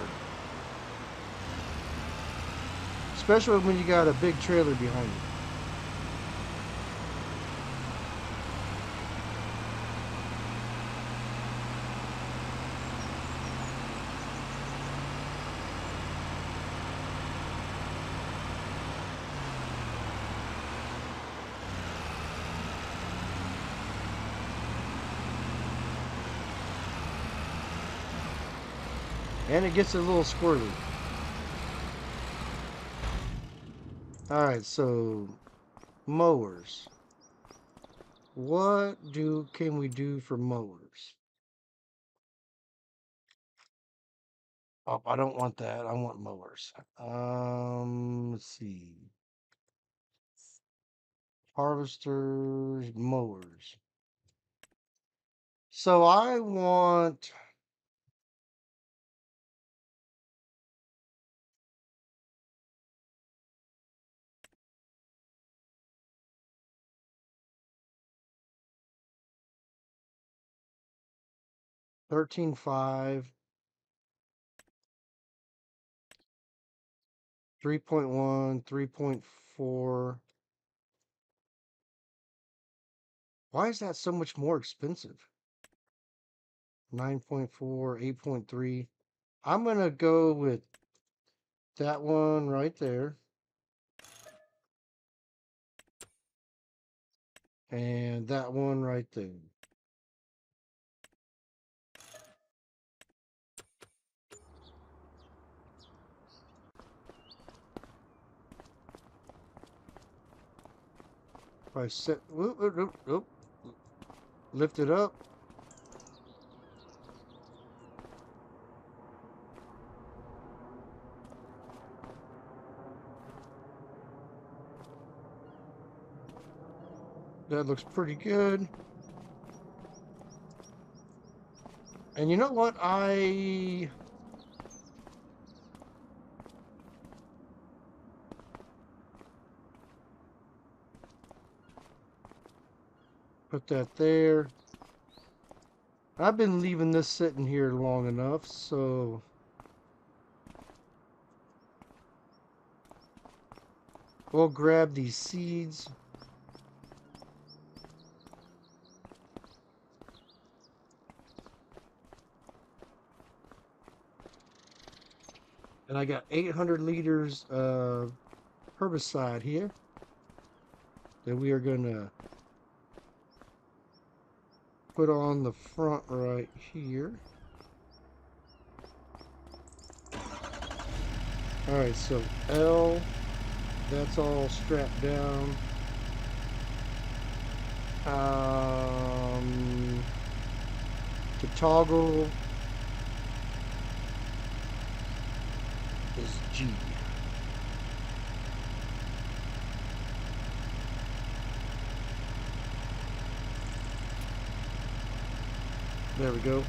Especially when you got a big trailer behind you. And it gets a little squirrely. Alright, so mowers. What can we do for mowers? Oh, I don't want that. I want mowers. Let's see. Harvesters, mowers. So I want 13.5, 3.1, 3.4. Why is that so much more expensive? 9.4, 8.3. I'm going to go with that one right there. And that one right there. If I set, whoop, whoop, whoop, whoop, lift it up. That looks pretty good. And you know what? Put that there. I've been leaving this sitting here long enough, so we'll grab these seeds. And I got 800 liters of herbicide here that we are going to put on the front right here. Alright, so L, that's all strapped down. To toggle is G. There we go.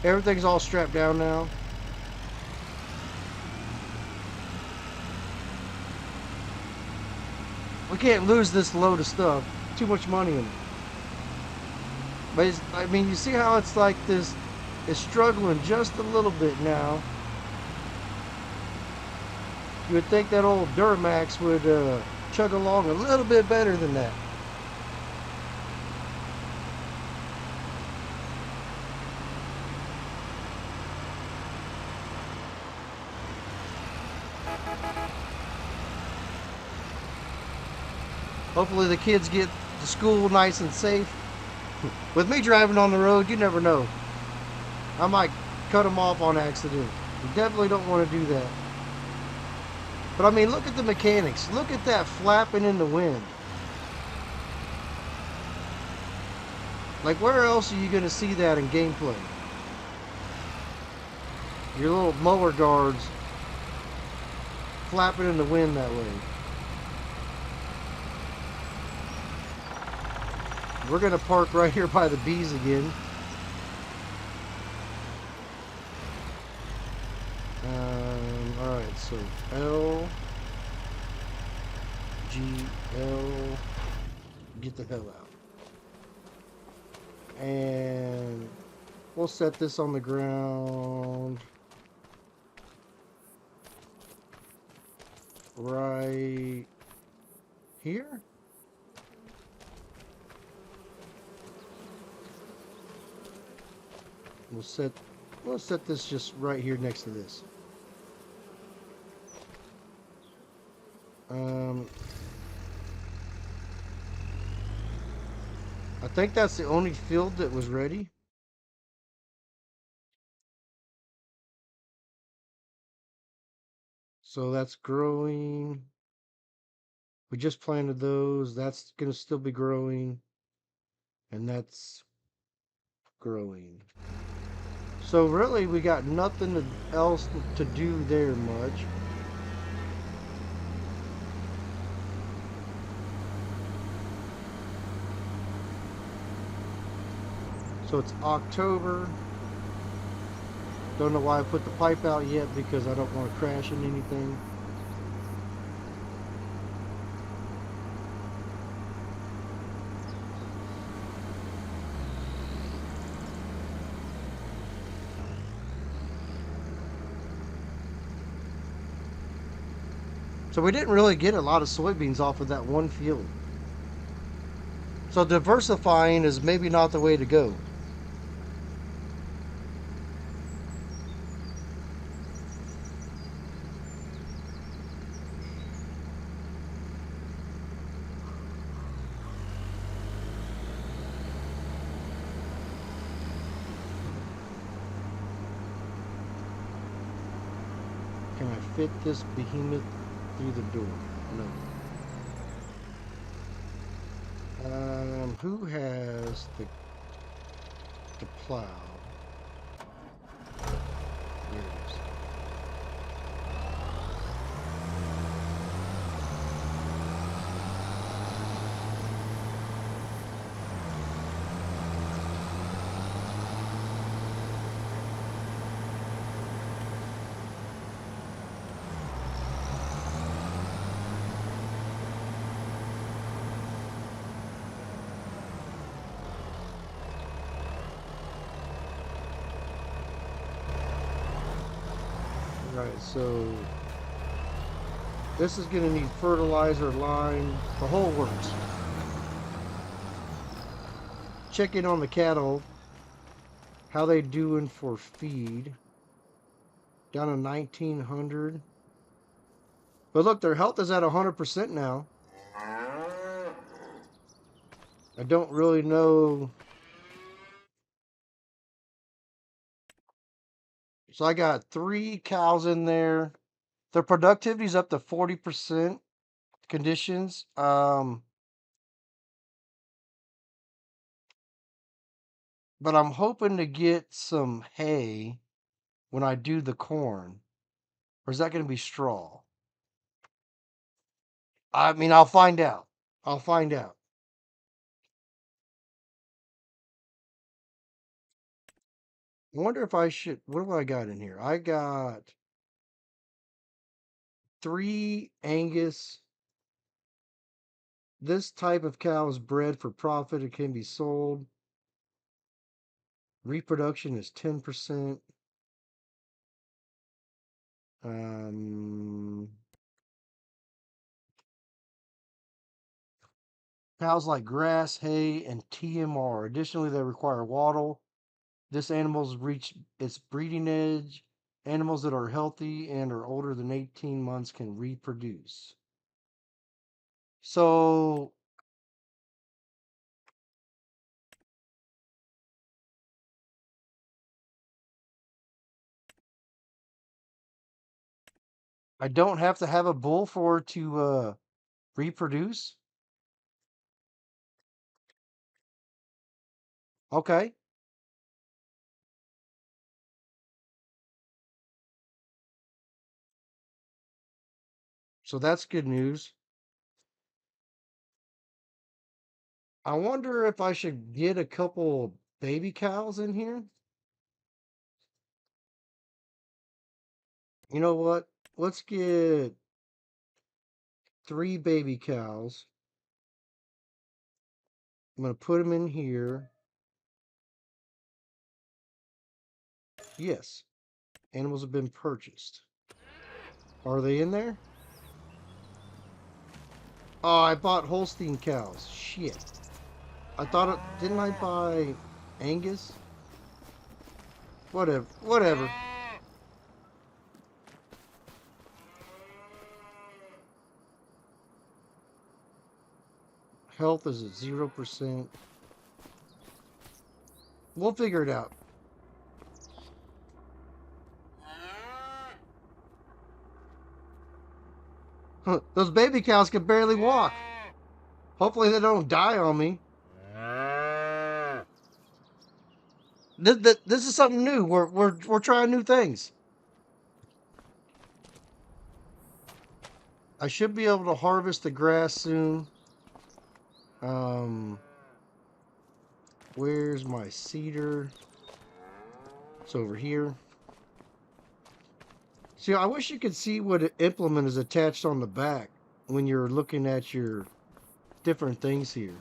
Everything's all strapped down now. We can't lose this load of stuff. Too much money in it. But it's, I mean, you see how it's like this is struggling just a little bit now. You would think that old Duramax would chug along a little bit better than that. Hopefully the kids get to school nice and safe. With me driving on the road, you never know. I might cut them off on accident. You definitely don't want to do that. But I mean, look at the mechanics. Look at that flapping in the wind. Like, where else are you going to see that in gameplay? Your little mower guards flapping in the wind that way. We're going to park right here by the bees again. Alright, so L, G, L, get the hell out. And we'll set this on the ground right here. We'll set this just right here next to this. I think that's the only field that was ready. So that's growing. We just planted those. That's going to still be growing. And that's growing. So really we got nothing else to do there much. So it's October. Don't know why I put the pipe out yet, because I don't want to crash in anything. So we didn't really get a lot of soybeans off of that one field. So diversifying is maybe not the way to go. Can I fit this behemoth through the door? No. Who has the plow? Here it is. Alright, so this is going to need fertilizer, lime, the whole works. Check in on the cattle. How they doing for feed? Down to 1900. But look, their health is at 100% now. I don't really know. So I got 3 cows in there. Their productivity's up to 40% conditions. But I'm hoping to get some hay when I do the corn. Or is that going to be straw? I mean, I'll find out. I'll find out. I wonder if I should. What do I got in here? I got 3 Angus. This type of cow is bred for profit. It can be sold. Reproduction is 10%. Cows like grass, hay, and TMR. Additionally, they require wattle. This animal's reached its breeding age. Animals that are healthy and are older than 18 months can reproduce. So I don't have to have a bull for it to reproduce. Okay, so that's good news. I wonder if I should get a couple baby cows in here. You know what? Let's get 3 baby cows. I'm going to put them in here. Yes, animals have been purchased. Are they in there? Oh, I bought Holstein cows. Shit. I thought it. Didn't I buy Angus? Whatever. Whatever. Health is at 0%. We'll figure it out. Those baby cows can barely walk. Hopefully they don't die on me. This is something new. We're trying new things. I should be able to harvest the grass soon. Where's my cedar? It's over here. See, I wish you could see what implement is attached on the back when you're looking at your different things here.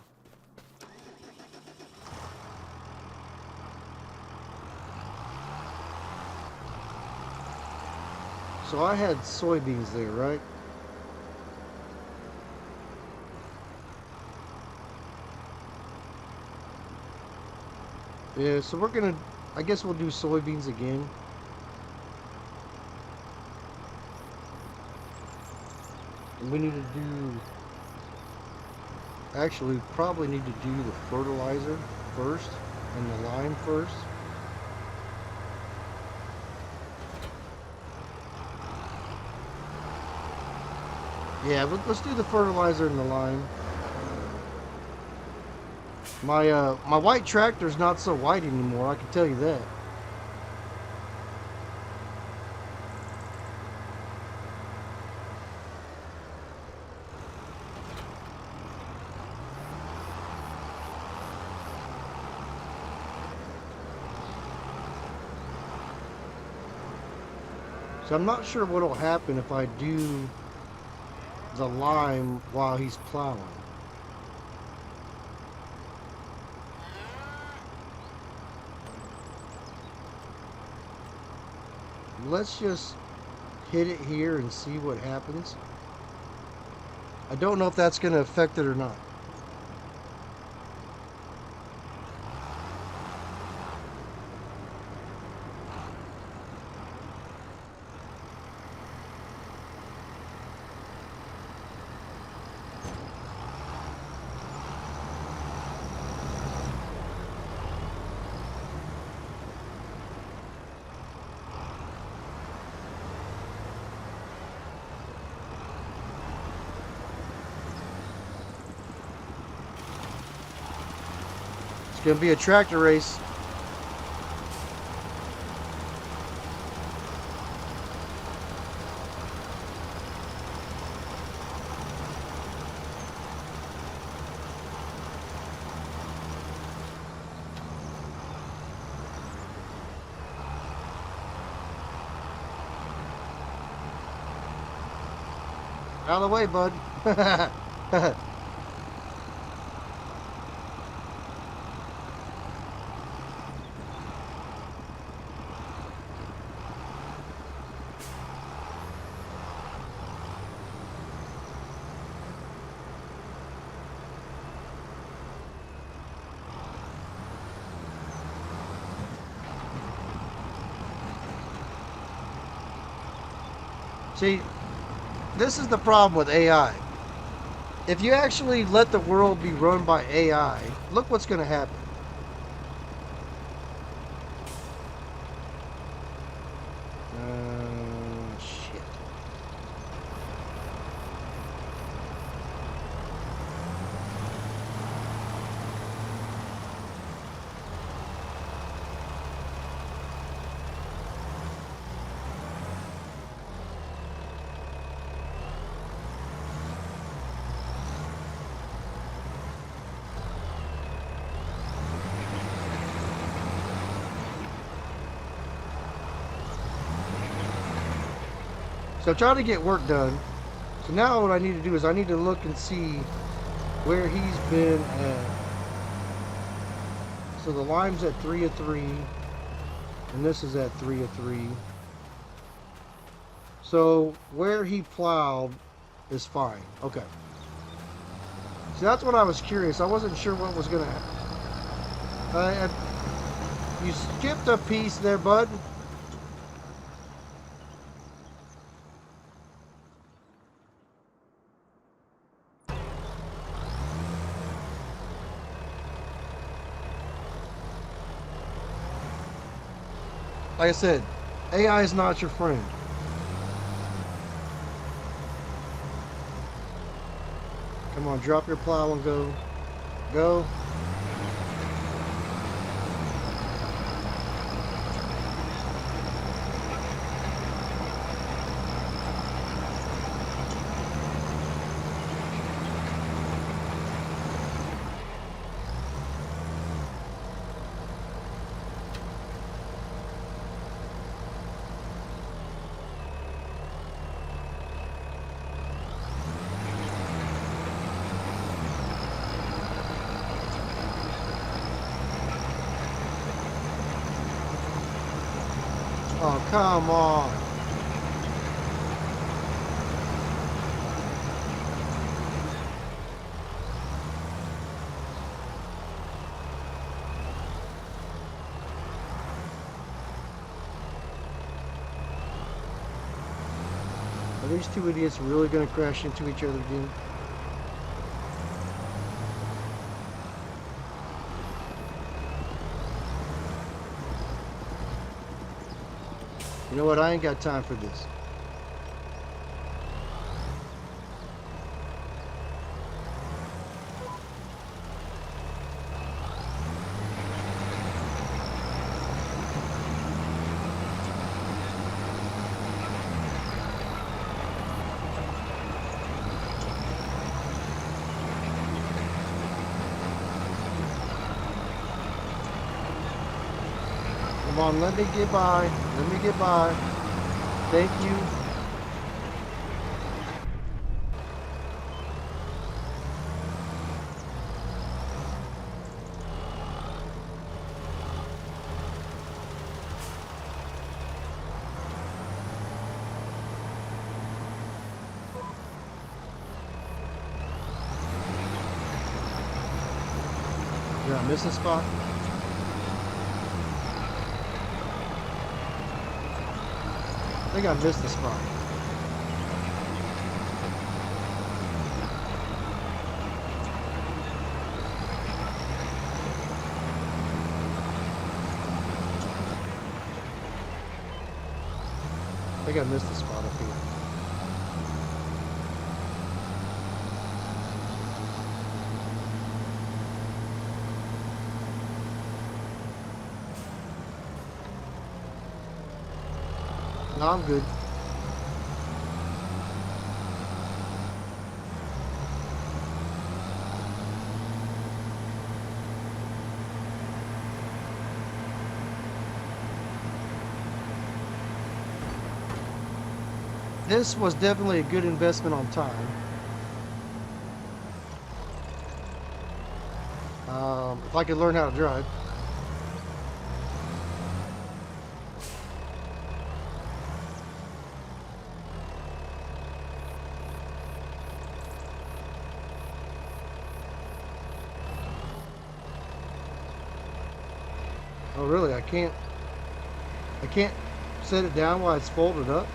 So I had soybeans there, right? Yeah, so we're gonna, I guess we'll do soybeans again. And we need to do, actually probably need to do the fertilizer first and the lime first. Yeah, let's do the fertilizer and the lime. My white tractor's not so white anymore, I can tell you that. So I'm not sure what'll happen if I do the lime while he's plowing. Let's just hit it here and see what happens. I don't know if that's going to affect it or not. It's going to be a tractor race. Out of the way, bud. See, this is the problem with AI. If you actually let the world be run by AI, look what's going to happen. Shit. So I'm trying to get work done. So now what I need to do is I need to look and see where he's been at. So the lime's at 3 of 3. And this is at 3 of 3. So where he plowed is fine. Okay. So that's what I was curious. I wasn't sure what was going to happen. You skipped a piece there, bud. Like I said, AI is not your friend. Come on, drop your plow and go. Go. Oh, come on. Are these two idiots really going to crash into each other again? You know what? I ain't got time for this. Come on, let me get by. Let me get by. Thank you. I miss a spot? I think I missed the spot. I think I missed the spot up here. No, I'm good. This was definitely a good investment on time. If I could learn how to drive. Oh really? I can't set it down while it's folded up?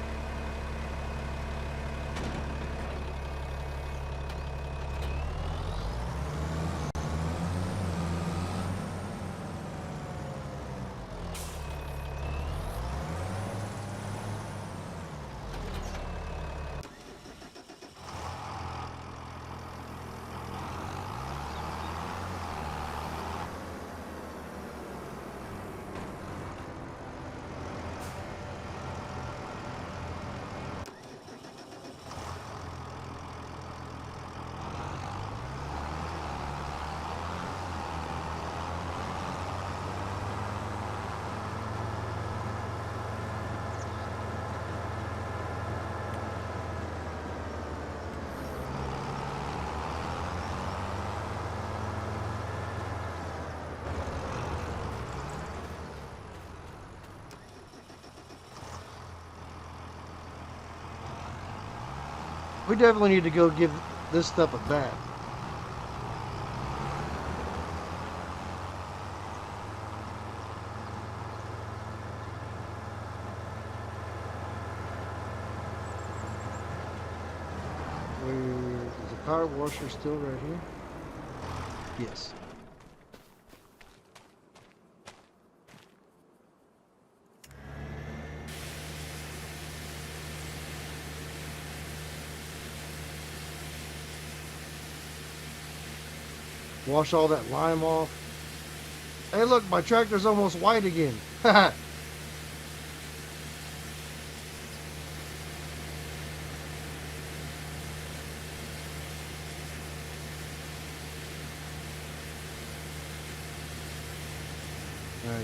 We definitely need to go give this stuff a bath. Is the power washer still right here? Yes. Wash all that lime off. Hey look, my tractor's almost white again. Alright,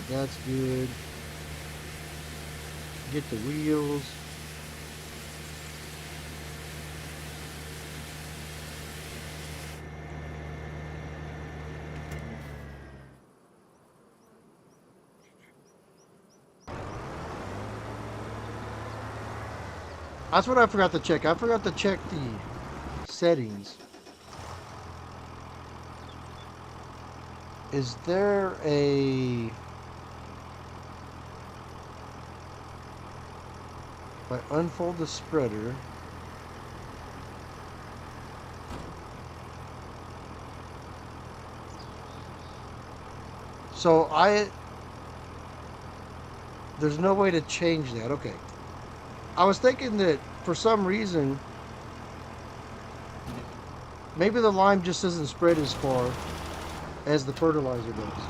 that's good. Get the wheels. That's what I forgot to check. I forgot to check the settings. Is there a... If I unfold the spreader... So there's no way to change that. Okay. I was thinking that for some reason, maybe the lime just doesn't spread as far as the fertilizer does.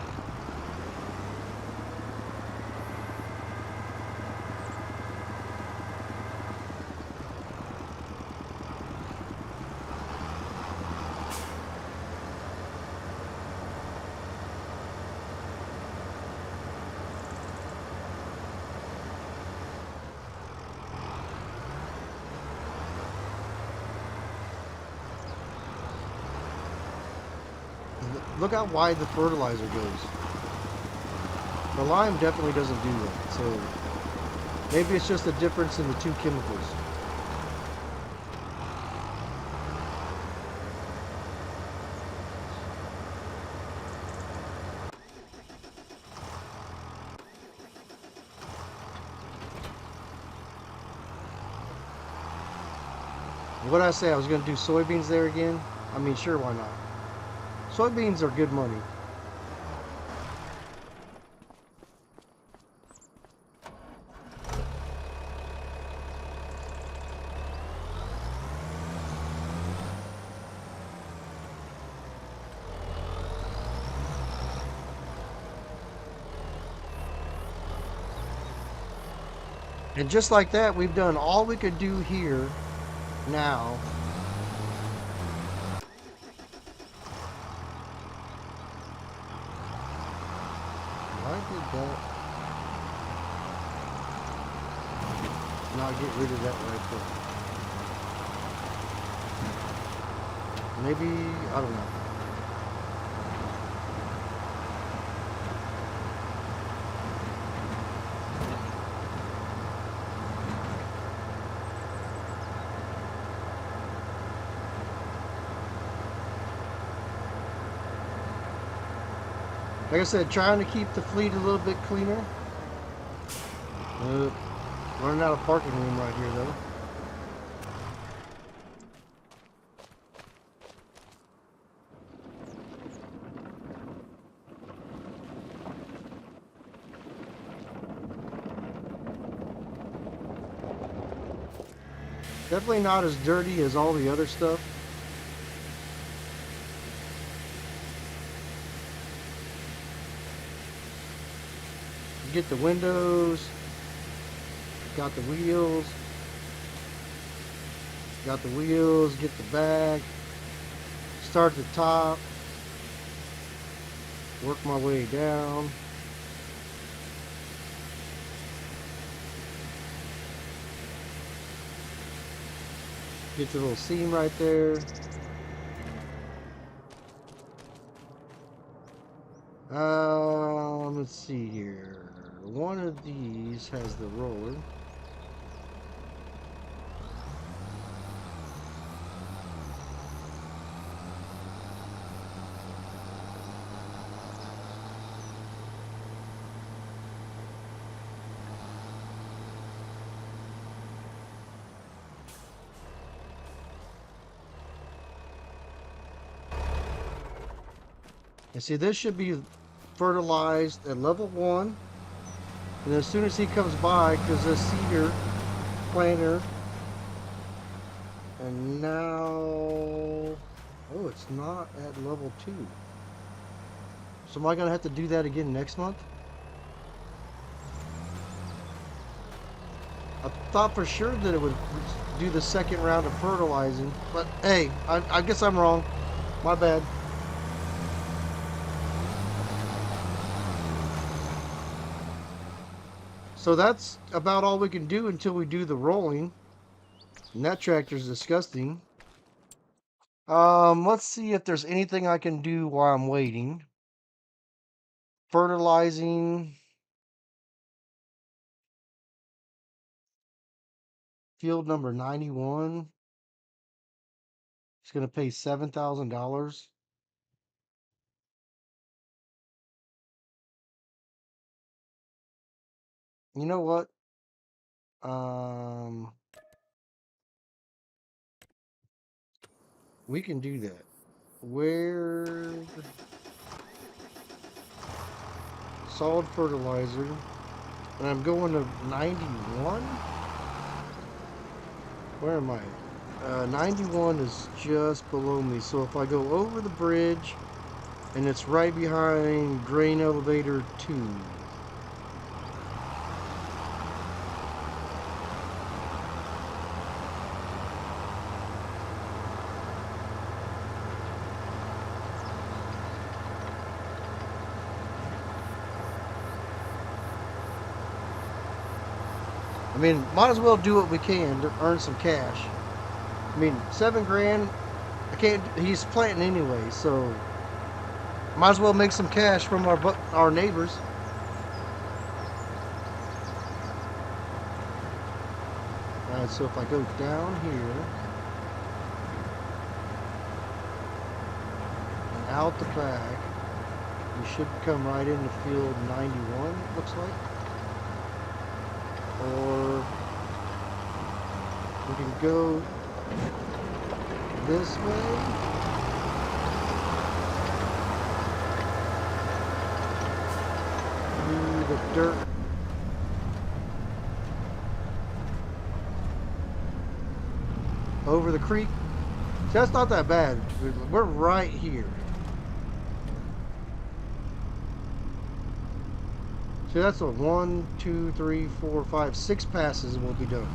Look how wide the fertilizer goes. The lime definitely doesn't do that. So maybe it's just a difference in the two chemicals. What did I say? I was going to do soybeans there again? I mean, sure, why not? Soybeans are good money. And just like that, we've done all we could do here now. Why did that not get rid of that right there? Maybe, I don't know. Like I said, trying to keep the fleet a little bit cleaner. Running out of parking room right here, though. Definitely not as dirty as all the other stuff. Get the windows, got the wheels, get the back, start at the top, work my way down. Get the little seam right there. Let's see here. One of these has the roller. And see, this should be fertilized at level 1. And as soon as he comes by, because this seeder planter, and now, oh, it's not at level 2. So am I gonna have to do that again next month? I thought for sure that it would do the second round of fertilizing, but hey, I guess I'm wrong. My bad. So that's about all we can do until we do the rolling. And that tractor's disgusting. Let's see if there's anything I can do while I'm waiting. Fertilizing. Field number 91. It's going to pay $7,000. You know what? We can do that. Where? Solid fertilizer. And I'm going to 91? Where am I? 91 is just below me. So if I go over the bridge, and it's right behind grain elevator 2. I mean, might as well do what we can to earn some cash. I mean, $7 grand. I can't. He's planting anyway, so might as well make some cash from our neighbors. All right, so if I go down here and out the back, we should come right into field 91. Looks like. Or we can go this way. Through the dirt. Over the creek. See, that's not that bad. We're right here. So that's a 1, 2, 3, 4, 5, 6 passes and we'll be done.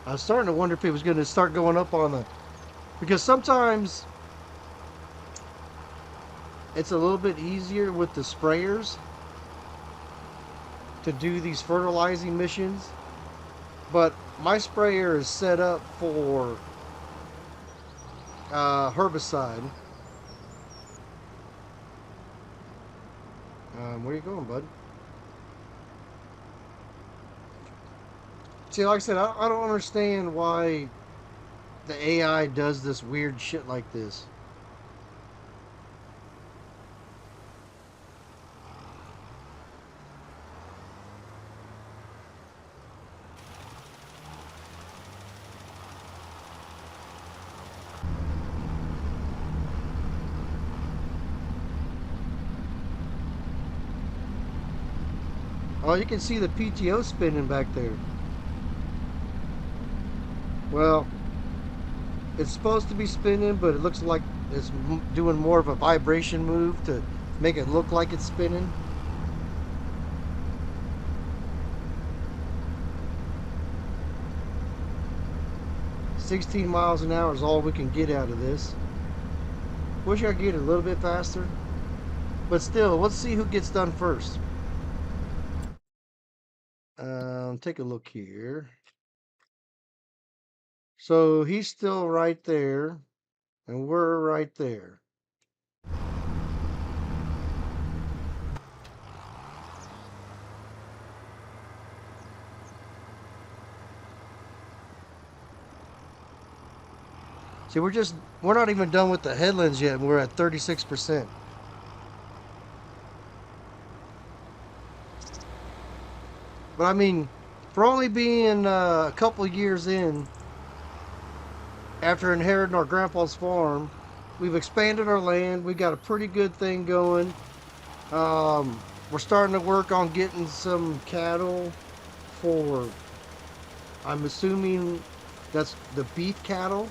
I was starting to wonder if it was going to start going up on the... Because sometimes it's a little bit easier with the sprayers to do these fertilizing missions. But my sprayer is set up for herbicide. Where are you going, bud? See, like I said, I don't understand why the AI does this weird shit like this. Oh, you can see the PTO spinning back there. Well, it's supposed to be spinning, but it looks like it's doing more of a vibration move to make it look like it's spinning. "16 miles an hour is all we can get out of this. Wish I could get it a little bit faster. But still, let's see who gets done first. Take a look here. So he's still right there, and we're right there. See, we're not even done with the headlands yet, and we're at 36%. But I mean, for only being a couple years in, after inheriting our grandpa's farm, we've expanded our land. We got a pretty good thing going. We're starting to work on getting some cattle for, I'm assuming that's the beef cattle,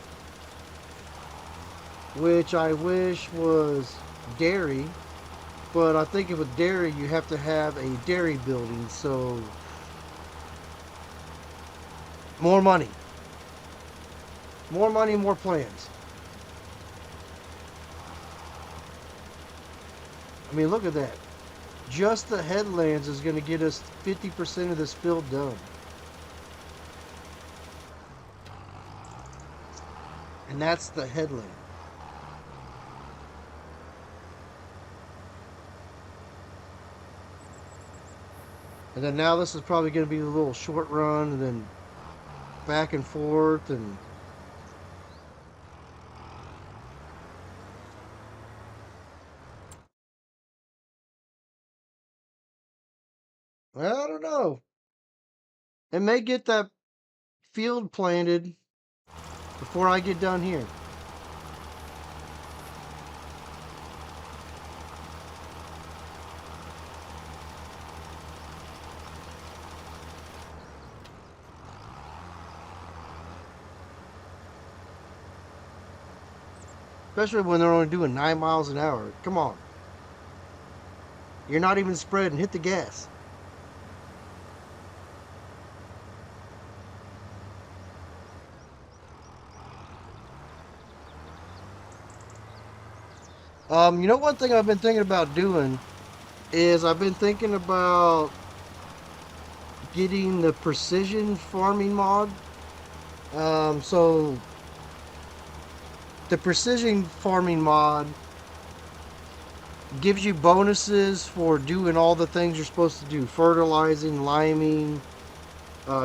which I wish was dairy. But I think with dairy, you have to have a dairy building, so more money. More money, more plans. I mean, look at that. Just the headlands is going to get us 50% of this field done. And that's the headland. And then now this is probably going to be a little short run and then back and forth and... Well, I don't know. It may get that field planted before I get done here. Especially when they're only doing 9 miles an hour. Come on. You're not even spreading. Hit the gas. You know, one thing I've been thinking about doing is I've been thinking about getting the precision farming mod. So the precision farming mod gives you bonuses for doing all the things you're supposed to do: fertilizing, liming,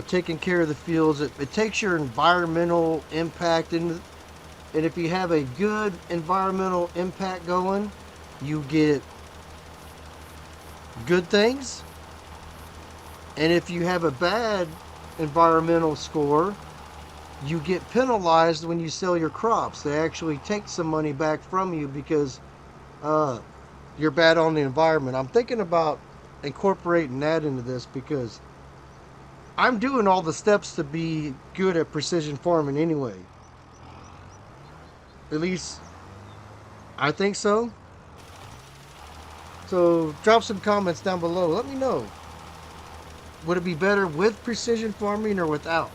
taking care of the fields. It takes your environmental impact in, and if you have a good environmental impact going, you get good things. And if you have a bad environmental score, you get penalized when you sell your crops. They actually take some money back from you because uh, you're bad on the environment. I'm thinking about incorporating that into this because I'm doing all the steps to be good at precision farming anyway. At least I think so. So drop some comments down below. Let me know. Would it be better with precision farming or without?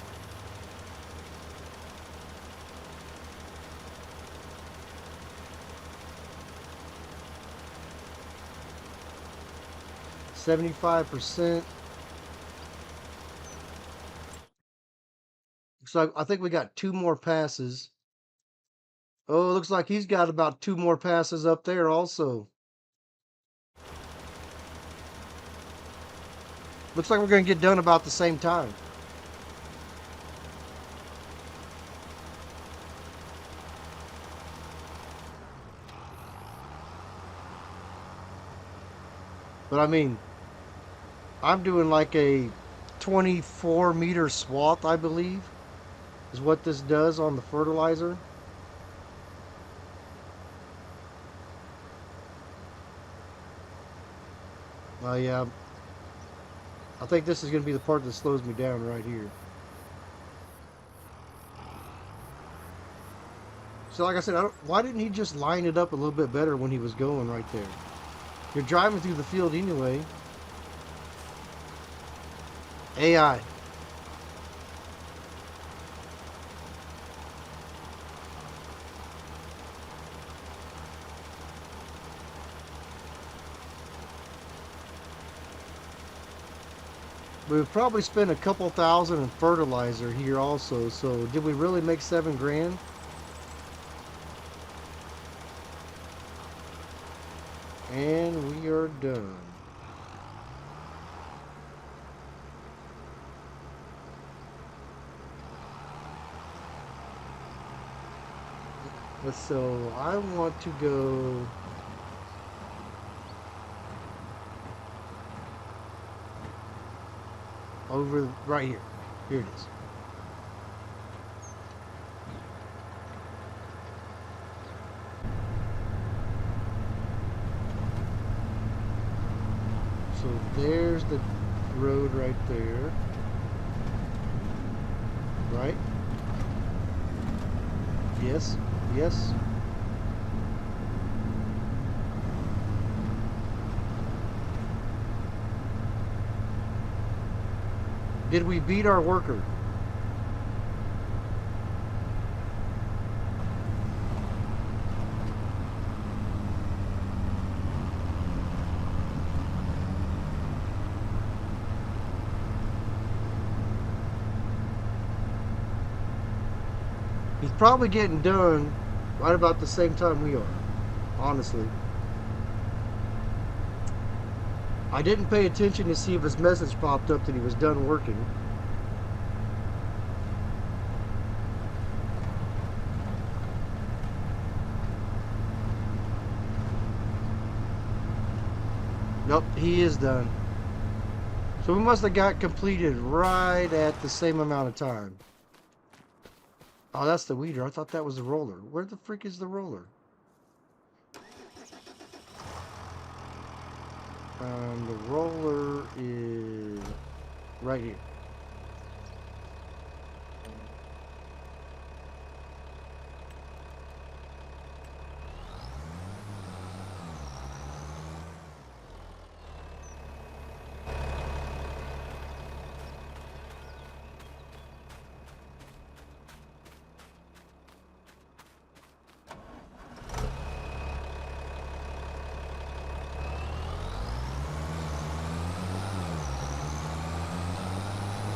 %75%. So I think we got 2 more passes. Oh, it looks like he's got about 2 more passes up there also. Looks like we're going to get done about the same time. But I mean, I'm doing like a 24-meter swath, I believe, is what this does on the fertilizer. Yeah, I think this is going to be the part that slows me down right here. So like I said, why didn't he just line it up a little bit better when he was going right there? You're driving through the field anyway. AI. We've probably spent a couple thousand in fertilizer here also. So did we really make 7 grand? And we are done. So I want to go over right here. Here it is. So there's the road right there. Right? Yes. Yes. Did we beat our worker? He's probably getting done right about the same time we are, honestly. I didn't pay attention to see if his message popped up that he was done working. Nope, he is done. So we must have got completed right at the same amount of time. Oh, that's the weeder. I thought that was the roller. Where the frick is the roller? The roller is right here.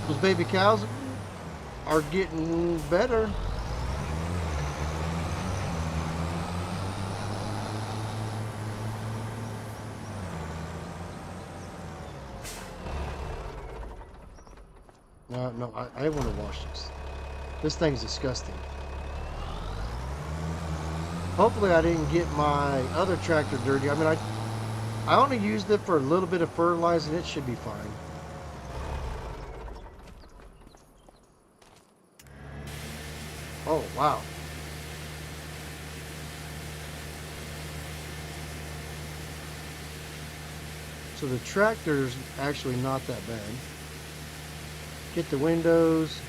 Those baby cows are getting better. No, no, I want to wash this. This thing's disgusting. Hopefully I didn't get my other tractor dirty. I mean, I only used it for a little bit of fertilizer and it should be fine. Oh, wow. So the tractor's actually not that bad. Get the windows.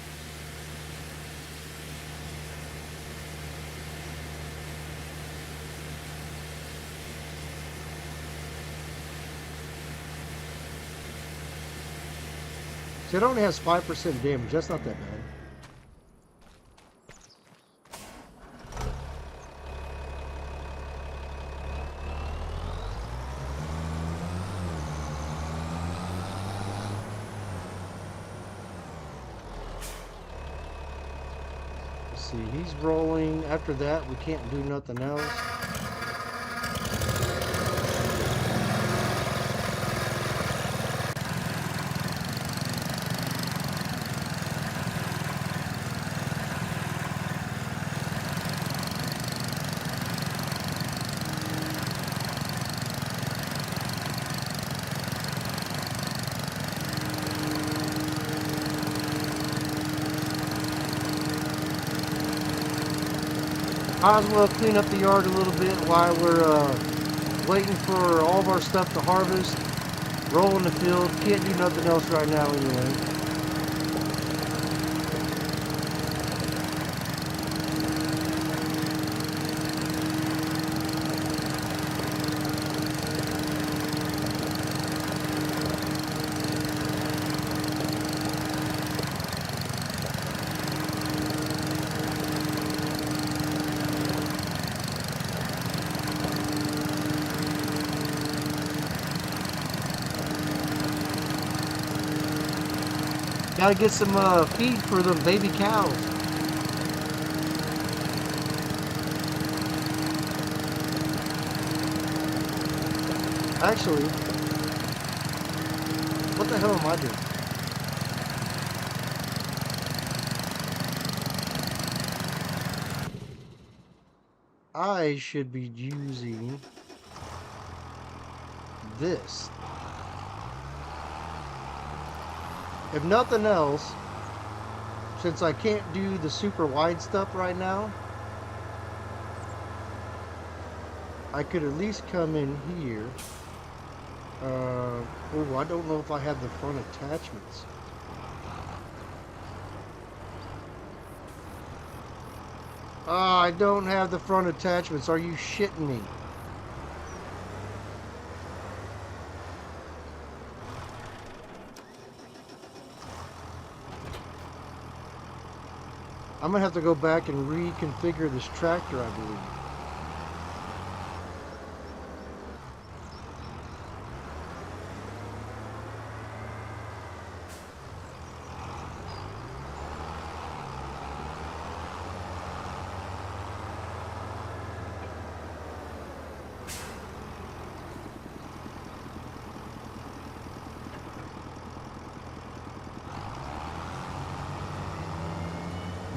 So it only has 5% damage. That's not that bad. Let's see, he's rolling. After that, we can't do nothing else. Might as well clean up the yard a little bit while we're waiting for all of our stuff to harvest. Roll in the field. Can't do nothing else right now anyway. Gotta get some feed for them baby cows. Actually, what the hell am I doing? I should be using this. If nothing else, since I can't do the super wide stuff right now, I could at least come in here. Oh, I don't know if I have the front attachments. I don't have the front attachments. Are you shitting me? I'm gonna have to go back and reconfigure this tractor, I believe.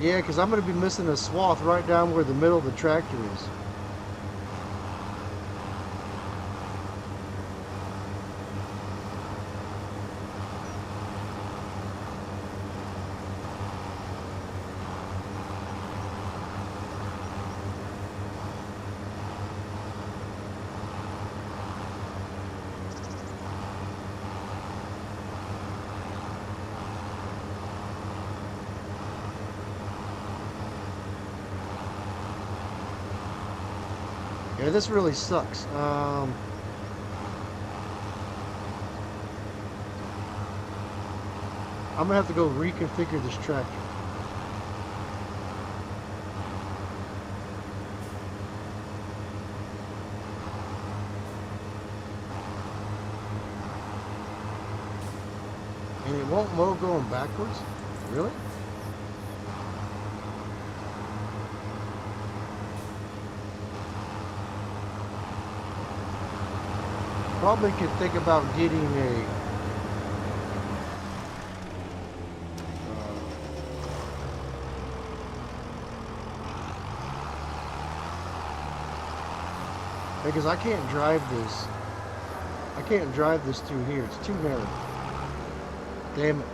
Yeah, because I'm going to be missing a swath right down where the middle of the tractor is. Yeah, this really sucks. I'm gonna have to go reconfigure this tractor. And it won't mow going backwards? Really? Probably could think about getting Because I can't drive this. I can't drive this through here. It's too narrow. Damn it.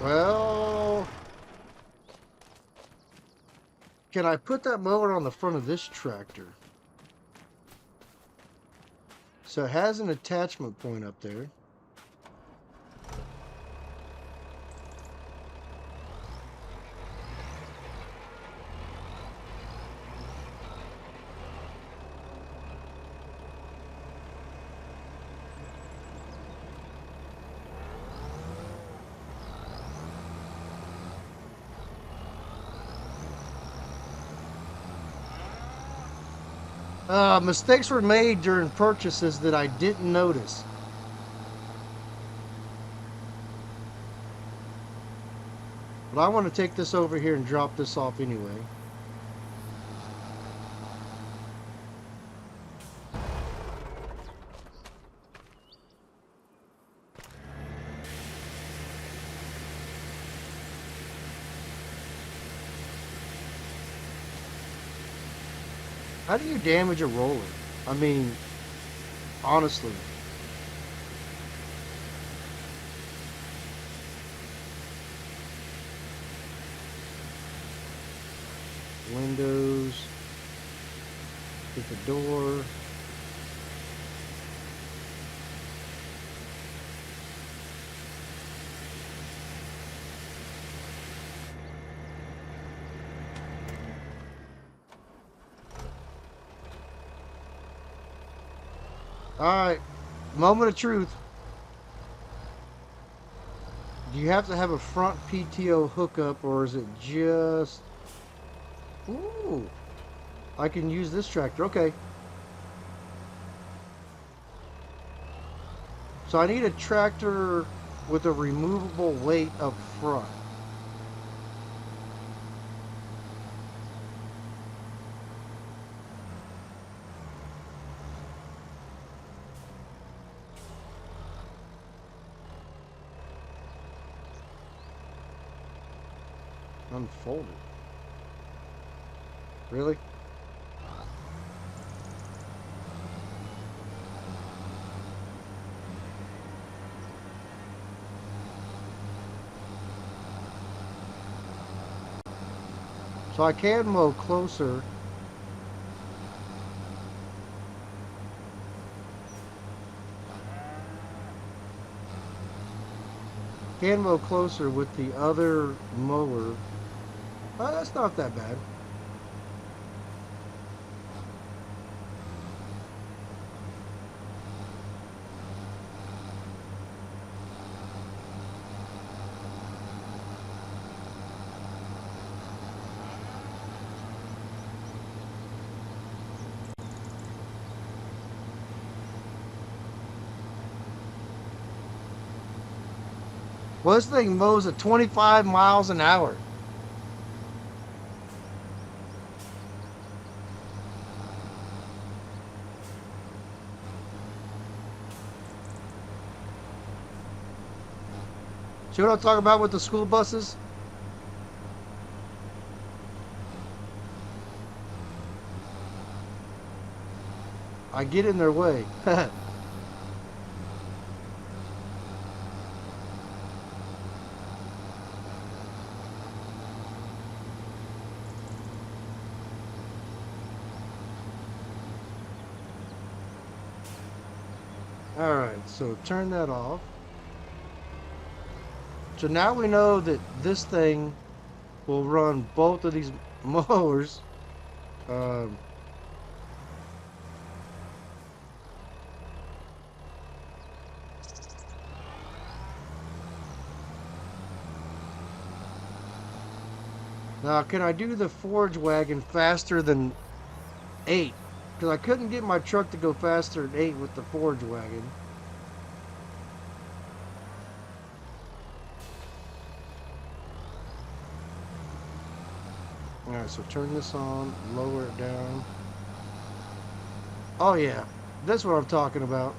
Well, can I put that mower on the front of this tractor? So it has an attachment point up there. Mistakes were made during purchases that I didn't notice. But I want to take this over here and drop this off anyway. How do you damage a roller? I mean, honestly. Windows. Get the door. Alright, moment of truth. Do you have to have a front PTO hookup, or is it just... Ooh, I can use this tractor, okay. So I need a tractor with a removable weight up front. Unfolded. Really? So I can mow closer. Can mow closer with the other mower. Oh, that's not that bad. Well, this thing mows at 25 miles an hour. See what I'm talking about with the school buses? I get in their way. Alright, so turn that off. So now we know that this thing will run both of these mowers. Now, can I do the forage wagon faster than 8? Because I couldn't get my truck to go faster than 8 with the forage wagon. Alright, so turn this on, lower it down. Oh yeah, that's what I'm talking about.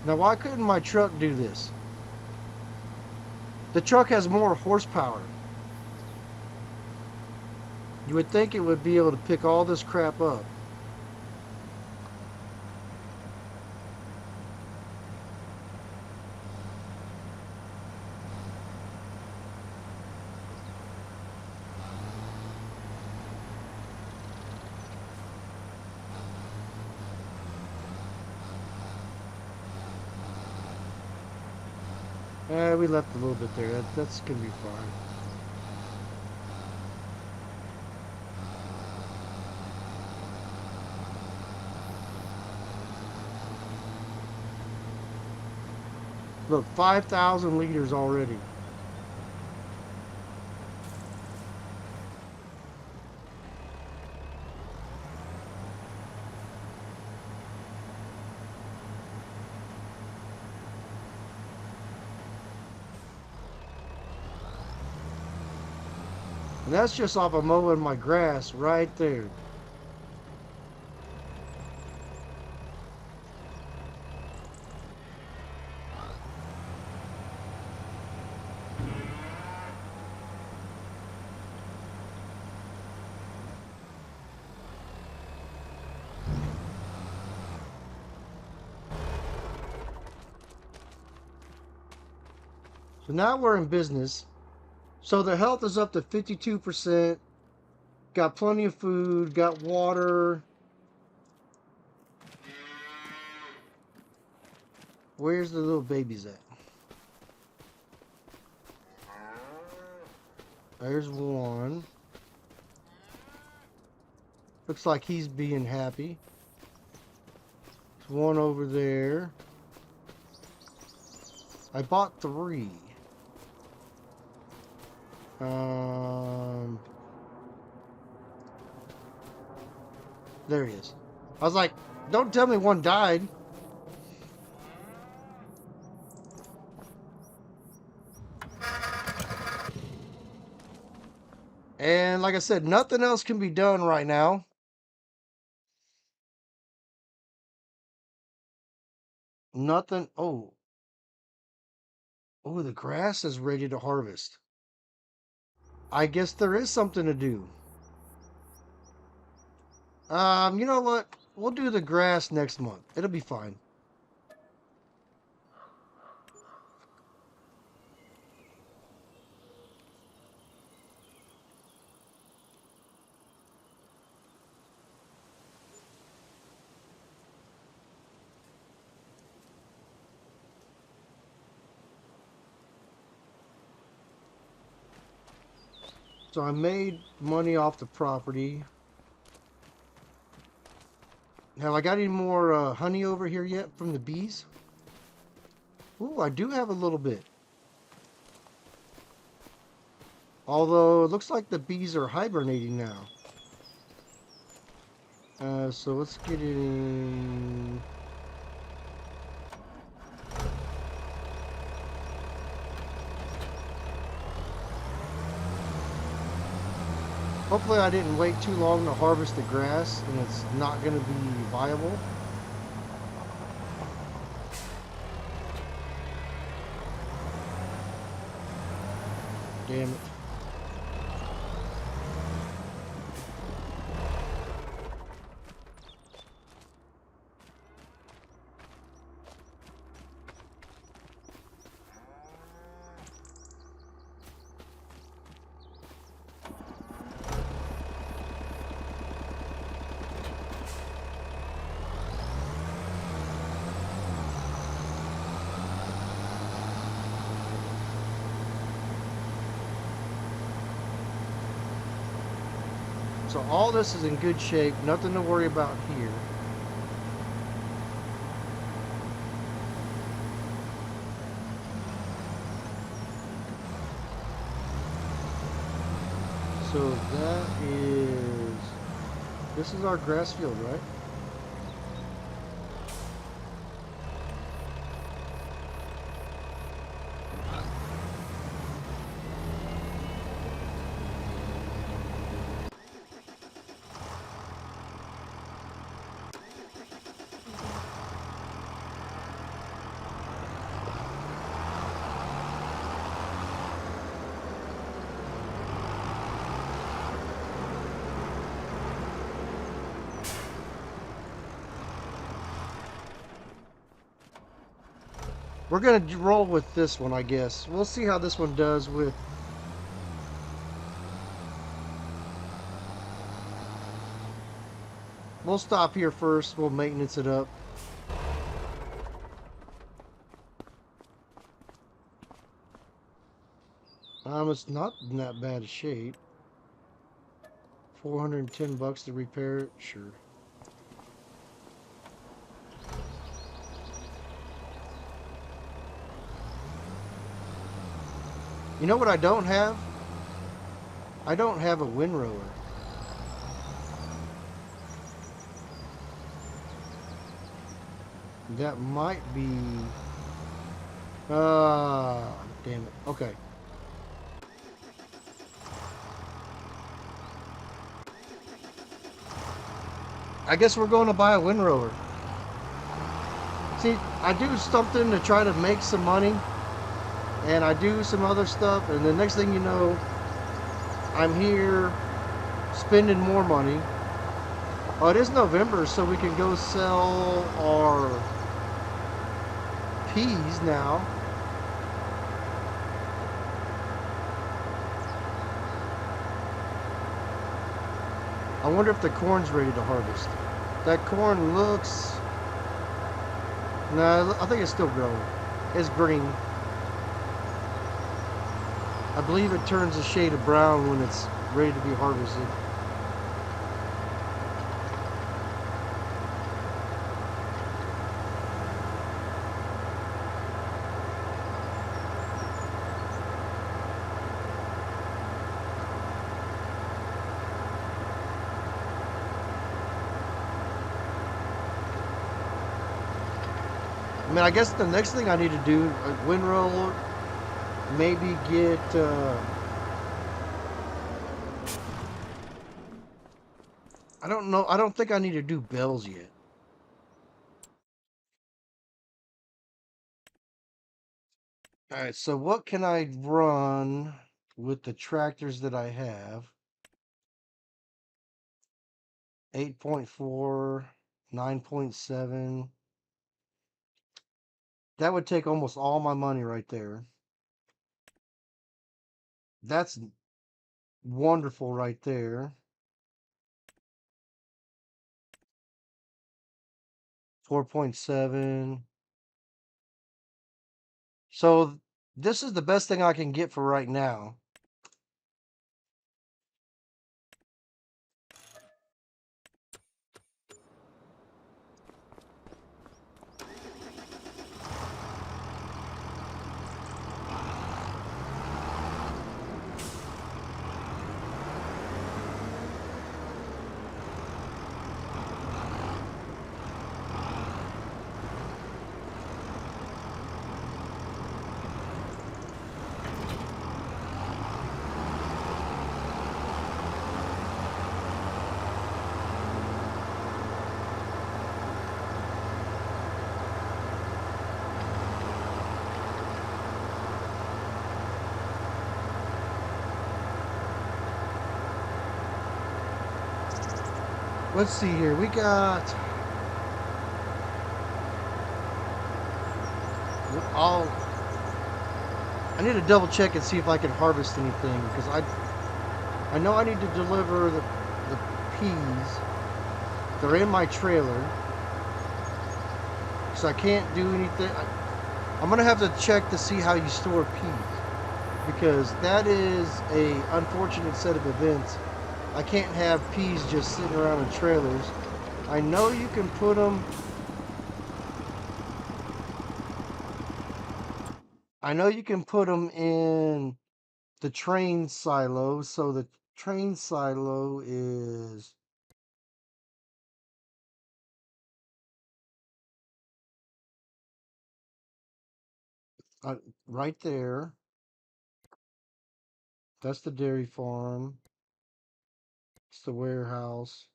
Now why couldn't my truck do this? The truck has more horsepower. You would think it would be able to pick all this crap up. We left a little bit there. That's gonna be fine. Look, 5,000 liters already. And that's just off of mowing my grass right there. So now we're in business. So the health is up to 52%. Got plenty of food, got water. Where's the little babies at? There's one. Looks like he's being happy. There's one over there. I bought 3. There he is. I was like, don't tell me one died. And like I said, nothing else can be done right now. Nothing. Oh, the grass is ready to harvest. I guess there is something to do. You know what? We'll do the grass next month. It'll be fine. So I made money off the property. Have I got any more honey over here yet from the bees? Ooh, I do have a little bit. Although it looks like the bees are hibernating now. So let's get in. Hopefully I didn't wait too long to harvest the grass and it's not going to be viable. Damn it. So all this is in good shape. Nothing to worry about here. So that is... This is our grass field, right? We're going to roll with this one, I guess. We'll see how this one does with... We'll stop here first. We'll maintenance it up. It's not in that bad a shape. 410 bucks to repair it? Sure. You know what I don't have? I don't have a windrower. That might be... damn it. Okay. I guess we're going to buy a windrower. See, I do something to try to make some money, and I do some other stuff, and the next thing you know, I'm here spending more money. Oh, it is November, so we can go sell our peas now. I wonder if the corn's ready to harvest. That corn looks... No, I think it's still growing. It's green. I believe it turns a shade of brown when it's ready to be harvested. I mean, I guess the next thing I need to do, a windrow, maybe get, I don't know, I don't think I need to do bells yet. Alright, so what can I run with the tractors that I have? 8.4, 9.7. That would take almost all my money right there. That's wonderful right there. 4.7. So this is the best thing I can get for right now. Let's see here. We got... I need to double check and see if I can harvest anything, because I know I need to deliver the peas. They're in my trailer, so I can't do anything. I'm gonna have to check to see how you store peas, because that is a unfortunate set of events I can't have peas just sitting around in trailers. I know you can put them... I know you can put them in the train silo. So the train silo is... right there. That's the dairy farm. It's the warehouse.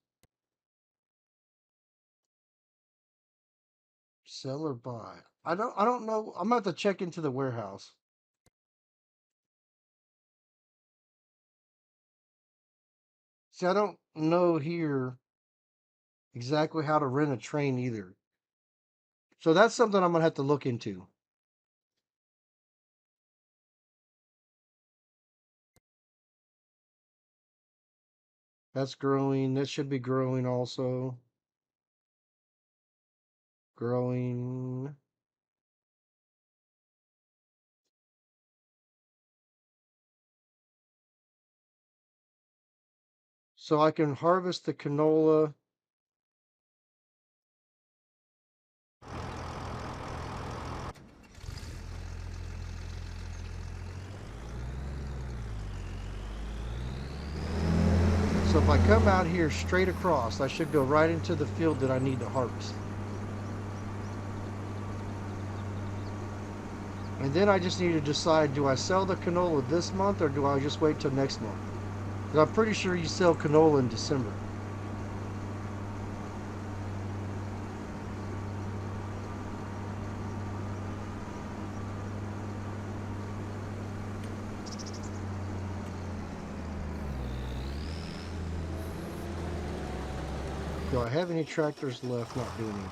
Sell or buy? I don't know. I'm about to check into the warehouse. See, I don't know here exactly how to rent a train either. So that's something I'm gonna have to look into. That's growing. That should be growing also. Growing. So I can harvest the canola. So if I come out here straight across, I should go right into the field that I need to harvest. And then I just need to decide, do I sell the canola this month or do I just wait till next month? Because I'm pretty sure you sell canola in December. Do I have any tractors left not doing anything?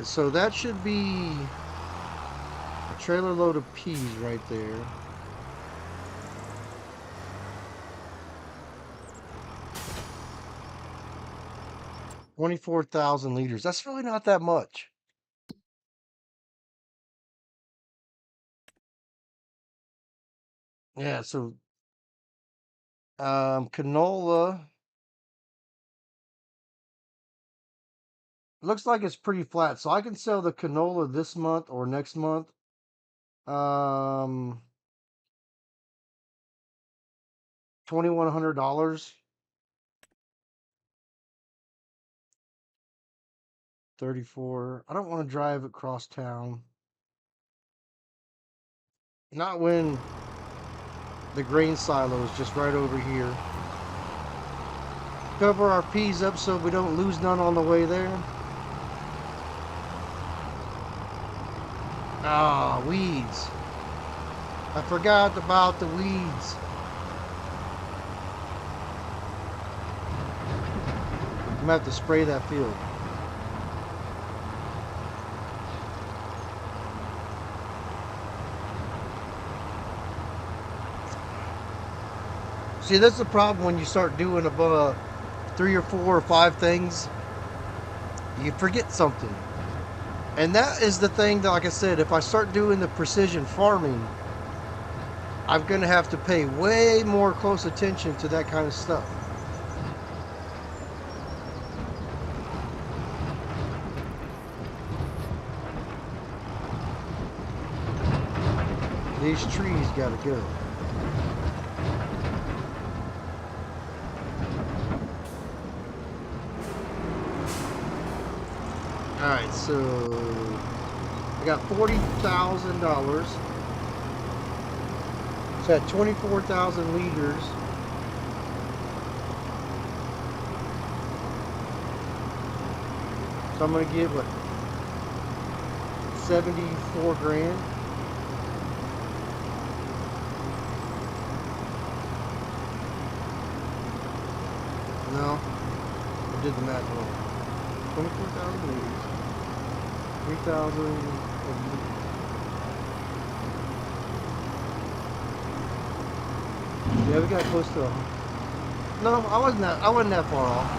So that should be a trailer load of peas right there. $24,000 liters. That's really not that much. Yeah, so canola looks like it's pretty flat. So I can sell the canola this month or next month. $2,100. 34. I don't want to drive across town. Not when the grain silo is just right over here. Cover our peas up so we don't lose none on the way there. Ah, weeds. I forgot about the weeds. I'm gonna have to spray that field. See, that's the problem when you start doing about 3 or 4 or 5 things. You forget something. And that is the thing that, like I said, if I start doing the precision farming, I'm going to have to pay way more close attention to that kind of stuff. These trees got to go. Alright, so I got $40,000. So at 24,000 liters. So I'm going to give what? 74 grand. No, I did the math wrong. 24,000 liters. 3,000. Yeah, we got close to. No, I wasn't that far off.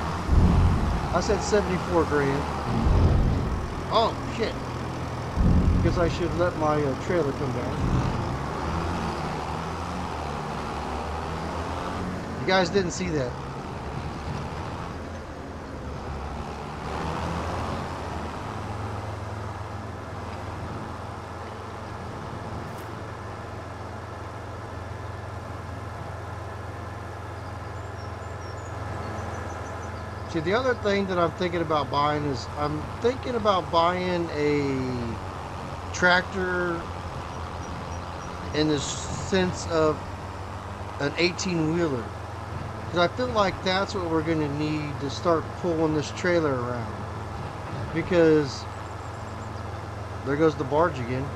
I said 74 grand. Oh shit! Because I should let my trailer come down. You guys didn't see that. See, the other thing that I'm thinking about buying is I'm thinking about buying a tractor in the sense of an 18-wheeler. Because I feel like that's what we're going to need to start pulling this trailer around. Because there goes the barge again.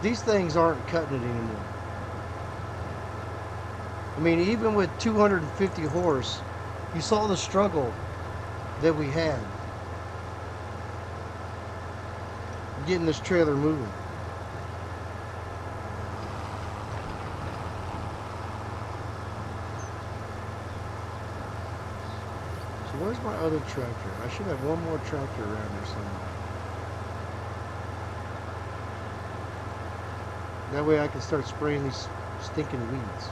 These things aren't cutting it anymore. I mean, even with 250 horse, you saw the struggle that we had getting this trailer moving. So where's my other tractor? I should have one more tractor around here somewhere. That way I can start spraying these stinking weeds.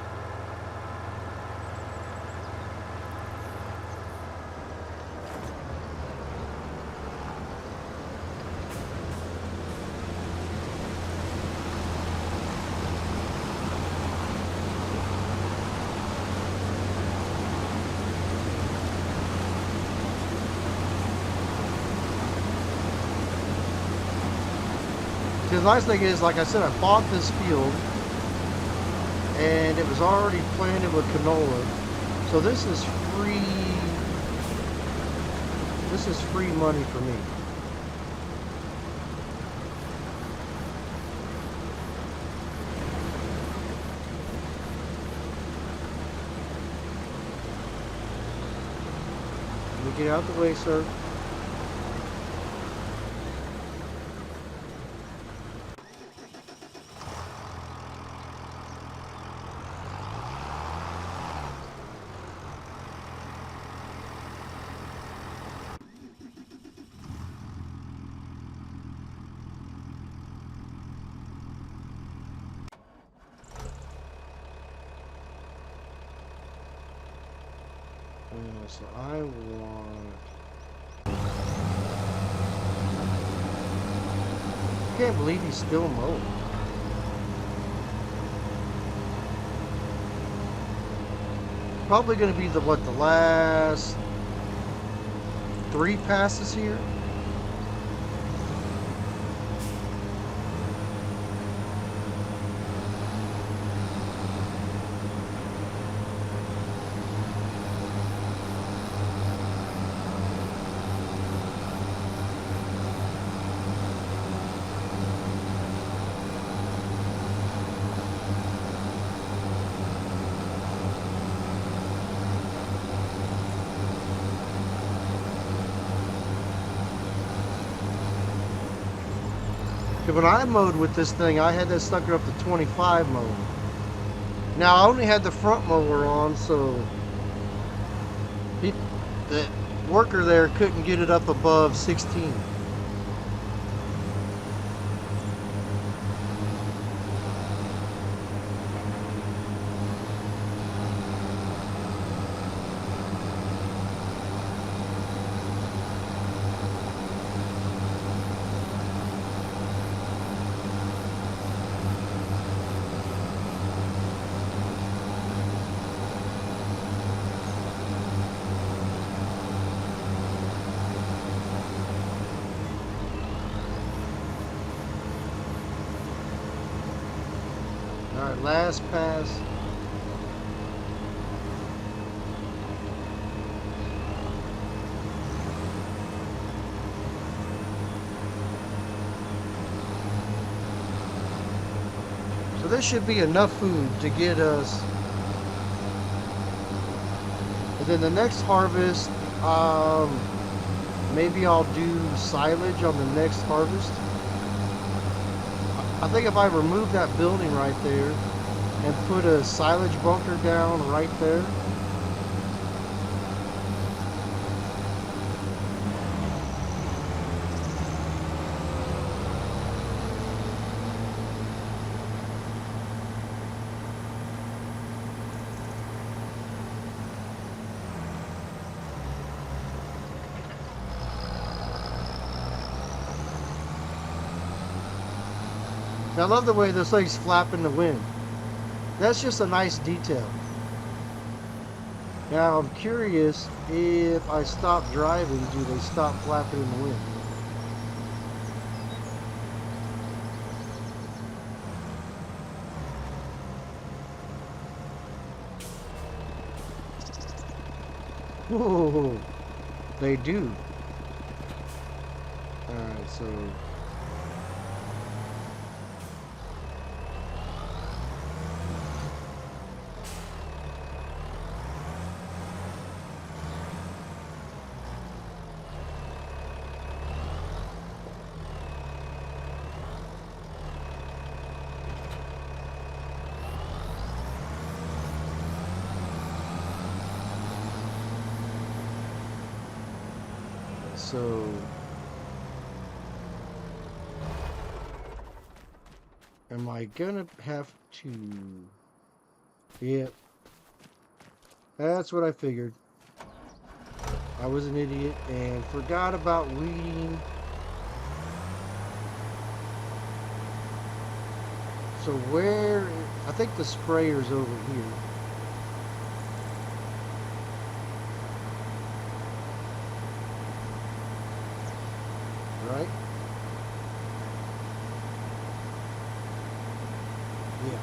The nice thing is, like I said, I bought this field and it was already planted with canola, so this is free. This is free money for me. Let me get out the way, sir. So I want... I can't believe he's still mowing. Probably going to be the last 3 passes here. When I mowed with this thing, I had that sucker up to 25 mode. Now I only had the front mower on, so the worker there couldn't get it up above 16. Alright, last pass. So this should be enough food to get us. And then the next harvest, maybe I'll do silage on the next harvest. I think if I remove that building right there and put a silage bunker down right there. I love the way this thing's flapping in the wind. That's just a nice detail. Now I'm curious, if I stop driving, do they stop flapping in the wind? Whoa, they do. Alright, so am I gonna have to? Yep. That's what I figured. I was an idiot and forgot about weeding. So where? I think the sprayer's over here. Right? Yeah.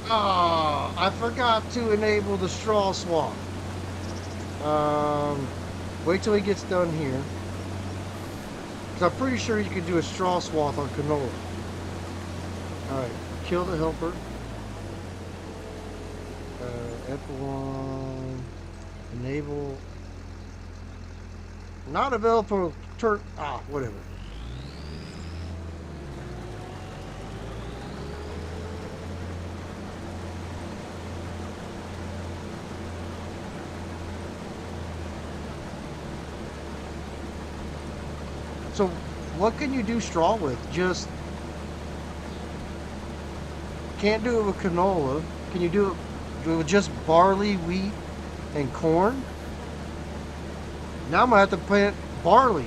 Oh, I forgot to enable the straw swap. Wait till he gets done here. Because I'm pretty sure you can do a straw swath on canola. Alright, kill the helper. F1. Enable. Not available for whatever. So, what can you do straw with? Just can't do it with canola. Can you do it with just barley, wheat, and corn? Now I'm gonna have to plant barley.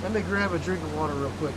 Let me grab a drink of water real quick.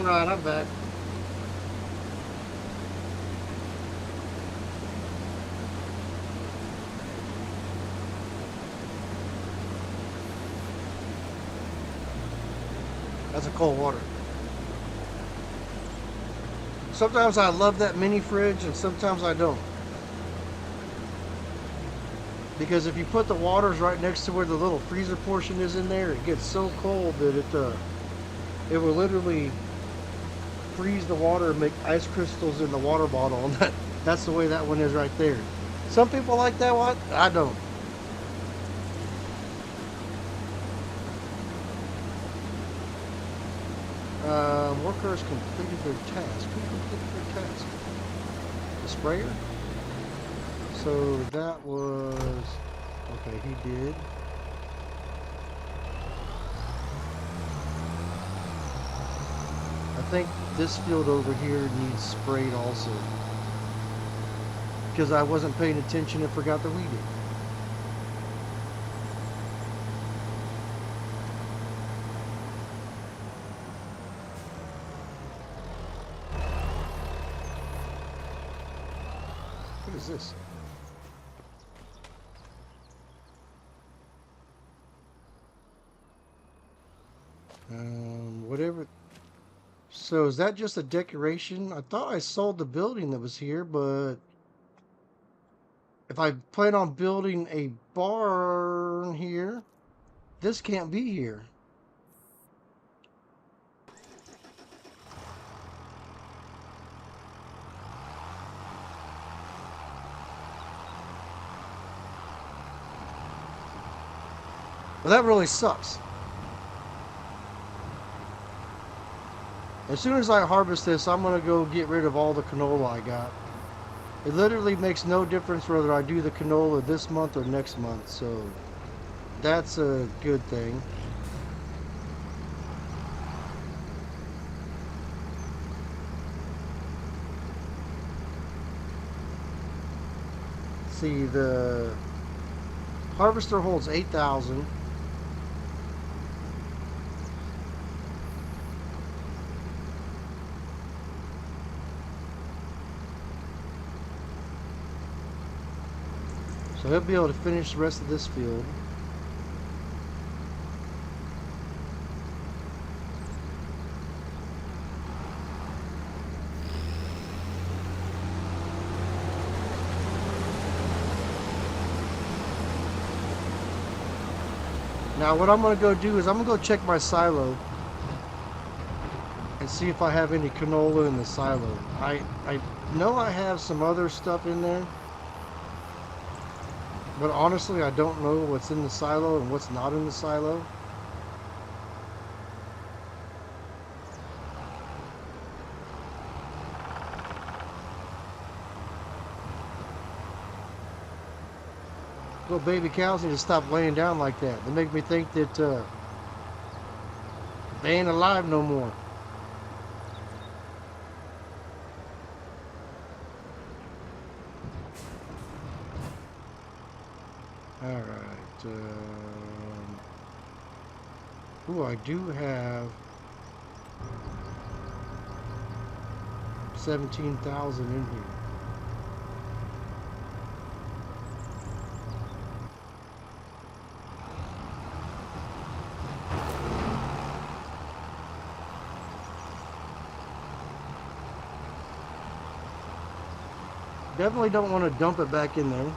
Alright, I'm back. That's a cold water. Sometimes I love that mini fridge and sometimes I don't. Because if you put the waters right next to where the little freezer portion is in there, it gets so cold that it will literally freeze the water and make ice crystals in the water bottle. And that's the way that one is right there. Some people like that one. I don't. Workers completed their task. Who completed their task? The sprayer? So that was... Okay, he did. I think this field over here needs sprayed also. Because I wasn't paying attention and forgot to weed it. What is this? Whatever. So is that just a decoration? I thought I sold the building that was here, but if I plan on building a barn here, this can't be here. Well, that really sucks. As soon as I harvest this, I'm going to go get rid of all the canola I got. It literally makes no difference whether I do the canola this month or next month, so that's a good thing. See, the harvester holds 8,000. So he'll be able to finish the rest of this field. Now what I'm going to go do is I'm going to go check my silo and see if I have any canola in the silo. I know I have some other stuff in there. But honestly, I don't know what's in the silo and what's not in the silo. Little baby cows need to stop laying down like that. They make me think that they ain't alive no more. Alright, ooh, I do have 17,000 in here. Definitely don't want to dump it back in there.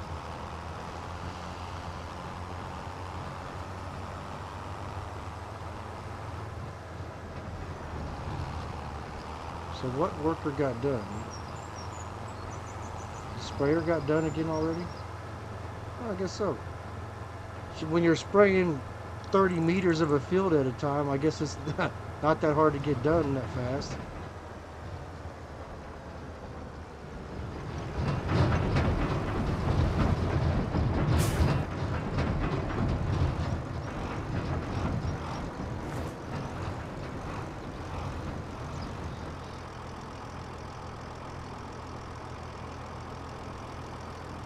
So what worker got done? The sprayer got done again already? Oh, I guess so. So when you're spraying 30 meters of a field at a time, I guess it's not that hard to get done that fast.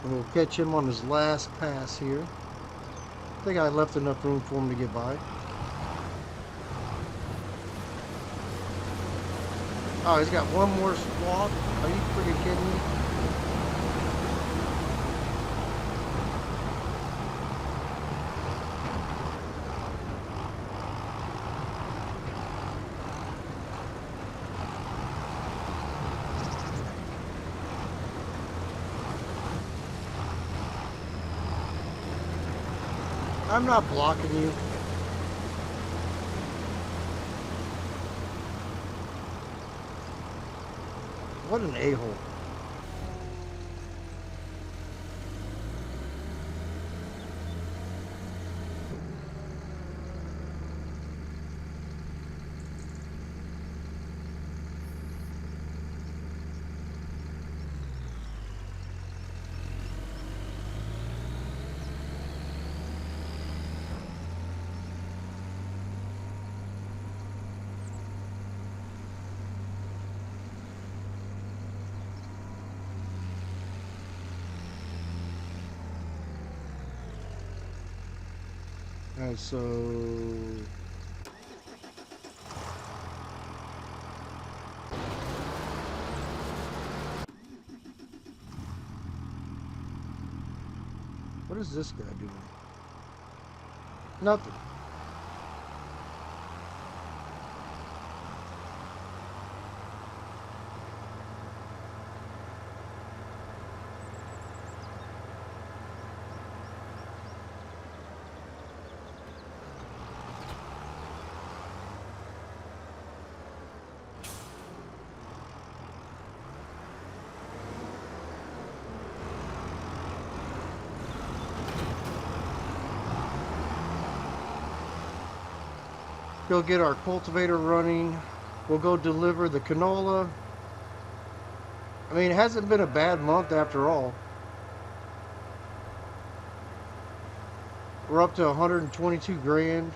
And we'll catch him on his last pass here. I think I left enough room for him to get by. Oh, he's got one more squad? Are you freaking kidding me? I'm not blocking you. What an a-hole. Alright, so... What is this guy doing? Nothing. Go get our cultivator running. We'll go deliver the canola. I mean, it hasn't been a bad month after all. We're up to 122 grand.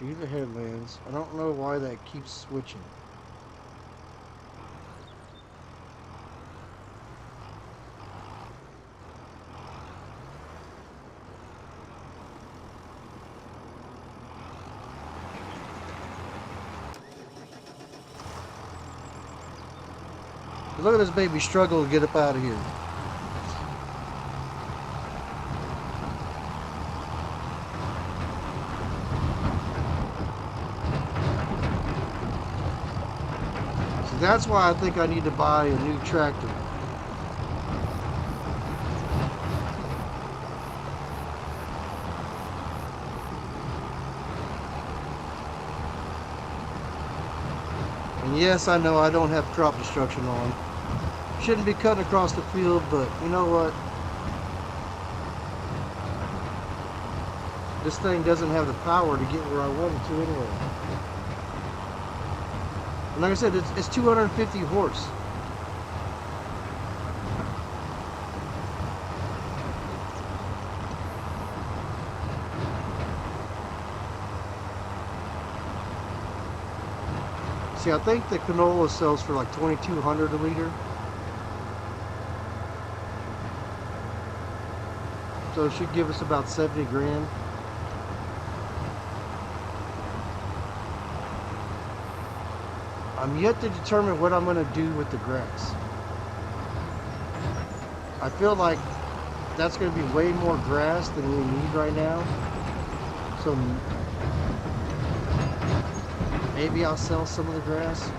Gee, the headlands. I don't know why that keeps switching. Look at this baby struggle to get up out of here. So that's why I think I need to buy a new tractor. And yes, I know I don't have crop destruction on. Shouldn't be cutting across the field, but you know what? This thing doesn't have the power to get where I want it to anyway. And like I said, it's 250 horse. See, I think the canola sells for like 2,200 a liter. So it should give us about 70 grand. I'm yet to determine what I'm going to do with the grass. I feel like that's going to be way more grass than we need right now. So maybe I'll sell some of the grass.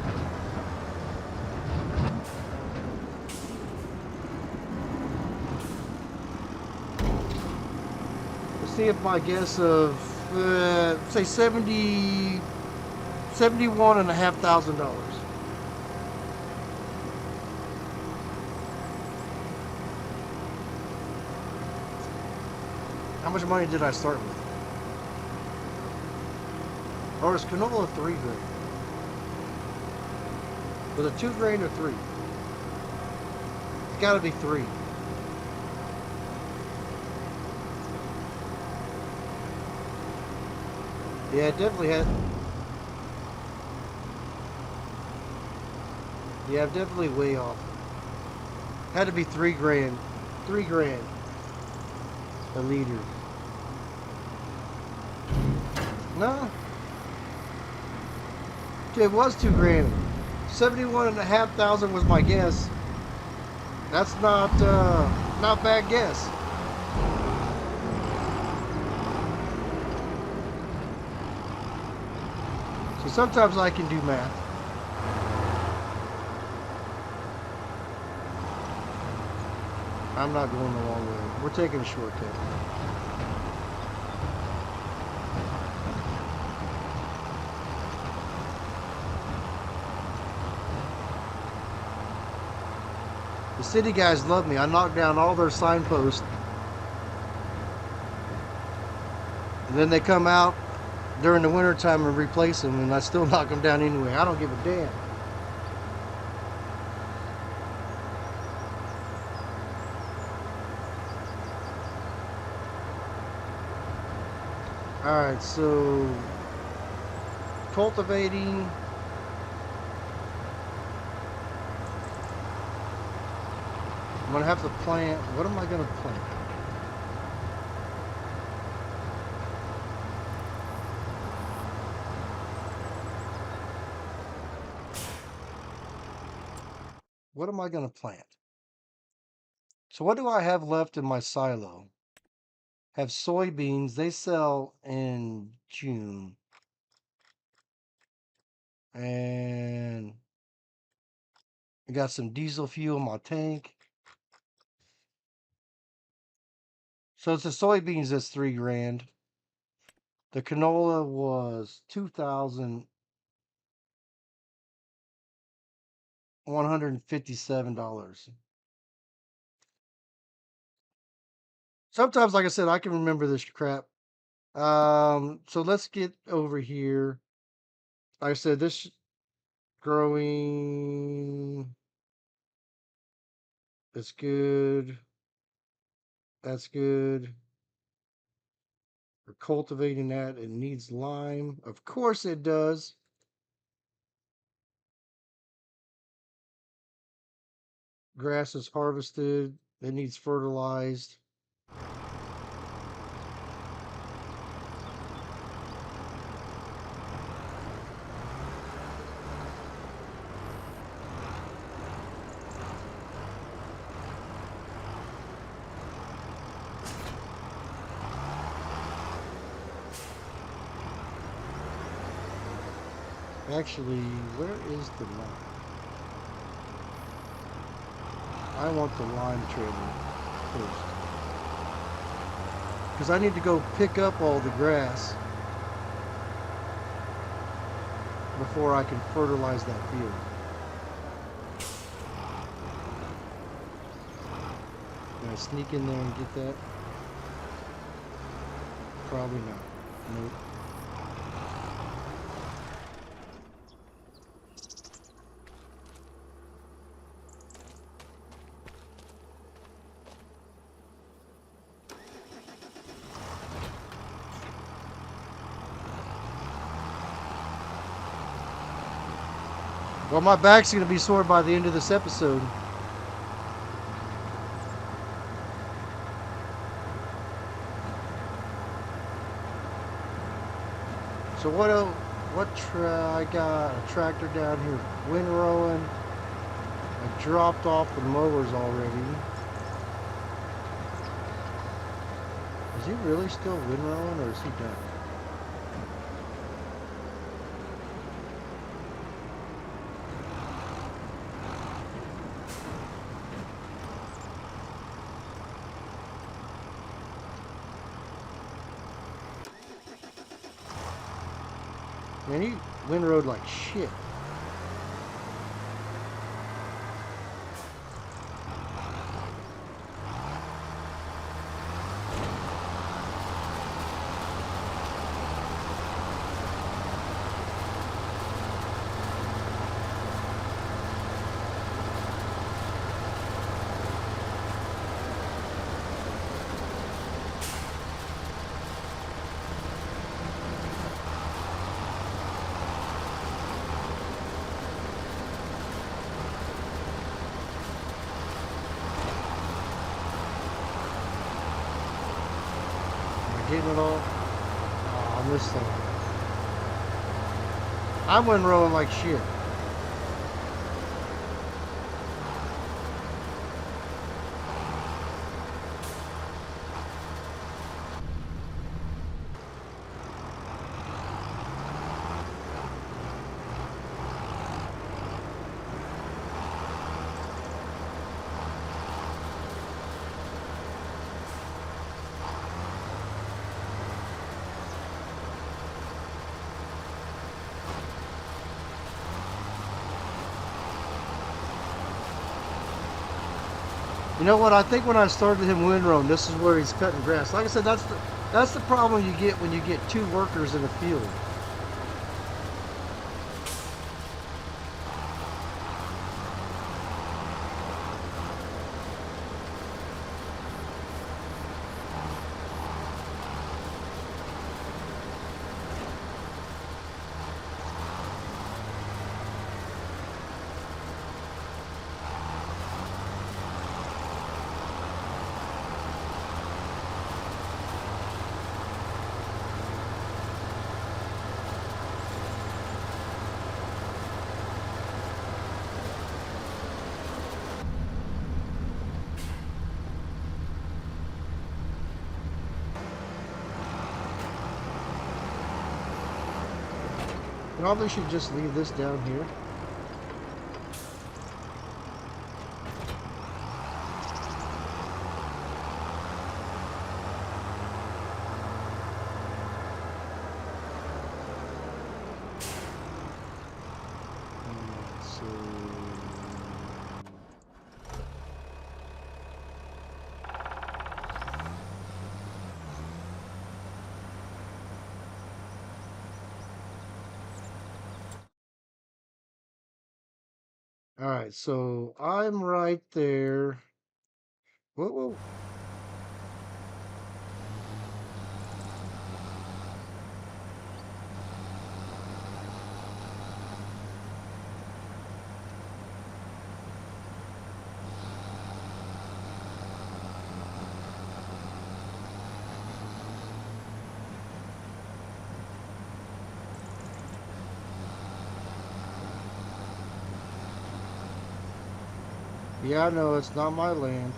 See if my guess of say $71,500. How much money did I start with? Or is canola 3 grand? Was it 2 grand or 3? It's got to be 3. Yeah, it definitely had. Yeah, I'm definitely way off. Had to be 3 grand. 3 grand. a liter. No. It was $2,000. 71,500 was my guess. That's not bad guess. So sometimes I can do math. I'm not going the long way. We're taking a shortcut. The city guys love me. I knocked down all their signposts. And then they come out during the wintertime and replace them, and I still knock them down anyway. I don't give a damn. Alright, so cultivating. I'm going to have to plant. What am I going to plant? What am I going to plant? So what do I have left in my silo? Have soybeans. They sell in June. And I got some diesel fuel in my tank. So it's the soybeans that's $3,000. The canola was $2,157. Sometimes, like I said, I can remember this crap. So let's get over here. Like I said, this growing. That's good. That's good. We're cultivating that. It needs lime. Of course it does. Grass is harvested. It needs fertilized. Actually, where is the lime? I want the lime trailer first. Because I need to go pick up all the grass before I can fertilize that field. Can I sneak in there and get that? Probably not. Nope. Well, my back's going to be sore by the end of this episode. So I got a tractor down here windrowing. I dropped off the mowers already. Is he really still windrowing, or is he done? Man, he windrowed like shit. getting it all. Oh, I missed that. I went rolling like shit. You know what? I think when I started him windrowing, this is where he's cutting grass. Like I said, that's the problem you get when you get two workers in a field. Probably should just leave this down here. All right, so I'm right there. Whoa, whoa. Yeah, I know it's not my land.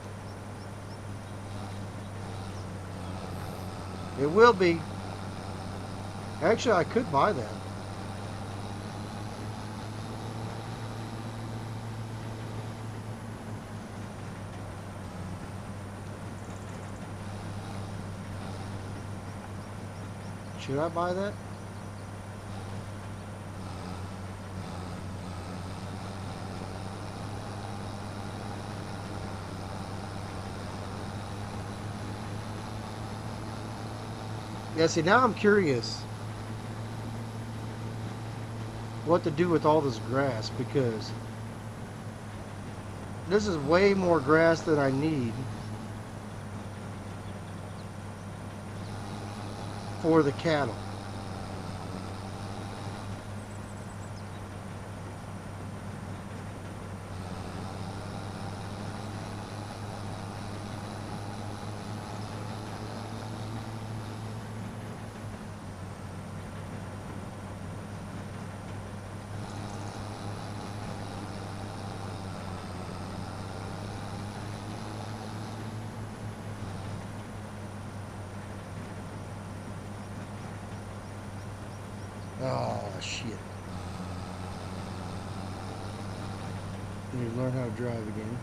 It will be. Actually, I could buy that. Should I buy that? Yeah, see, now I'm curious what to do with all this grass, because this is way more grass than I need for the cattle. Oh, shit. I need to learn how to drive again.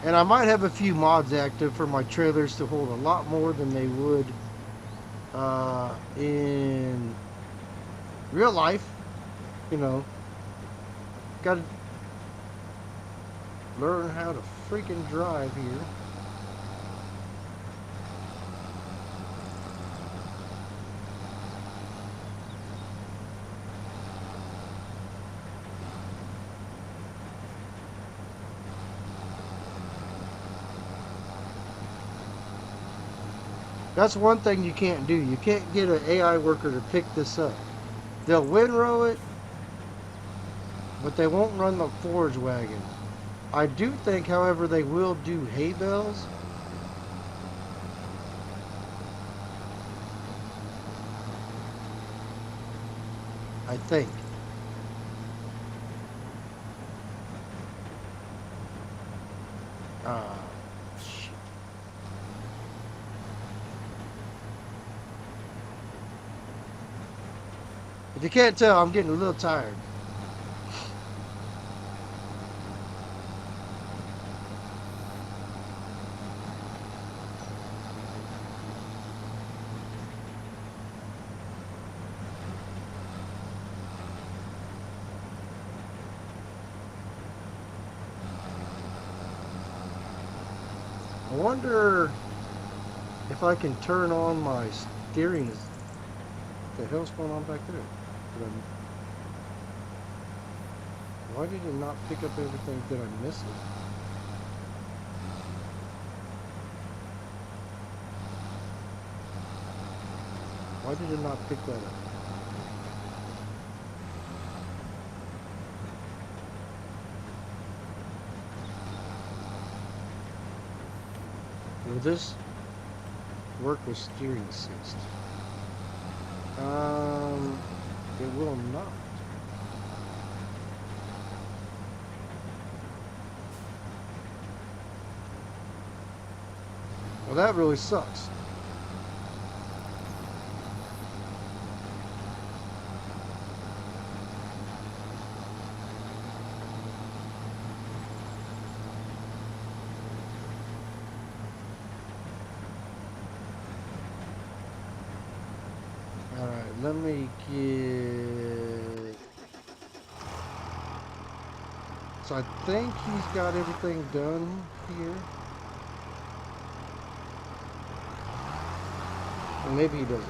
And I might have a few mods active for my trailers to hold a lot more than they would in real life. You know, gotta learn how to freaking drive here. That's one thing you can't do. You can't get an AI worker to pick this up. They'll windrow it, but they won't run the forage wagon. I do think, however, they will do hay bales. I think. Shit. If you can't tell, I'm getting a little tired. I wonder if I can turn on my steering. What the hell's going on back there? Why did it not pick up everything? Did I miss it? Why did it not pick that up? Will this work with steering assist? It will not. Well, that really sucks. Alright, let me get... So I think he's got everything done here. Or maybe he doesn't.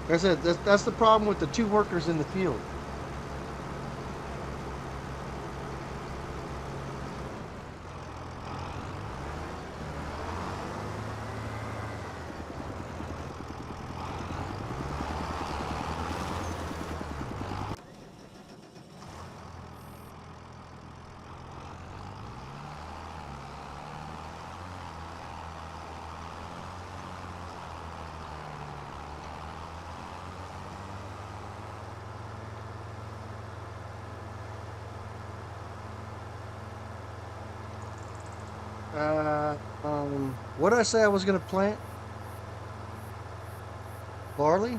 Like I said, that's the problem with the two workers in the field. What did I say I was going to plant? Barley?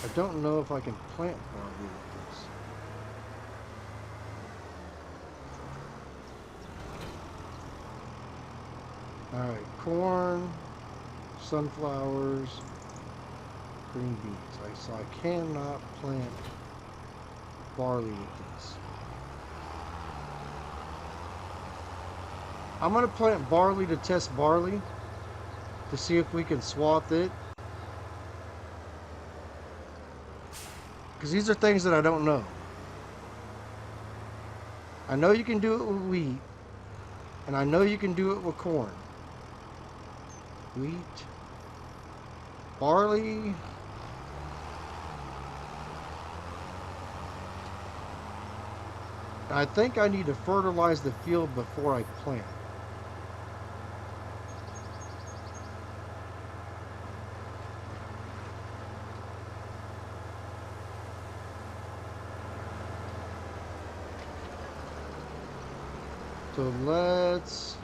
I don't know if I can plant barley with this. Alright, corn, sunflowers, green beans. So I cannot plant barley with this. I'm going to plant barley to test barley to see if we can swath it. Because these are things that I don't know. I know you can do it with wheat, and I know you can do it with corn. Wheat, barley. I think I need to fertilize the field before I plant. So let's...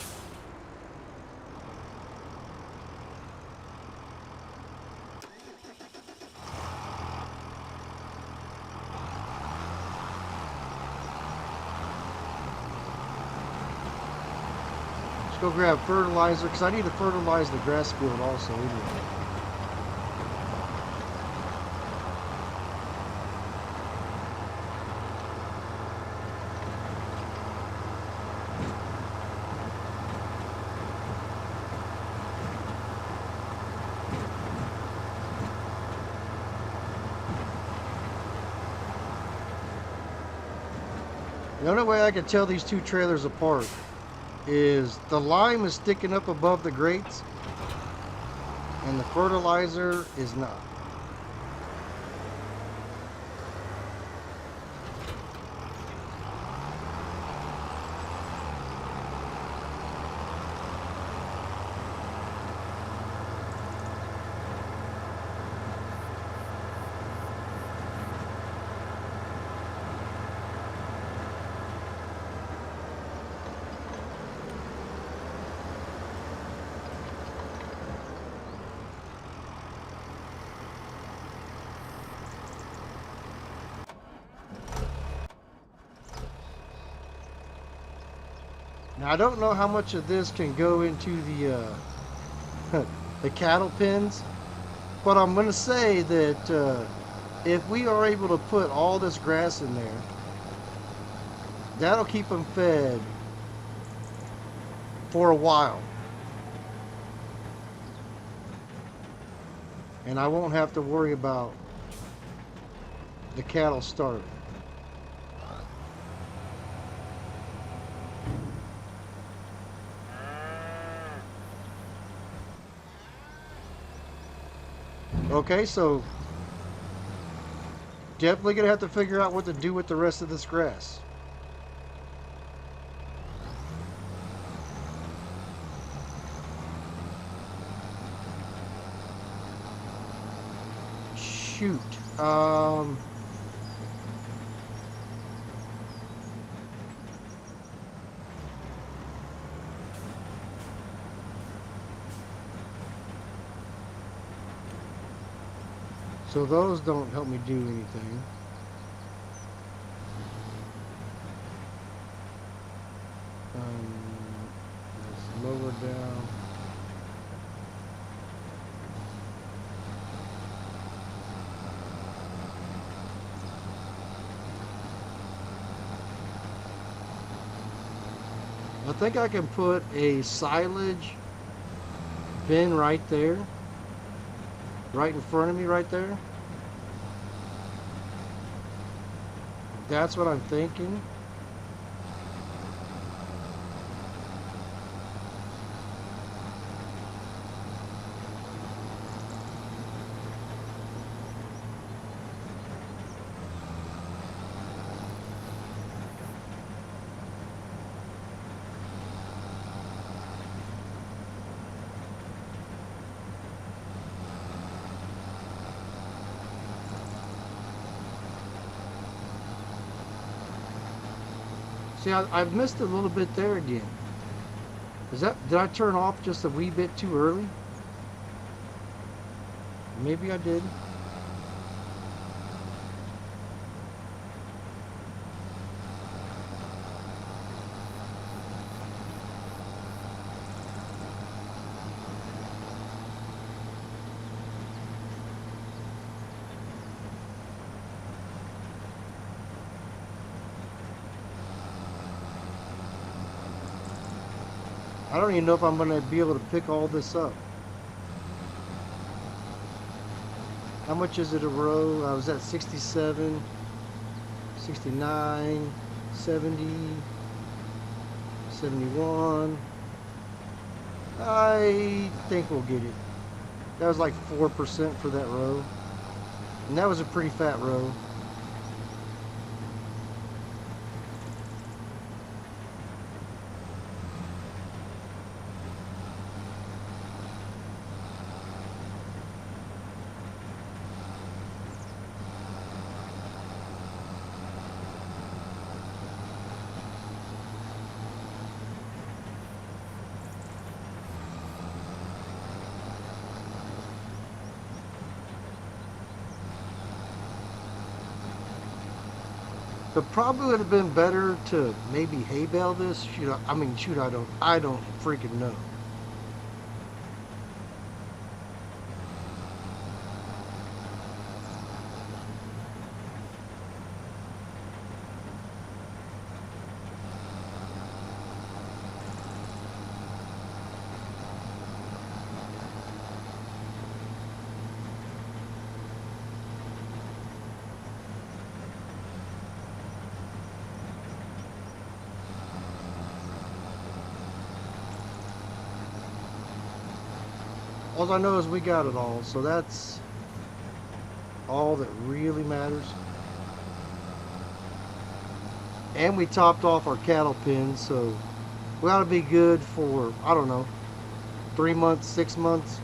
go grab fertilizer, because I need to fertilize the grass field also anyway. The only way I can tell these two trailers apart is the lime is sticking up above the grates and the fertilizer is not. Now I don't know how much of this can go into the the cattle pens, but I'm going to say that if we are able to put all this grass in there, that'll keep them fed for a while. And I won't have to worry about the cattle starving. Okay, so definitely gonna have to figure out what to do with the rest of this grass. Shoot. So those don't help me do anything. Let's lower down. I think I can put a silage bin right there. Right in front of me right there. That's what I'm thinking. See, I've missed a little bit there again. Did I turn off just a wee bit too early? Maybe I did. I don't even know if I'm going to be able to pick all this up. How much is it a row? I was at 67, 69, 70, 71. I think we'll get it. That was like 4% for that row. And that was a pretty fat row. It probably would have been better to maybe hay bale this. Shoot, I mean, shoot, I don't freaking know. All I know is we got it all, so that's all that really matters. And we topped off our cattle pen, so we ought to be good for, I don't know, 3 months, 6 months.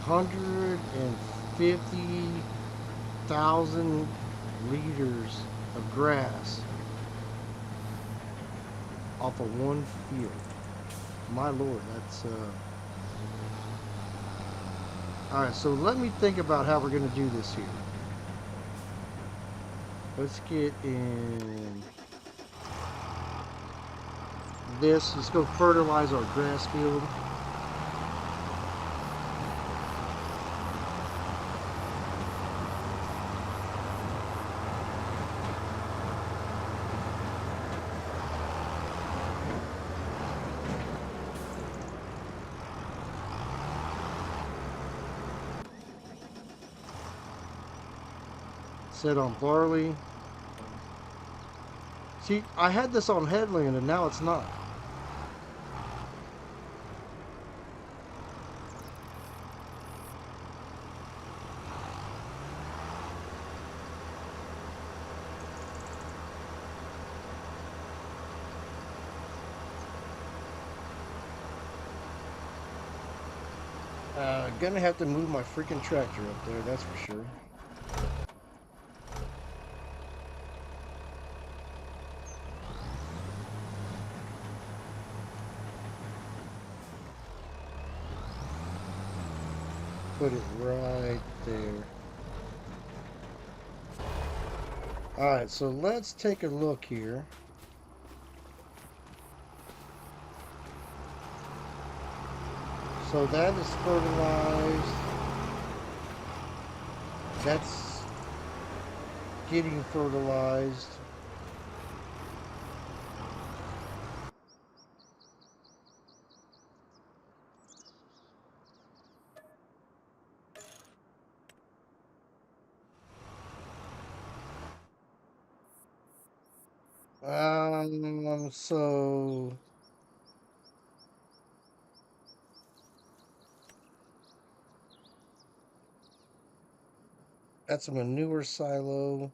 $150,000 liters of grass off of one field. My lord, that's all right. So let me think about how we're going to do this here. Let's get in this. Let's go fertilize our grass field. Set on barley. See, I had this on headland and now it's not. Gonna have to move my freaking tractor up there, that's for sure. Put it right there. Alright, so let's take a look here. So that is fertilized. That's getting fertilized. So that's a manure silo.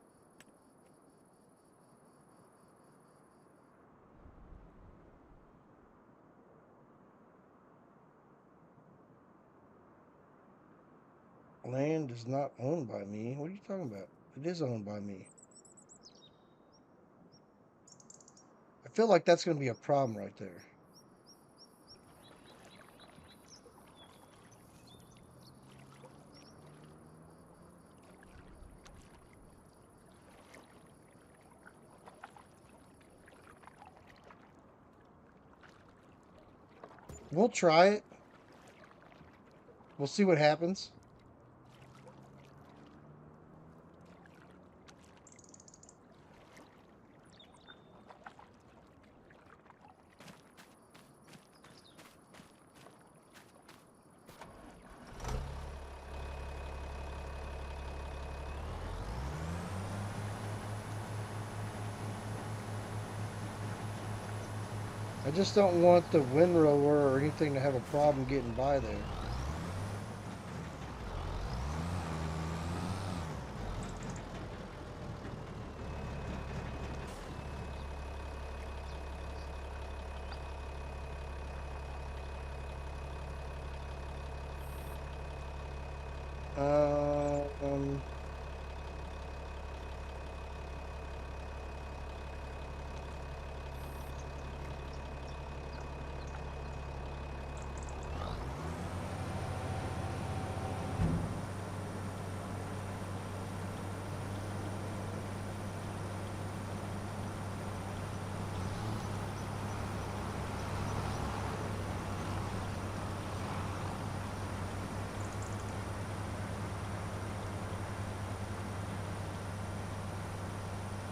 Land is not owned by me. What are you talking about? It is owned by me. I feel like that's going to be a problem right there. We'll try it. We'll see what happens. I just don't want the windrower or anything to have a problem getting by there. Um,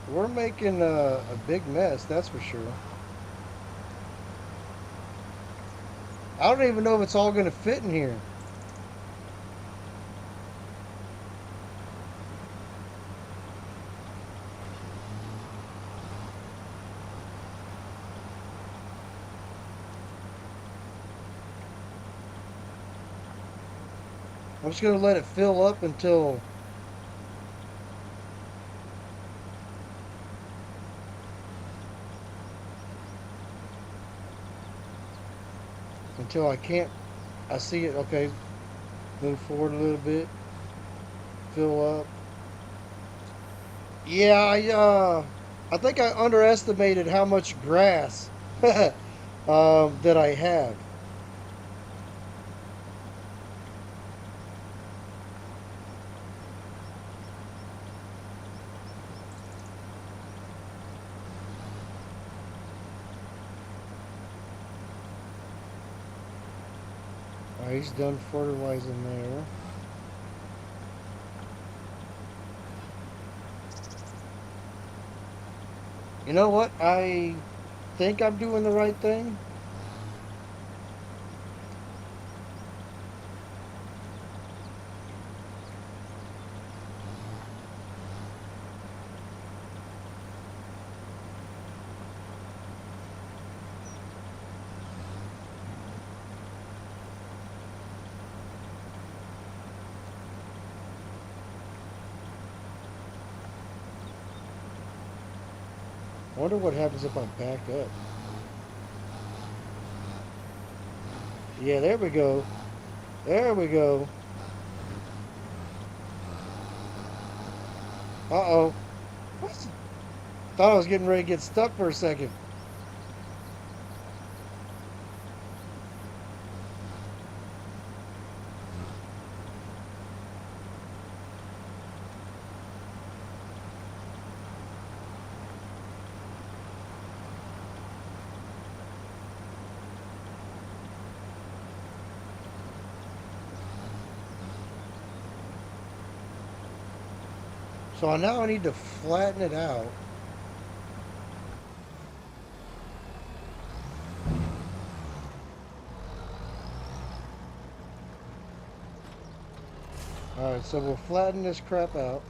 we're making a big mess, that's for sure. I don't even know if it's all going to fit in here. I'm just going to let it fill up until I can't. I see it. Okay, move forward a little bit. Fill up. Yeah, I think I underestimated how much grass that I have. All right, he's done fertilizing there. You know what? I think I'm doing the right thing. I wonder what happens if I back up. Yeah, there we go. There we go. Uh-oh. What? Thought I was getting ready to get stuck for a second. So now I need to flatten it out. Alright, so we'll flatten this crap out.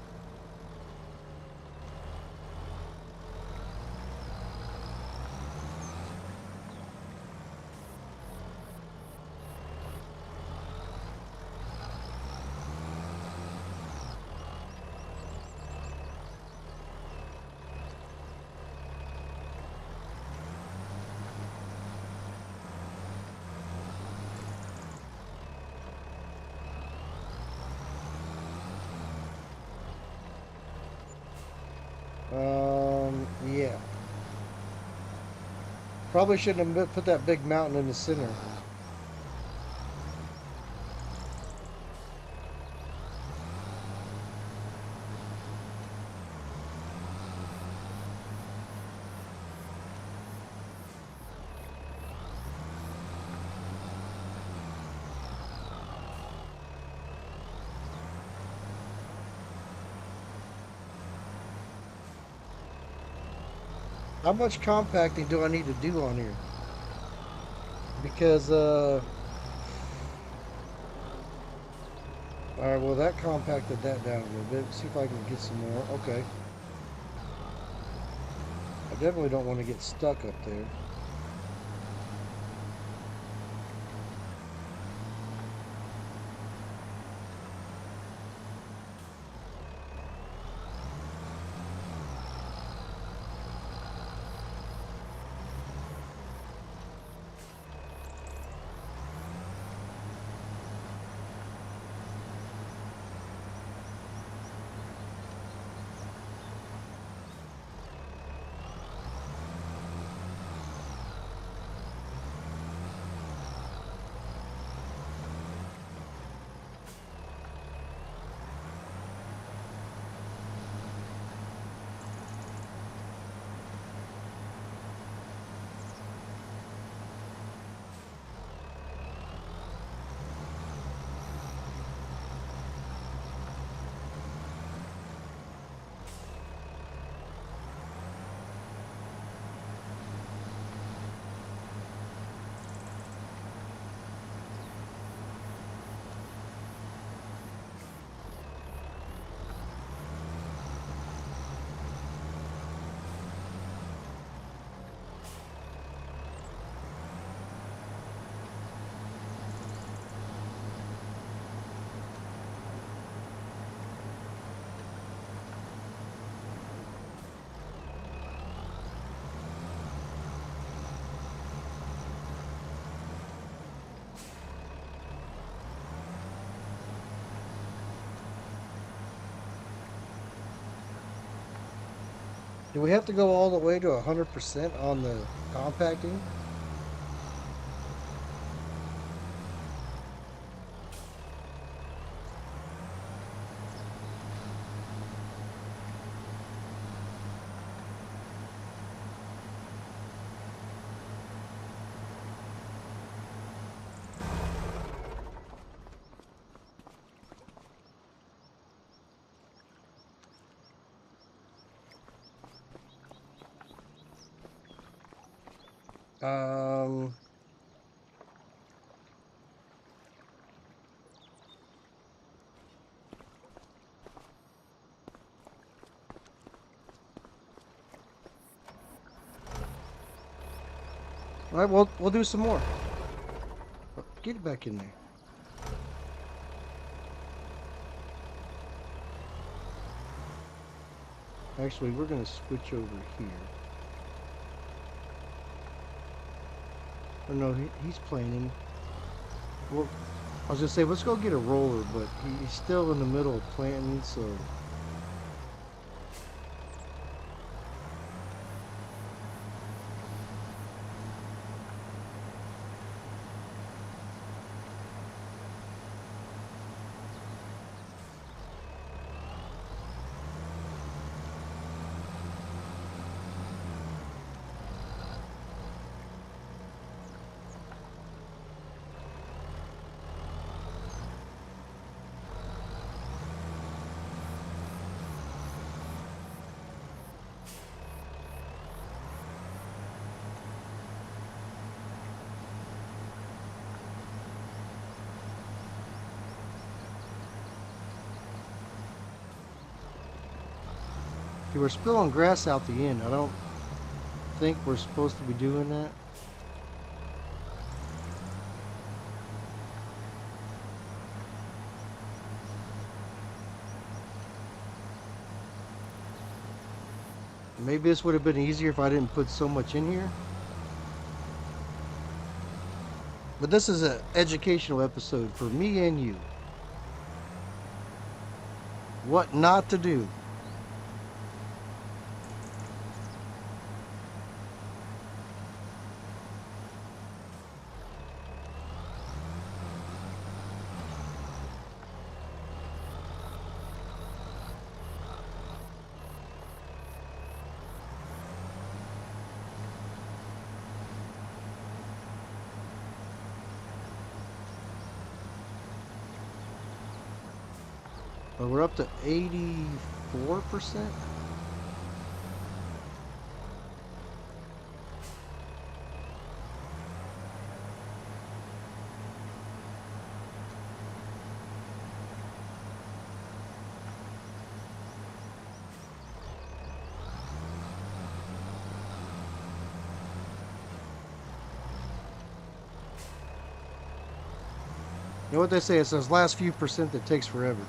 Yeah. Probably shouldn't have put that big mountain in the center. How much compacting do I need to do on here? Because, alright, well that compacted that down a little bit. See if I can get some more. Okay. I definitely don't want to get stuck up there. Do we have to go all the way to 100% on the compacting? Um, all right, we'll do some more. Get it back in there. Actually, we're going to switch over here. Oh no, he's planning. Well, I was going to say, let's go get a roller, but he's still in the middle of planting, so... Okay, we're spilling grass out the end. I don't think we're supposed to be doing that. Maybe this would have been easier if I didn't put so much in here. But this is an educational episode for me and you. What not to do. But we're up to 84%. You know what they say? It's those last few percent that takes forever.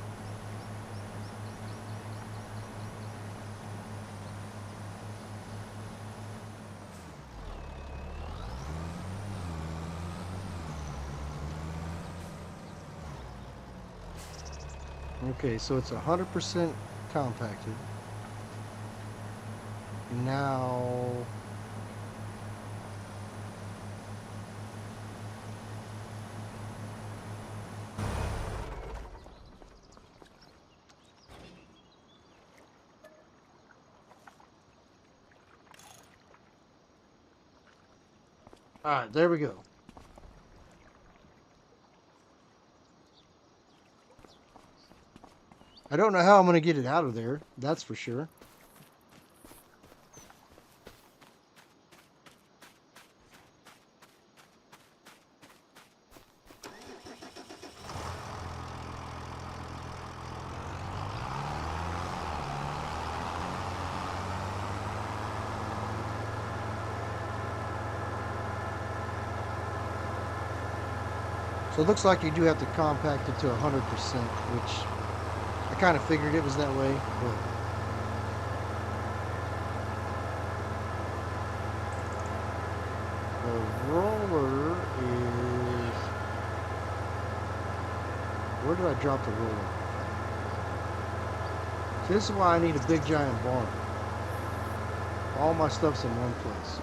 Okay, so it's 100% compacted. Now... Alright, there we go. I don't know how I'm going to get it out of there, that's for sure. So it looks like you do have to compact it to 100%, which I kind of figured it was that way, but... The roller is... Where did I drop the roller? See, this is why I need a big giant barn. all my stuff's in one place.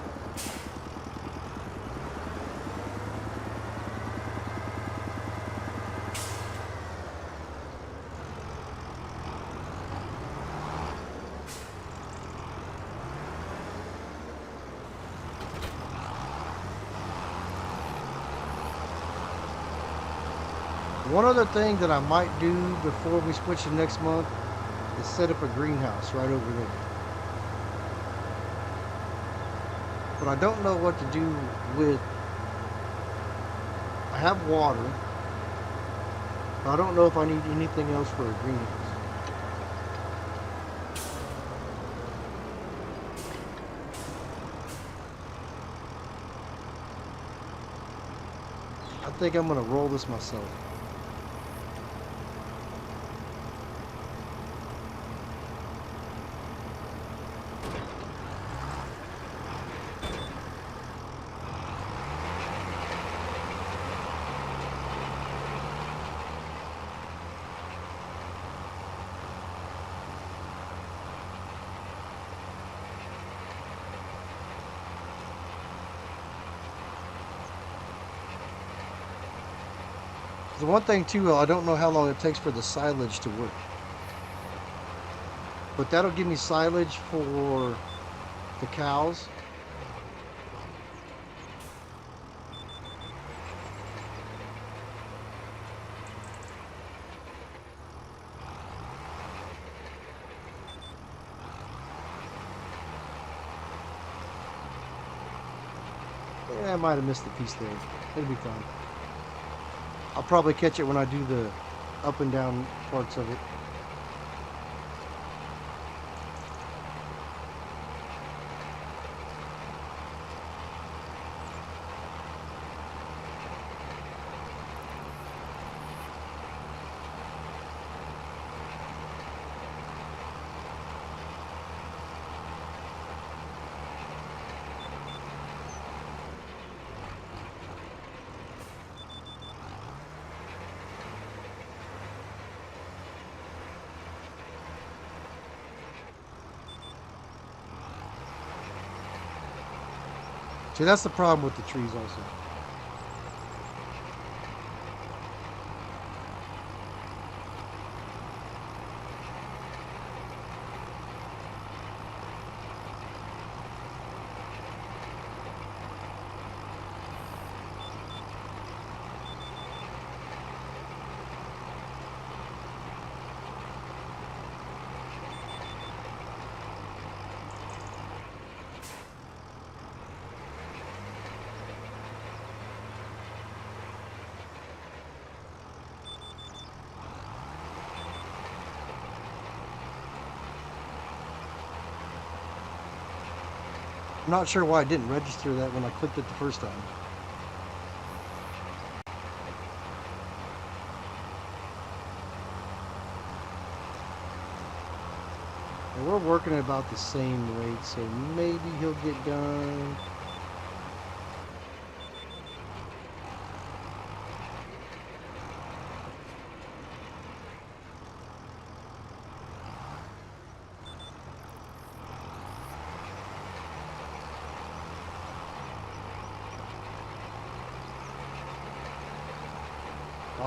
One other thing that I might do before we switch to next month is set up a greenhouse right over there. But I don't know what to do with. I have water, but I don't know if I need anything else for a greenhouse. I think I'm going to roll this myself. The one thing too, I don't know how long it takes for the silage to work. But that'll give me silage for the cows. Yeah, I might have missed a piece there. It'll be fine. I'll probably catch it when I do the up and down parts of it. See, that's the problem with the trees also. I'm not sure why I didn't register that when I clicked it the first time. And we're working at about the same rate, so maybe he'll get done.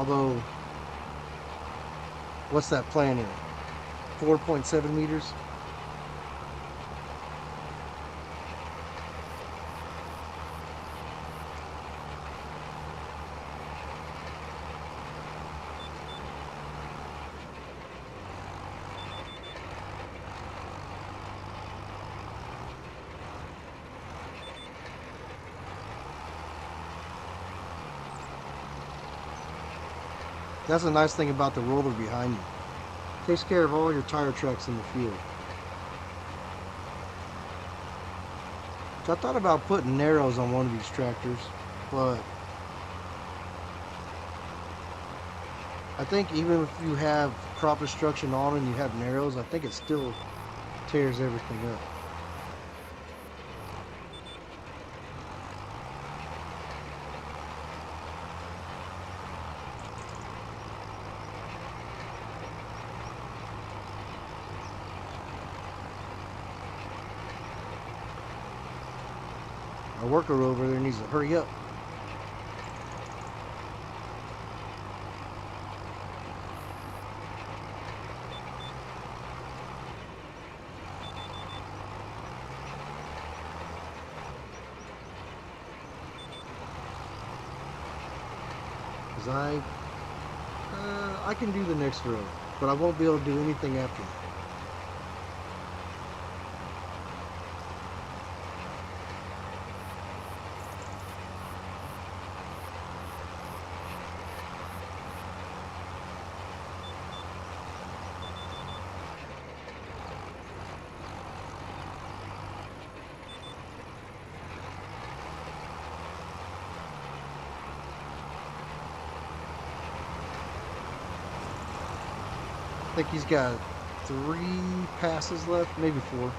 Although, what's that plan here? 4.7 meters? That's a nice thing about the roller behind you. Takes care of all your tire tracks in the field. So I thought about putting narrows on one of these tractors, but I think even if you have crop destruction on and you have narrows, I think it still tears everything up. Our worker over there needs to hurry up. Because I can do the next row, but I won't be able to do anything after that. I think he's got 3 passes left, maybe 4.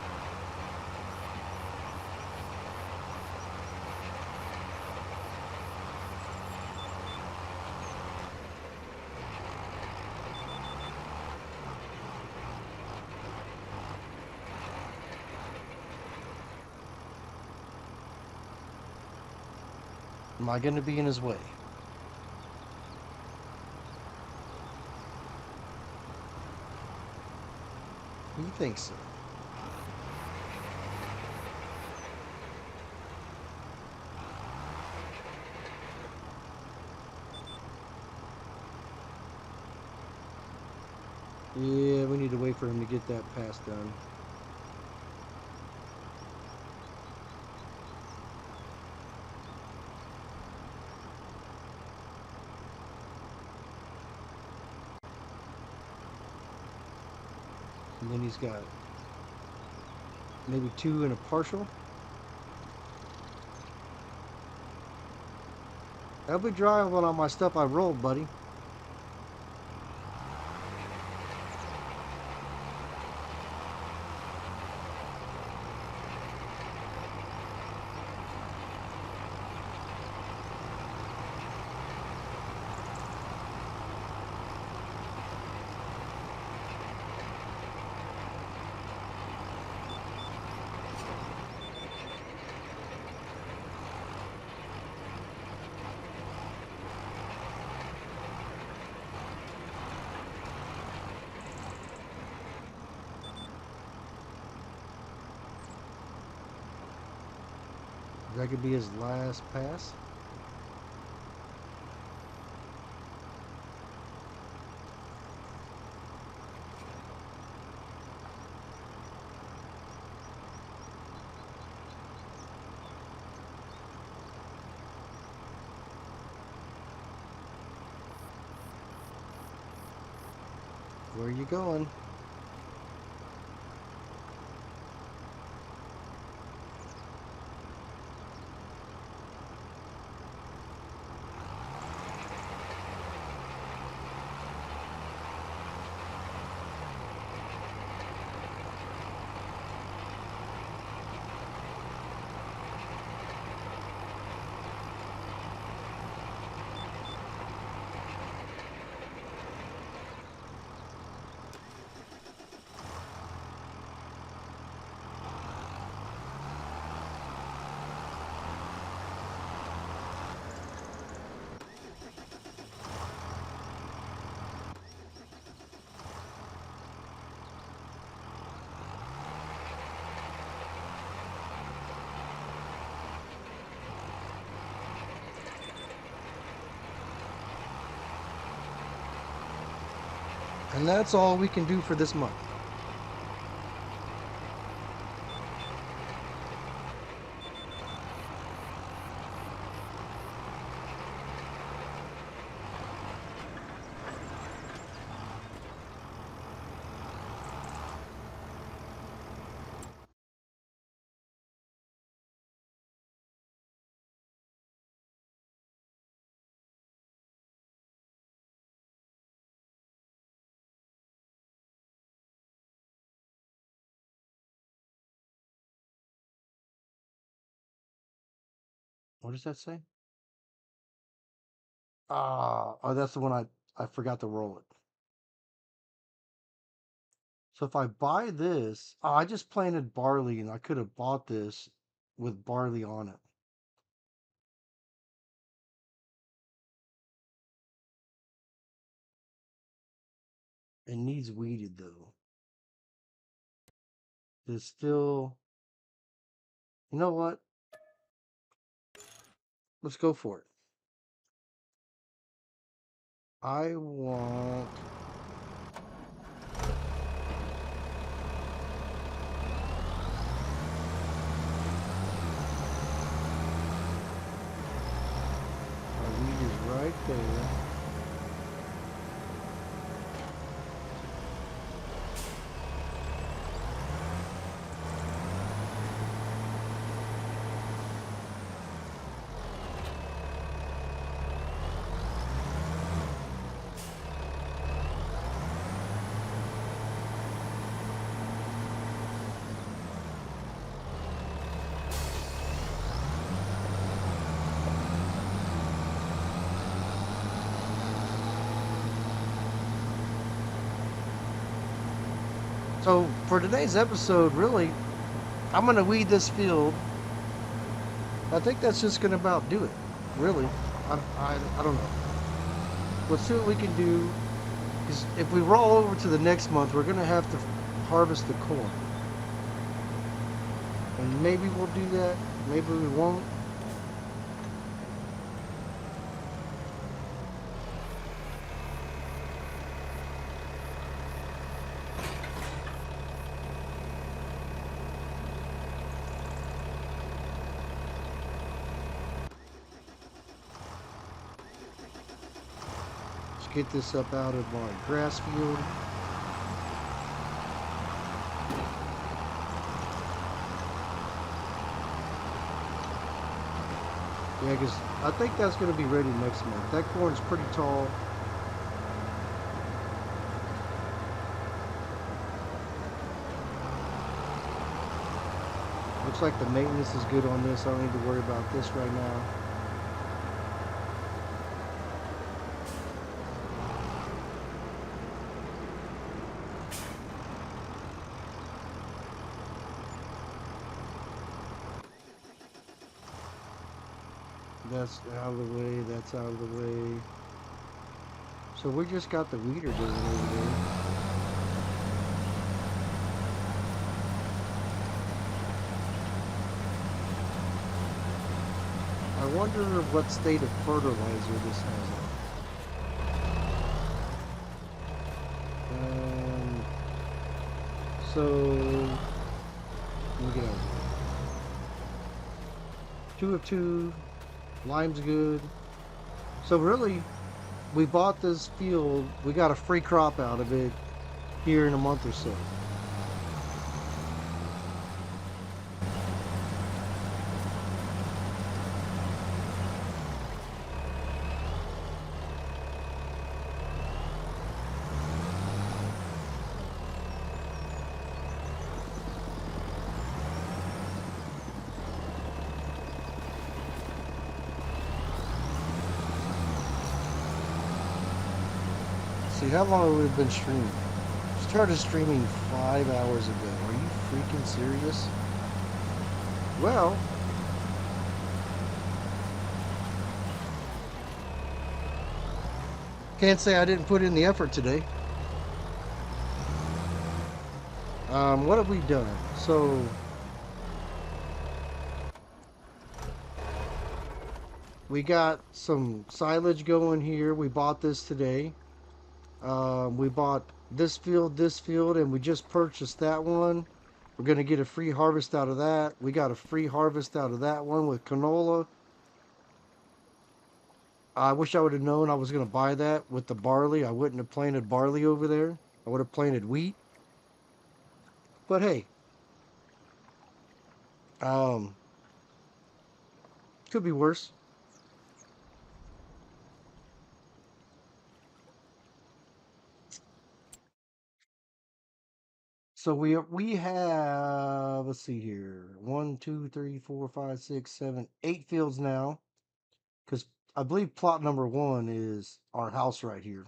Am I going to be in his way? He thinks so. Yeah, we need to wait for him to get that pass done. And then he's got maybe 2 and a partial. I'll be driving on my stuff I rolled, buddy. That could be his last pass. Where are you going? And that's all we can do for this month. What does that say? Oh, that's the one I forgot to roll it. So if I buy this, I just planted barley and I could have bought this with barley on it. It needs weeded though. There's still. You know what? Let's go for it. I want. Our weed is right there. So for today's episode, really, I'm gonna weed this field. I think that's just gonna about do it. Really, I don't know. Let's see what we can do. Because if we roll over to the next month, we're gonna have to harvest the corn, and maybe we'll do that. Maybe we won't. Let's get this up out of our grass field. Yeah, because I think that's going to be ready next month. That corn's pretty tall. Looks like the maintenance is good on this. I don't need to worry about this right now. That's out of the way. That's out of the way. So we just got the weeder doing over there. I wonder what state of fertilizer this has on. So let me get out. 2 of 2. Lime's good. So really, we bought this field. We got a free crop out of it here in a month or so. See, how long have we been streaming? Started streaming 5 hours ago. Are you freaking serious? Well, can't say I didn't put in the effort today. What have we done? So, we got some silage going here. We bought this today. We bought this field, and we just purchased that one. We're going to get a free harvest out of that. We got a free harvest out of that one with canola. I wish I would have known I was going to buy that with the barley. I wouldn't have planted barley over there. I would have planted wheat. But hey, um, could be worse. So we have, let's see here, 8 fields now, because I believe plot number 1 is our house right here.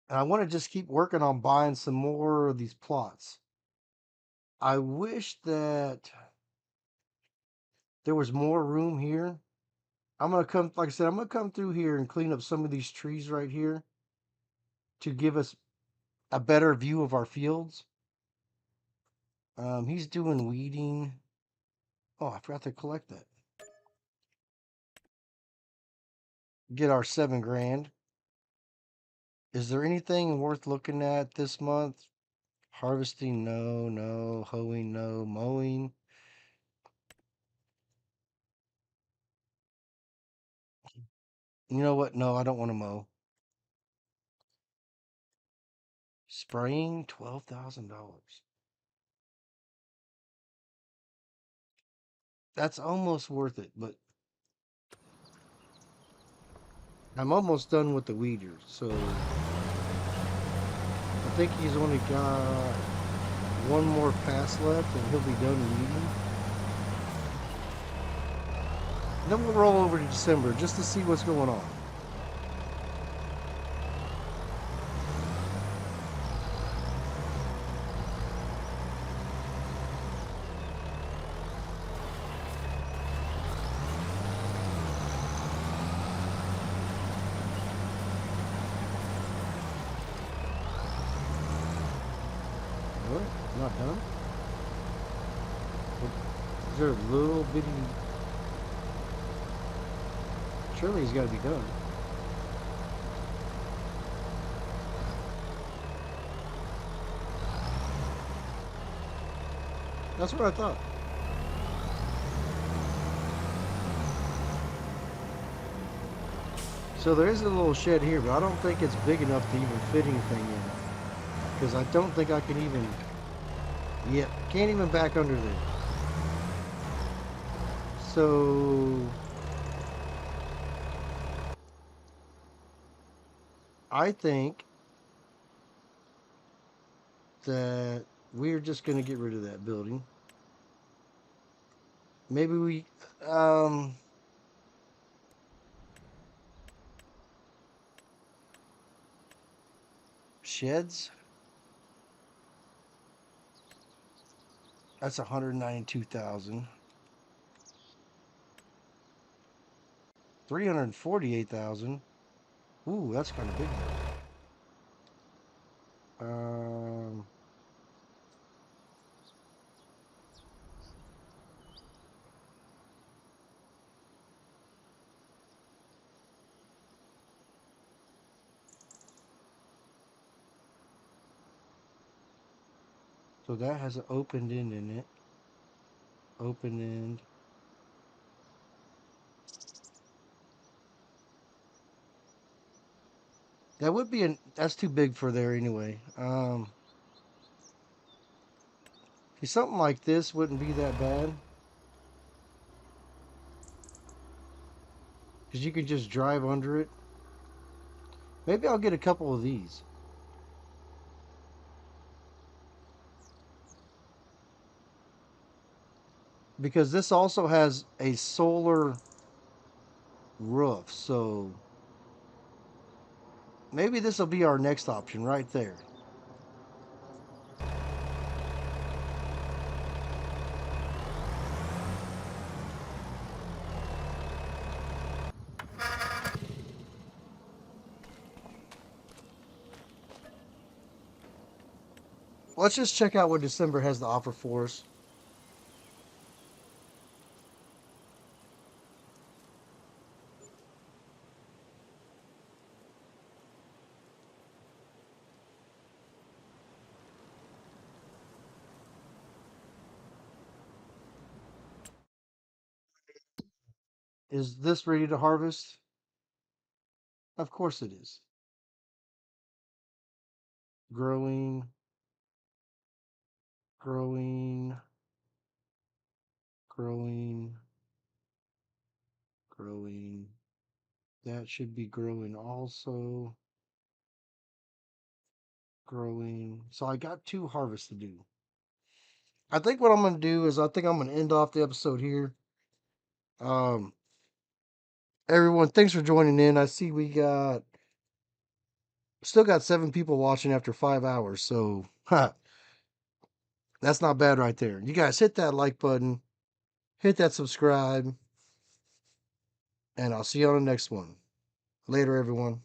And I want to just keep working on buying some more of these plots. I wish that there was more room here. I'm gonna come, like I said, I'm gonna come through here and clean up some of these trees right here. to give us a better view of our fields. He's doing weeding. Oh, I forgot to collect that. Get our 7 grand. Is there anything worth looking at this month? Harvesting, no, no. Hoeing, no. Mowing. You know what? No, I don't want to mow. Spraying, $12,000. That's almost worth it, but I'm almost done with the weeder, so I think he's only got one more pass left and he'll be done weeding. Then we'll roll over to December just to see what's going on. What? Not done? Is there a little bitty... Surely he's got to be done. That's what I thought. So there is a little shed here, but I don't think it's big enough to even fit anything in. Because I don't think I can even... Yep, can't even back under there. So... I think that we're just going to get rid of that building. Maybe we... sheds? That's 192,000. 348,000. Ooh, that's kind of big though. So that has an open end in it. Open end. That would be that's too big for there anyway. Something like this wouldn't be that bad. Because you could just drive under it. Maybe I'll get a couple of these. Because this also has a solar roof. So maybe this will be our next option right there. Let's just check out what December has to offer for us. Is this ready to harvest? Of course it is. Growing, growing, growing, growing. That should be growing also. Growing. So I got 2 harvests to do. I think what I'm going to do is I think I'm going to end off the episode here. Um, Everyone, thanks for joining in. I see we still got 7 people watching after 5 hours. So, that's not bad right there. You guys hit that like button, hit that subscribe, and I'll see you on the next one. Later, everyone.